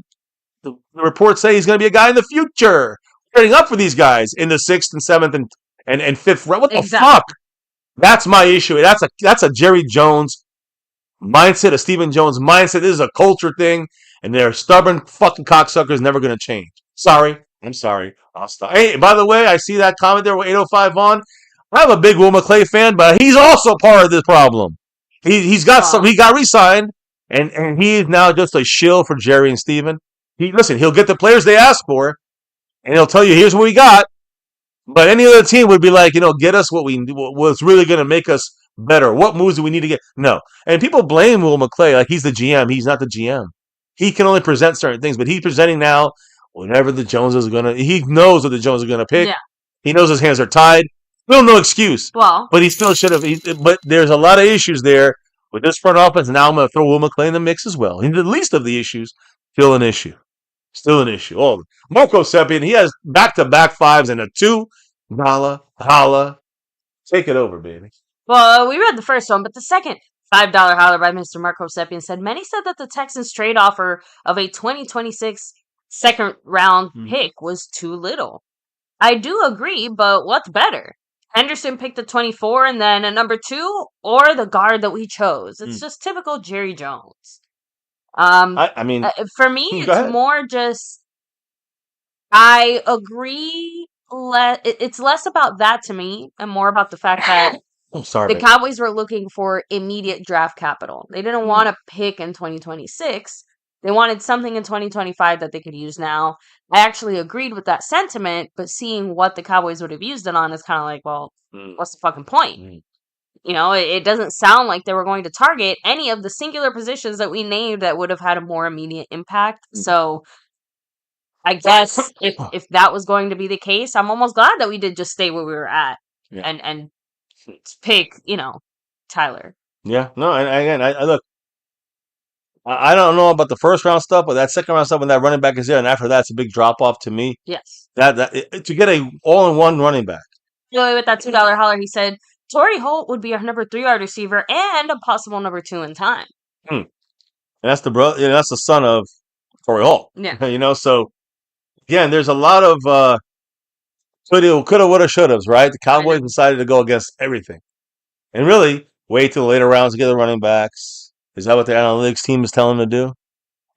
The reports say he's going to be a guy in the future. Getting up for these guys in the 6th and 7th and 5th round. What the fuck? That's my issue. That's a Jerry Jones mindset, a Stephen Jones mindset. This is a culture thing, and they're stubborn fucking cocksuckers never going to change. Sorry. I'm sorry. I'll stop. Hey, by the way, I see that comment there with 805 on. I'm a big Will McClay fan, but he's also part of this problem. He got re-signed, and he is now just a shill for Jerry and Steven. He'll get the players they ask for, and he'll tell you, here's what we got. But any other team would be like, get us what's really going to make us better. What moves do we need to get? No. And people blame Will McClay like he's the GM. He's not the GM. He can only present certain things, but he's presenting now whenever the Joneses are going to. He knows what the Joneses are going to pick. Yeah. He knows his hands are tied. Still no excuse. Well, but he still should have. But there's a lot of issues there with this front offense. Now I'm going to throw Will McClay in the mix as well. And the least of the issues, still an issue. Still an issue. Oh, Marco Sepien, he has back-to-back 5s and a $2 holla. Take it over, baby. Well, we read the first one, but the second $5 holler by Mr. Marco Sepien said, many said that the Texans' trade offer of a 2026 second-round pick was too little. I do agree, but what's better? Henderson picked a 24 and then a number 2, or the guard that we chose? It's just typical Jerry Jones. I mean, for me, it's more just, I agree. It's less about that to me and more about the fact that the Cowboys were looking for immediate draft capital. They didn't want to pick in 2026. They wanted something in 2025 that they could use now. I actually agreed with that sentiment, but seeing what the Cowboys would have used it on is kind of like, well, what's the fucking point? It doesn't sound like they were going to target any of the singular positions that we named that would have had a more immediate impact. So I guess if that was going to be the case, I'm almost glad that we did just stay where we were at and pick, Tyler. Yeah, no, and again, I look, I don't know about the first round stuff, but that second round stuff when that running back is there, and after that, it's a big drop off to me. Yes, to get a all-in-one running back. With that $2 holler, he said Torrey Holt would be our number 3 wide receiver and a possible number 2 in time. And that's the brother. That's the son of Torrey Holt. Yeah, so again, there's a lot of coulda, woulda, shouldas. Right? The Cowboys decided to go against everything, and really wait till the later rounds to get the running backs. Is that what the analytics team is telling them to do?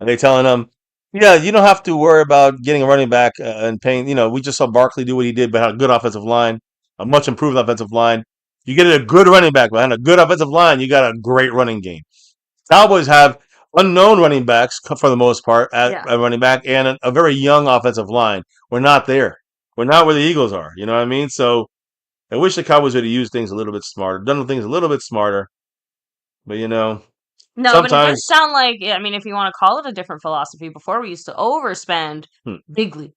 Are they telling them, yeah, you don't have to worry about getting a running back and paying? We just saw Barkley do what he did, but had a good offensive line, a much improved offensive line. You get a good running back behind a good offensive line, you got a great running game. Cowboys have unknown running backs for the most part at running back and a very young offensive line. We're not there. We're not where the Eagles are. You know what I mean? So I wish the Cowboys would have used things a little bit smarter, done things a little bit smarter. But no, but it does sound like, if you want to call it a different philosophy, before we used to overspend bigly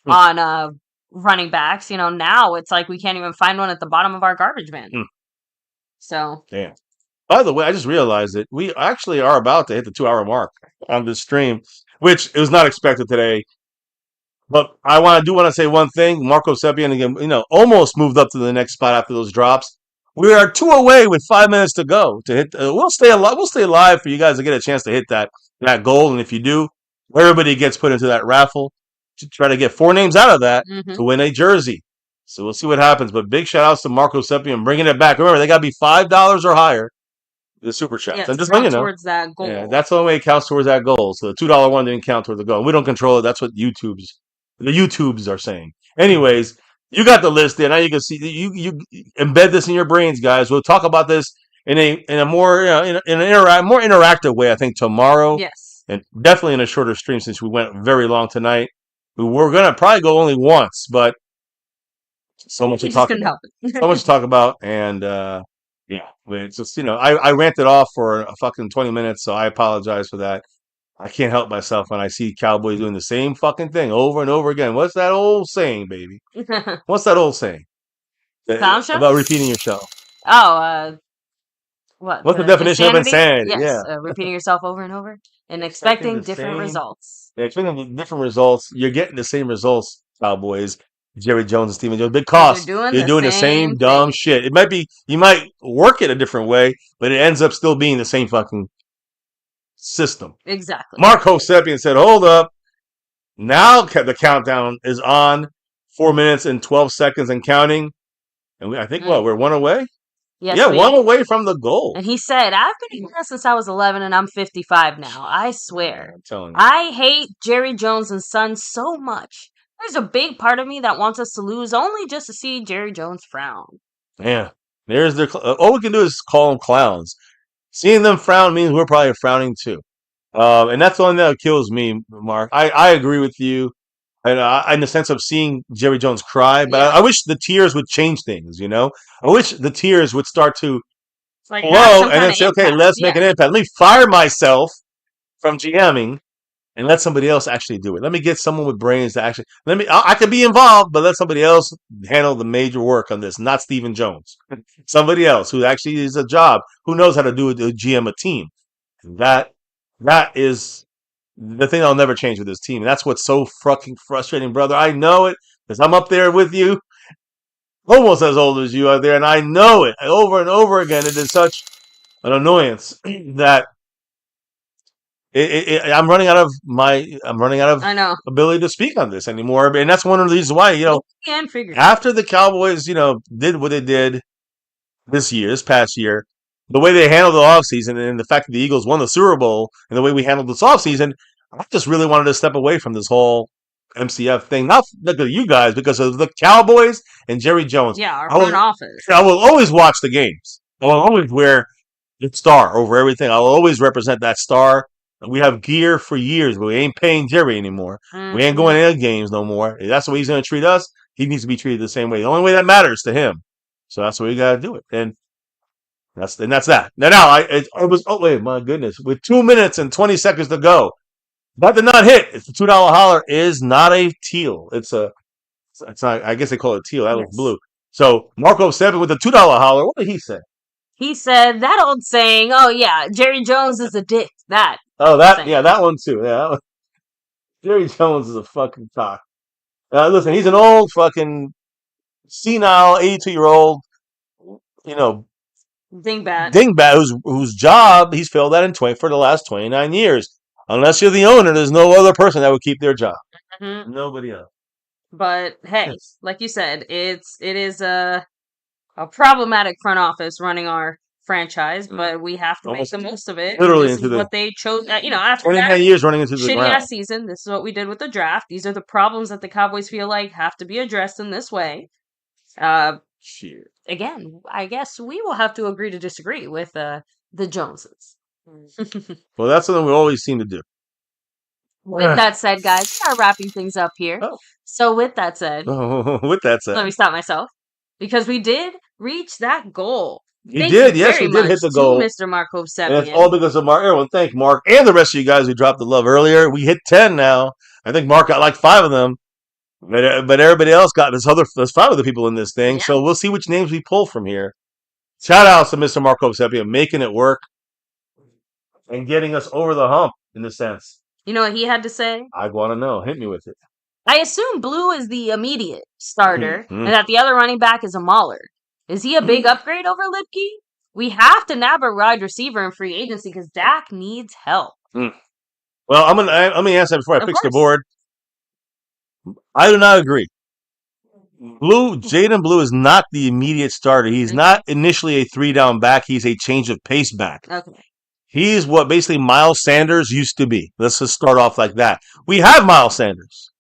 on running backs. Now it's like we can't even find one at the bottom of our garbage bin. So, damn. By the way, I just realized that we actually are about to hit the 2-hour mark on this stream, which it was not expected today. But I want to say one thing. Marco Sepien again, almost moved up to the next spot after those drops. We are 2 away with 5 minutes to go to hit. We'll stay alive. We'll stay alive for you guys to get a chance to hit that goal. And if you do, everybody gets put into that raffle to try to get 4 names out of that to win a jersey. So we'll see what happens. But big shout outs to Marco Sepien bringing it back. Remember, they got to be $5 or higher. The super chats. Yeah, and just towards that goal. Yeah, that's the only way it counts towards that goal. So the $2 one didn't count towards the goal. We don't control it. That's what the YouTubes are saying. Anyways, You got the list there. Now you can see you embed this in your brains, guys. We'll talk about this in a more more interactive way. I think tomorrow, Yes. and definitely in a shorter stream since we went very long tonight. We're gonna probably go only once, but so much to We just talk couldn't about. help it. So much to talk about, and yeah, it's just I ranted off for a fucking 20 minutes, so I apologize for that. I can't help myself when I see Cowboys doing the same fucking thing over and over again. What's that old saying, baby? What's that old saying? Clown show? About repeating yourself. Oh, what? What's the definition of insanity? Yes, Yeah. repeating yourself over and over and expecting the different same- results. Yeah, expecting different results. You're getting the same results, Cowboys. Jerry Jones and Stephen Jones. You're Because doing you're the doing the same same dumb thing. shit. It might be you might work it a different way, but it ends up still being the same fucking system. Exactly. Mark Hosepian said, "Hold up. Now the countdown is on. 4 minutes and 12 seconds and counting. And I think we're one away. Yes, yeah, one away from the goal. And he said, I've been doing this since I was 11 and I'm 55 now. I swear. I'm telling you. I hate Jerry Jones and Sons so much. There's a big part of me that wants us to lose only just to see Jerry Jones frown. Yeah. There's their. All we can do is call them clowns. Seeing them frown means we're probably frowning too. And that's the one that kills me, Mark. I agree with you. And in the sense of seeing Jerry Jones cry, but I wish the tears would change things. I wish the tears would start to flow and then say, "Okay, let's make an impact. Let me fire myself from GMing and let somebody else actually do it. Let me get someone with brains to actually I can be involved, but let somebody else handle the major work on this, not Stephen Jones. Somebody else who actually is a job, who knows how to do a GM a team. That is the thing I'll never change with this team. And that's what's so fucking frustrating, brother. I know it because I'm up there with you, almost as old as you out there, and I know it over and over again. It is such an annoyance that I'm running out of I know. ability to speak on this anymore. And that's one of the reasons why, after the Cowboys, did what they did this past year, the way they handled the offseason and the fact that the Eagles won the Super Bowl and the way we handled this offseason, I just really wanted to step away from this whole MCF thing. Not because of you guys, because of the Cowboys and Jerry Jones. Yeah, our front office. I will always watch the games. I will always wear the star over everything. I will always represent that star. We have gear for years, but we ain't paying Jerry anymore. Mm-hmm. We ain't going to games no more. If that's the way he's going to treat us, he needs to be treated the same way. The only way that matters to him. So that's the way we got to do it. And that's that. Now it was, oh, wait, my goodness. With 2 minutes and 20 seconds to go, that did not hit. It's the $2 holler is not a teal. It's not, I guess they call it teal. That was blue. So Marco 7 with the $2 holler. What did he say? He said that old saying, oh, yeah, Jerry Jones is a dick. That. Oh, that one too. Yeah, Jerry Jones is a fucking cock. Listen, he's an old fucking senile 82-year-old, dingbat whose job he's failed at for the last 29 years. Unless you're the owner, there's no other person that would keep their job. Mm-hmm. Nobody else. But hey, like you said, it is a problematic front office running our franchise, but we have to make the most of it. Literally this is what they chose. After 29 years running into the shitty ground. ass season, this is what we did with the draft. These are the problems that the Cowboys feel like have to be addressed in this way. Again, I guess we will have to agree to disagree with the Joneses. Well, that's something we always seem to do. With that said, guys, we are wrapping things up here. Oh. So with that said, let me stop myself because we did reach that goal. Yes, we did hit the goal. Mr. Marco 7. And it's all because of Mark. Everyone, thank Mark and the rest of you guys who dropped the love earlier. We hit 10 now. I think Mark got like 5 of them. But everybody else got there's 5 other people in this thing. Yeah. So we'll see which names we pull from here. Shout out to Mr. Marco Sepia making it work and getting us over the hump in a sense. You know what he had to say? I want to know. Hit me with it. I assume Blue is the immediate starter and that the other running back is a Mauler. Is he a big upgrade over Lipke? We have to nab a wide receiver in free agency because Dak needs help. Well, let me answer that before I fix the board. I do not agree. Jaydon Blue is not the immediate starter. He's not initially a 3-down back. He's a change of pace back. Okay. He's what basically Miles Sanders used to be. Let's just start off like that. We have Miles Sanders.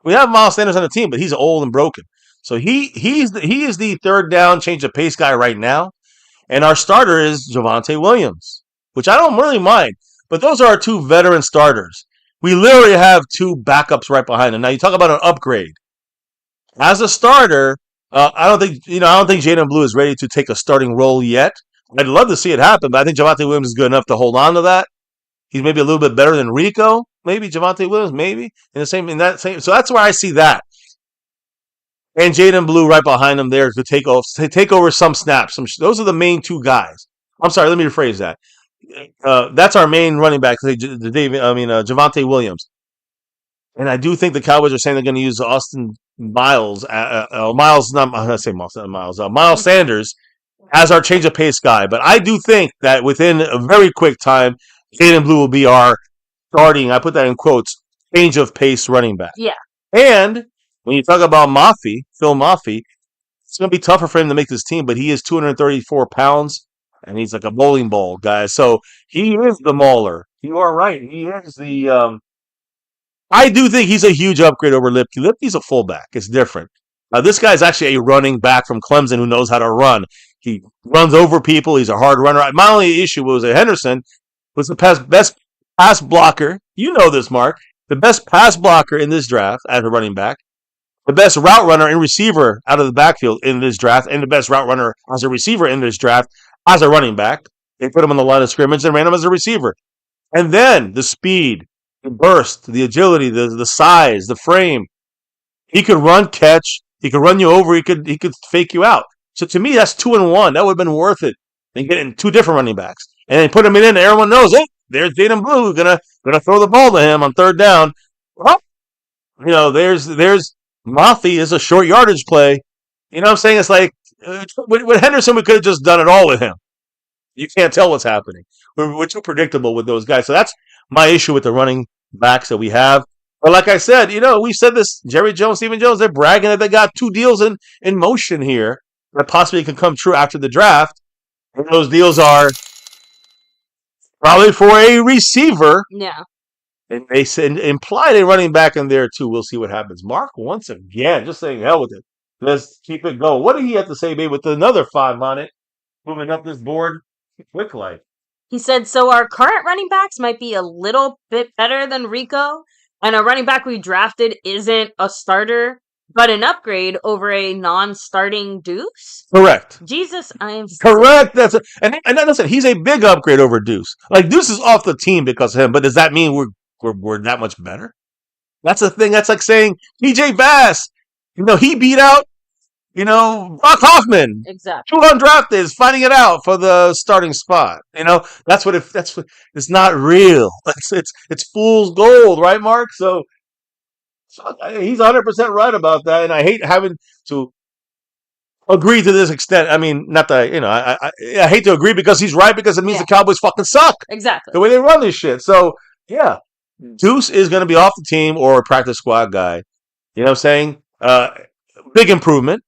We have Miles Sanders on the team, but he's old and broken. So he is the third down change of pace guy right now, and our starter is Javonte Williams, which I don't really mind. But those are our two veteran starters. We literally have two backups right behind them. Now you talk about an upgrade as a starter. I don't think Jaydon Blue is ready to take a starting role yet. I'd love to see it happen, but I think Javonte Williams is good enough to hold on to that. He's maybe a little bit better than Rico, maybe Javonte Williams, maybe in that same. So that's where I see that, and Jaydon Blue right behind him there to take over some snaps. Those are the main two guys. I'm sorry, let me rephrase that. That's our main running back, Javonte Williams, and I do think the Cowboys are saying they're going to use Austin Miles, Miles, not I'm going to say Miles, Miles Sanders as our change of pace guy. But I do think that within a very quick time, Jaydon Blue will be our starting, I put that in quotes, change of pace running back. Yeah. And when you talk about Phil Maffey, it's going to be tougher for him to make this team, but he is 234 pounds, and he's like a bowling ball guy. So he is the mauler. You are right. He is the I do think he's a huge upgrade over Lipke. Lipke's a fullback. It's different. This guy's actually a running back from Clemson who knows how to run. He runs over people. He's a hard runner. My only issue was that Henderson was the best pass blocker. You know this, Mark. The best pass blocker in this draft as a running back. The best route runner and receiver out of the backfield in this draft. And the best route runner as a receiver in this draft as a running back. They put him on the line of scrimmage and ran him as a receiver. And then the speed, the burst, the agility, the size, the frame. He could run, catch. He could run you over. He could fake you out. So to me, that's 2-1. That would have been worth it. And getting two different running backs, and then put him in, and everyone knows, oh, there's Jaydon Blue gonna throw the ball to him on third down. Well, there's Maffey is a short yardage play. You know what I'm saying? It's like with Henderson, we could have just done it all with him. You can't tell what's happening. We're too predictable with those guys. So that's my issue with the running backs that we have. But like I said, we said this, Jerry Jones, Stephen Jones, they're bragging that they got two deals in motion here that possibly can come true after the draft. And those deals are probably for a receiver. Yeah. And they said implied a running back in there too. We'll see what happens. Mark, once again, just saying hell with it. Let's keep it going. What did he have to say, babe, with another 5 on it? Moving up this board. Quick life. He said, so our current running backs might be a little bit better than Rico, and a running back we drafted isn't a starter, but an upgrade over a non-starting Deuce? Correct. Jesus, I am correct. And listen, he's a big upgrade over Deuce. Like Deuce is off the team because of him, but does that mean we're that much better? That's the thing. That's like saying TJ Bass. He beat out Brock Hoffman. Exactly. 2 undrafted is fighting it out for the starting spot. That's what it's not real. It's fool's gold, right, Mark? So he's 100% right about that, and I hate having to agree to this extent. I mean, not that I hate to agree because he's right, because it means the Cowboys fucking suck. Exactly. The way they run this shit. So yeah, Deuce is going to be off the team or a practice squad guy. You know what I'm saying? Big improvement.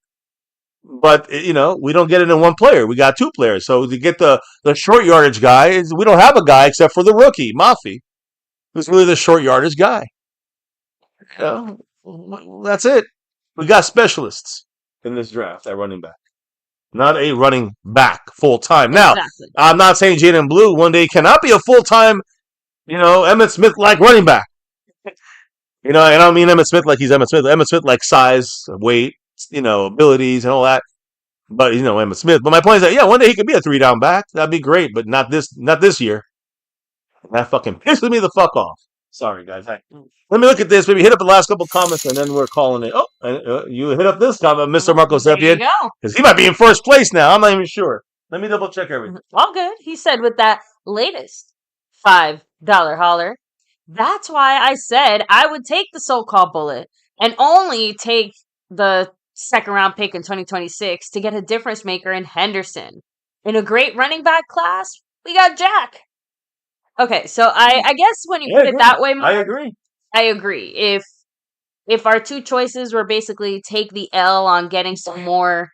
But, we don't get it in one player. We got 2 players. So to get the short yardage guy, we don't have a guy except for the rookie, Maffey, who's really the short yardage guy. That's it. We got specialists in this draft at running back. Not a running back full-time. Now, exactly. I'm not saying Jaydon Blue one day cannot be a full-time, Emmitt Smith-like running back. And I don't mean Emmitt Smith like he's Emmitt Smith. Emmitt Smith like size, weight, abilities and all that. But Emmitt Smith. But my point is that one day he could be a 3-down back. That'd be great, but not this year. That fucking pisses me the fuck off. Sorry, guys. Let me look at this. Maybe hit up the last couple comments and then we're calling it. Oh, you hit up this comment, Mr. Marco Seppian. Because he might be in first place now. I'm not even sure. Let me double check everything. All good. He said with that latest $5 holler, that's why I said I would take the so-called bullet and only take the second-round pick in 2026 to get a difference maker in Henderson. In a great running back class, we got Jack. Okay, so I guess when you put it that way, Mark, I agree. If our 2 choices were basically take the L on getting some more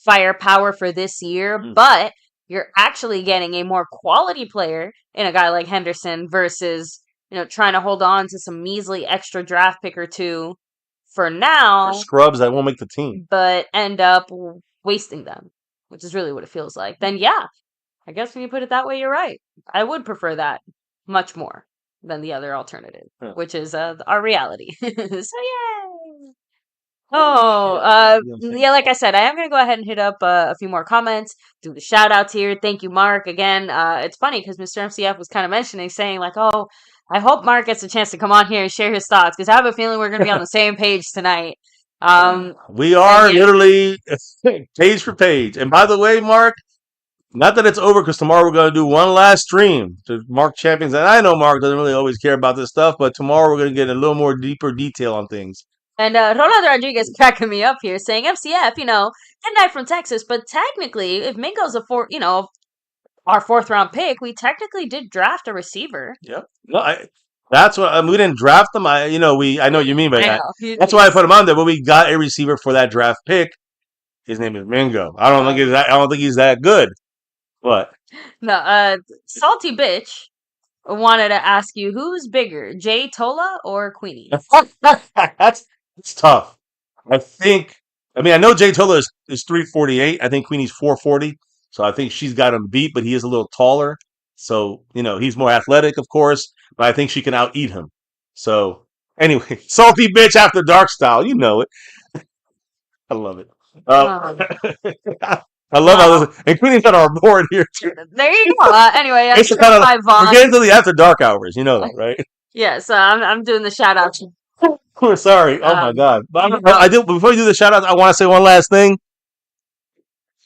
firepower for this year, but you're actually getting a more quality player in a guy like Henderson versus trying to hold on to some measly extra draft pick or 2 for For now, scrubs that won't make the team. but end up wasting them, which is really what it feels like, then yeah, I guess when you put it that way, you're right. I would prefer that much more than the other alternative, Yeah. which is our reality. So yay! Oh, Oh, yeah. You know what I'm saying? yeah, like I said, I am going to go ahead and hit up a few more comments, do the shout outs here. Thank you, Mark. Again, it's funny because Mr. MCF was kind of mentioning, saying, like, oh, I hope Mark gets a chance to come on here and share his thoughts because I have a feeling we're going to be on the same page tonight. We are yeah. literally page for page. And by the way, Mark, not that it's over because tomorrow we're going to do one last stream to Mark Champions. And I know Mark doesn't really always care about this stuff, but tomorrow we're going to get a little more deeper detail on things. And Rolando Rodriguez cracking me up here, saying MCF, good night from Texas. But technically, if Mingo's our fourth round pick, we technically did draft a receiver. Yep. No, that's what we didn't draft them. I know what you mean by that. know. That's why I put him on there. But we got a receiver for that draft pick. His name is Mingo. I don't think he's that good. But No, Salty Bitch wanted to ask you, who's bigger, Jay Tola or Queenie? that's tough. I know Jay Tola is 348. I think Queenie's 440. So I think she's got him beat, but he is a little taller. So, he's more athletic, of course, but I think she can out-eat him. So, anyway, salty bitch after dark style. You know it. I love it. I love how this, and Queenie's on our board here, too. There you go. Anyway, It's kind of, we're getting to the after dark hours. You know that, right? Yeah, so I'm doing the shout out. Sorry. Oh, my God. But before you do the shout out, I want to say one last thing.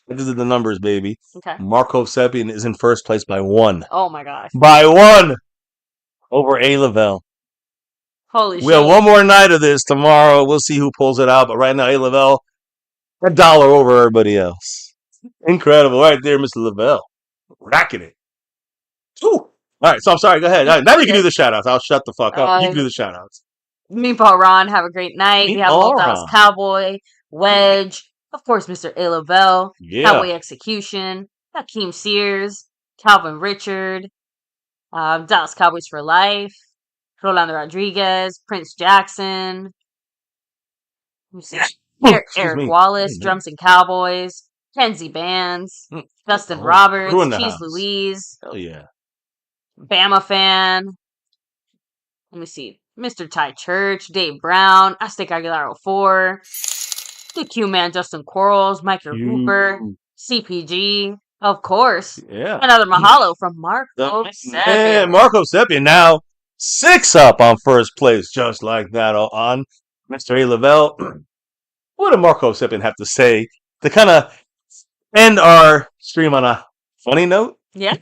This is the numbers, baby. Okay. Marco Seppian is in first place by 1. Oh my gosh. By 1 over A. Lavelle. Holy shit. We have one more night of this tomorrow. We'll see who pulls it out. But right now, A. Lavelle, $1 over everybody else. Incredible. Right there, Mr. Lavelle. Racking it. Ooh. All right. So I'm sorry. Go ahead. All right, now you can do the shout outs. I'll shut the fuck up. You can do the shout outs. Meatball Ron, have a great night. We have Old Dallas Cowboy, Wedge. Of course, Mr. A. Lavelle, Cowboy Execution, Hakeem Sears, Calvin Richard, Dallas Cowboys for Life, Rolando Rodriguez, Prince Jackson, Eric Wallace, Drums and Cowboys, Kenzie Bands, Dustin Roberts, Cheese Louise, hell yeah, Bama Fan. Let me see, Mr. Ty Church, Dave Brown, Aztec Aguilar 04. The Q-Man, Justin Quarles, Micah Hooper, CPG, of course. Yeah. Another mahalo from Marco Seppian. Man, Marco Seppian now 6 up on first place, just like that on Mr. A. Lavelle. What did Marco Seppian have to say to kind of end our stream on a funny note? Yeah.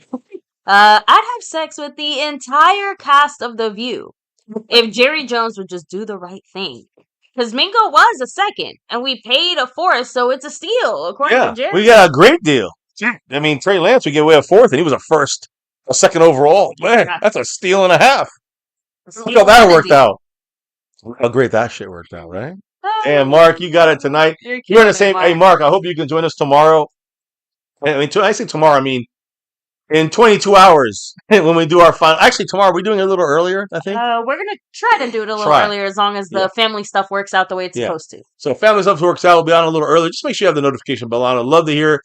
I'd have sex with the entire cast of The View if Jerry Jones would just do the right thing. Because Mingo was a second, and we paid a fourth, so it's a steal, according to Jerry. We got a great deal. I mean, Trey Lance, we get away a fourth, and he was a second overall. Man, that's a steal and a half. Look how that worked out. How great that shit worked out, right? And Mark, you got it tonight. You're in the same. Hey, Mark, I hope you can join us tomorrow. I mean, I say tomorrow, I mean, in 22 hours when we do our final. Actually, tomorrow we're doing it a little earlier, I think. We're going to try to do it a little earlier as long as the family stuff works out the way it's supposed to. So family stuff works out. We'll be on a little earlier. Just make sure you have the notification bell on. I'd love to hear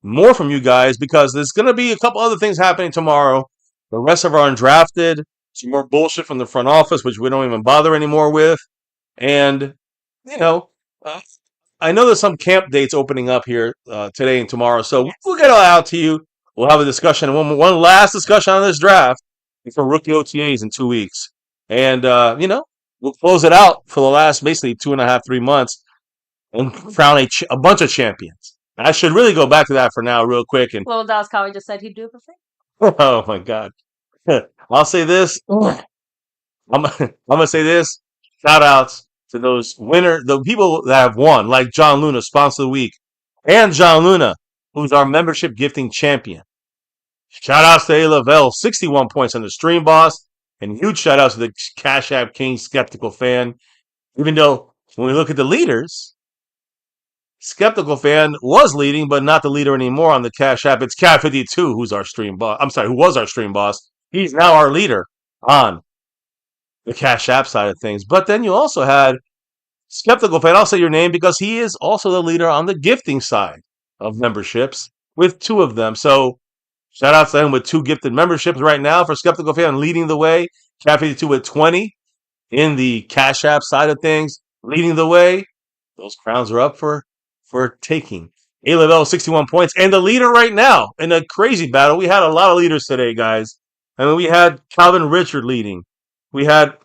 more from you guys because there's going to be a couple other things happening tomorrow. The rest of our undrafted, some more bullshit from the front office, which we don't even bother anymore with. And, I know there's some camp dates opening up here today and tomorrow. So we'll get it all out to you. We'll have a discussion, one last discussion on this draft for rookie OTAs in 2 weeks. And, we'll close it out for the last basically 2.5, 3 months and crown a bunch of champions. I should really go back to that for now real quick. And Little Dallas Cowboy just said he'd do it for free. Oh, my God. I'll say this. I'm going to say this. Shout outs to the people that have won, like John Luna, sponsor of the week, and John Luna, who's our membership gifting champion. Shout outs to A. Lavelle, 61 points on the stream boss, and huge shout outs to the Cash App King Skeptical Fan. Even though when we look at the leaders, Skeptical Fan was leading, but not the leader anymore on the Cash App. It's Cat52 who's our stream boss. I'm sorry, who was our stream boss. He's now our leader on the Cash App side of things. But then you also had Skeptical Fan. I'll say your name because he is also the leader on the gifting side of memberships with 2 of them. So shout out to him with 2 gifted memberships right now for Skeptical Fan, leading the way. Cat 52 with 20 in the Cash App side of things, leading the way. Those crowns are up for taking. A Level 61 points, and the leader right now in a crazy battle. We had a lot of leaders today, guys. I mean, we had Calvin Richard leading. We had,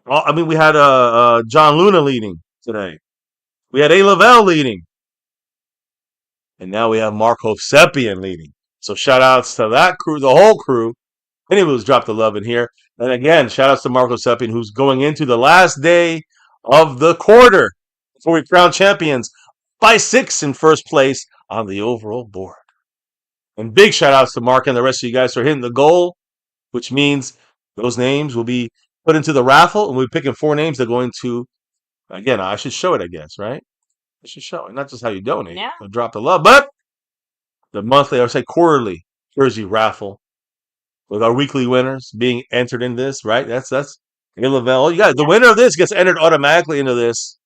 John Luna leading today. We had A Lavelle leading, and now we have Marco Sepian leading. So shout outs to that crew, the whole crew. Anyone who's dropped the love in here. And again, shout outs to Marco Sepian, who's going into the last day of the quarter before we crown champions by 6 in first place on the overall board. And big shout outs to Mark and the rest of you guys for hitting the goal, which means those names will be put into the raffle, and we'll be picking 4 names that go into, again, I should show it, I guess, right? I should show it. Not just how you donate or drop the love, but the monthly, or say quarterly jersey raffle with our weekly winners being entered in this, right? That's Lavelle. You got the winner of this gets entered automatically into this.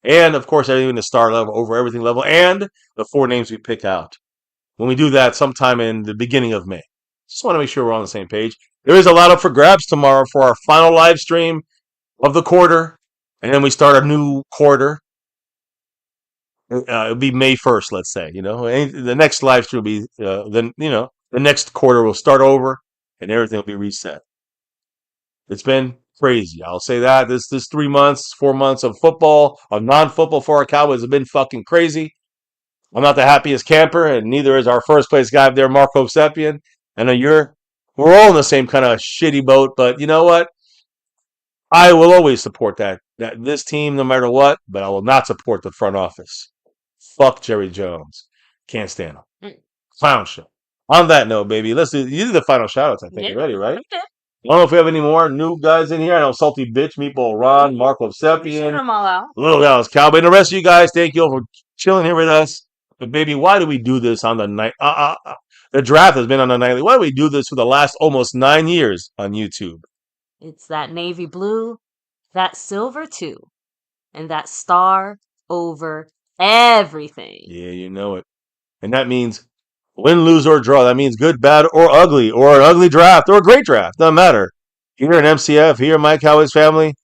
And of course, everything in the star level, over everything level, and the 4 names we pick out. When we do that sometime in the beginning of May. Just want to make sure we're on the same page. There is a lot up for grabs tomorrow for our final live stream of the quarter. And then we start a new quarter. It'll be May 1st, let's say. The next live stream will be, the next quarter will start over and everything will be reset. It's been crazy. I'll say that. This 3 months, 4 months of football, of non-football for our Cowboys have been fucking crazy. I'm not the happiest camper, and neither is our first place guy up there, Marco Sepian. I know we're all in the same kind of shitty boat, but you know what? I will always support this team no matter what, but I will not support the front office. Fuck Jerry Jones. Can't stand him. Clown show. On that note, baby, you did the final shout-outs, I think, already, right? Okay. I don't know if we have any more new guys in here. I know Salty Bitch, Meatball Ron, Marco Shout Sepian, them all out. Little Dallas Cowboy, and the rest of you guys, thank you all for chilling here with us. But baby, why do we do this on the night? The draft has been on the nightly. Why do we do this for the last almost 9 years on YouTube? It's that navy blue, that silver too, and that star over everything. Yeah, you know it. And that means win, lose, or draw. That means good, bad, or ugly, or an ugly draft, or a great draft. Doesn't matter. Here in MCF, here in My Cowboys Family,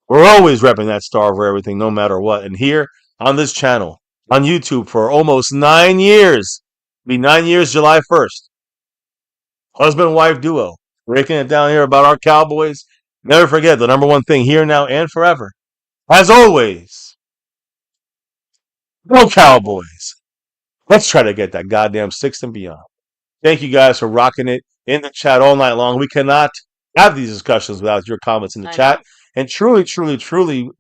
we're always repping that star over everything, no matter what. And here on this channel, on YouTube for almost 9 years. It'll be 9 years July 1st. Husband-wife duo. Breaking it down here about our Cowboys. Never forget the number one thing here, now, and forever. As always, go Cowboys. Let's try to get that goddamn 6th and beyond. Thank you guys for rocking it in the chat all night long. We cannot have these discussions without your comments in the chat. And truly, truly, truly,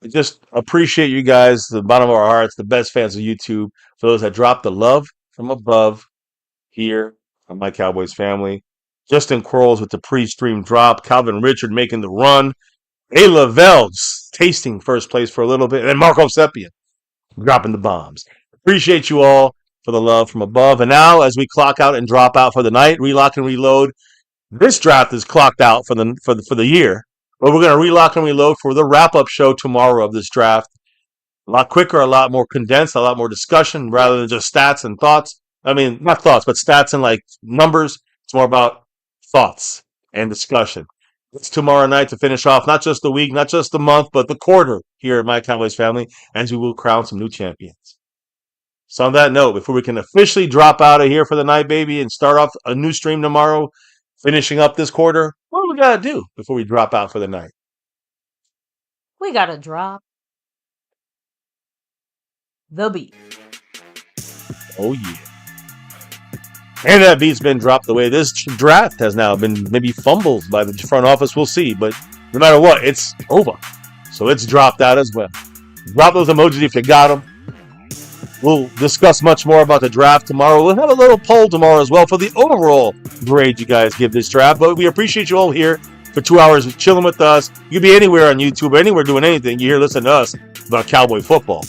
just appreciate you guys, the bottom of our hearts, the best fans of YouTube, for those that drop the love from above here on My Cowboys Family. Justin Quarles with the pre-stream drop. Calvin Richard making the run. A Lavelle's tasting first place for a little bit. And then Marco Sepian dropping the bombs. Appreciate you all for the love from above. And now, as we clock out and drop out for the night, relock and reload, this draft is clocked out for the year. But we're going to relock and reload for the wrap-up show tomorrow of this draft. A lot quicker, a lot more condensed, a lot more discussion rather than just stats and thoughts. I mean, not thoughts, but stats and like numbers. It's more about thoughts and discussion. It's tomorrow night to finish off not just the week, not just the month, but the quarter here at My Cowboys Family, as we will crown some new champions. So on that note, before we can officially drop out of here for the night, baby, and start off a new stream tomorrow, finishing up this quarter, what do we got to do before we drop out for the night? We got to drop the beat. Oh, yeah. And that beat's been dropped the way this draft has now been maybe fumbled by the front office. We'll see. But no matter what, it's over. So it's dropped out as well. Drop those emojis if you got them. We'll discuss much more about the draft tomorrow. We'll have a little poll tomorrow as well for the overall grade you guys give this draft. But we appreciate you all here for 2 hours chilling with us. You can be anywhere on YouTube or anywhere doing anything. You're here listening to us about Cowboy football.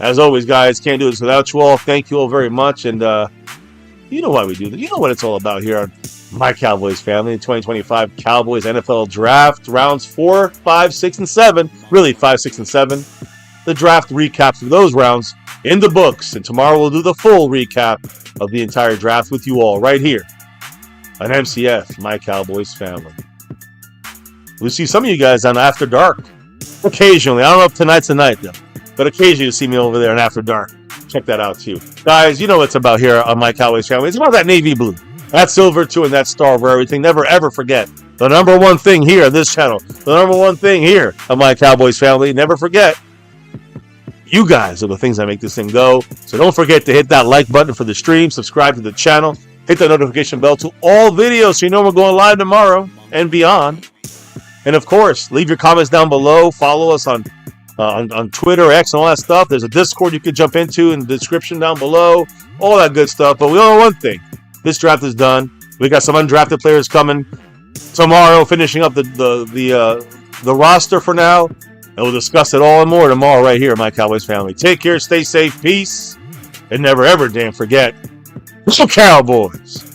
As always, guys, can't do this without you all. Thank you all very much. And you know why we do this. You know what it's all about here on My Cowboys family, the 2025 Cowboys NFL Draft, rounds 4, 5, 6, and 7. Really, 5, 6, and 7. The draft recaps of those rounds in the books. And tomorrow we'll do the full recap of the entire draft with you all right here on MCF, My Cowboys Family. We'll see some of you guys on After Dark. Occasionally. I don't know if tonight's the night, though. But occasionally you see me over there on After Dark. Check that out, too. Guys, you know what it's about here on My Cowboys Family. It's about that navy blue. That silver, too, and that star over everything. Never, ever forget. The number one thing here on this channel. The number one thing here on My Cowboys Family. Never forget. You guys are the things that make this thing go. So don't forget to hit that like button for the stream. Subscribe to the channel. Hit the notification bell to all videos so you know we're going live tomorrow and beyond. And, of course, leave your comments down below. Follow us on Twitter, X, and all that stuff. There's a Discord you could jump into in the description down below. All that good stuff. But we all know one thing. This draft is done. We got some undrafted players coming tomorrow, finishing up the roster for now. And we'll discuss it all and more tomorrow right here, My Cowboys Family. Take care, stay safe, peace, and never ever damn forget, go Cowboys!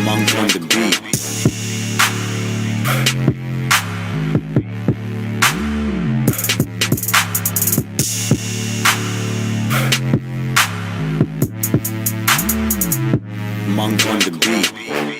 Monk on the beat. Monk on the beat.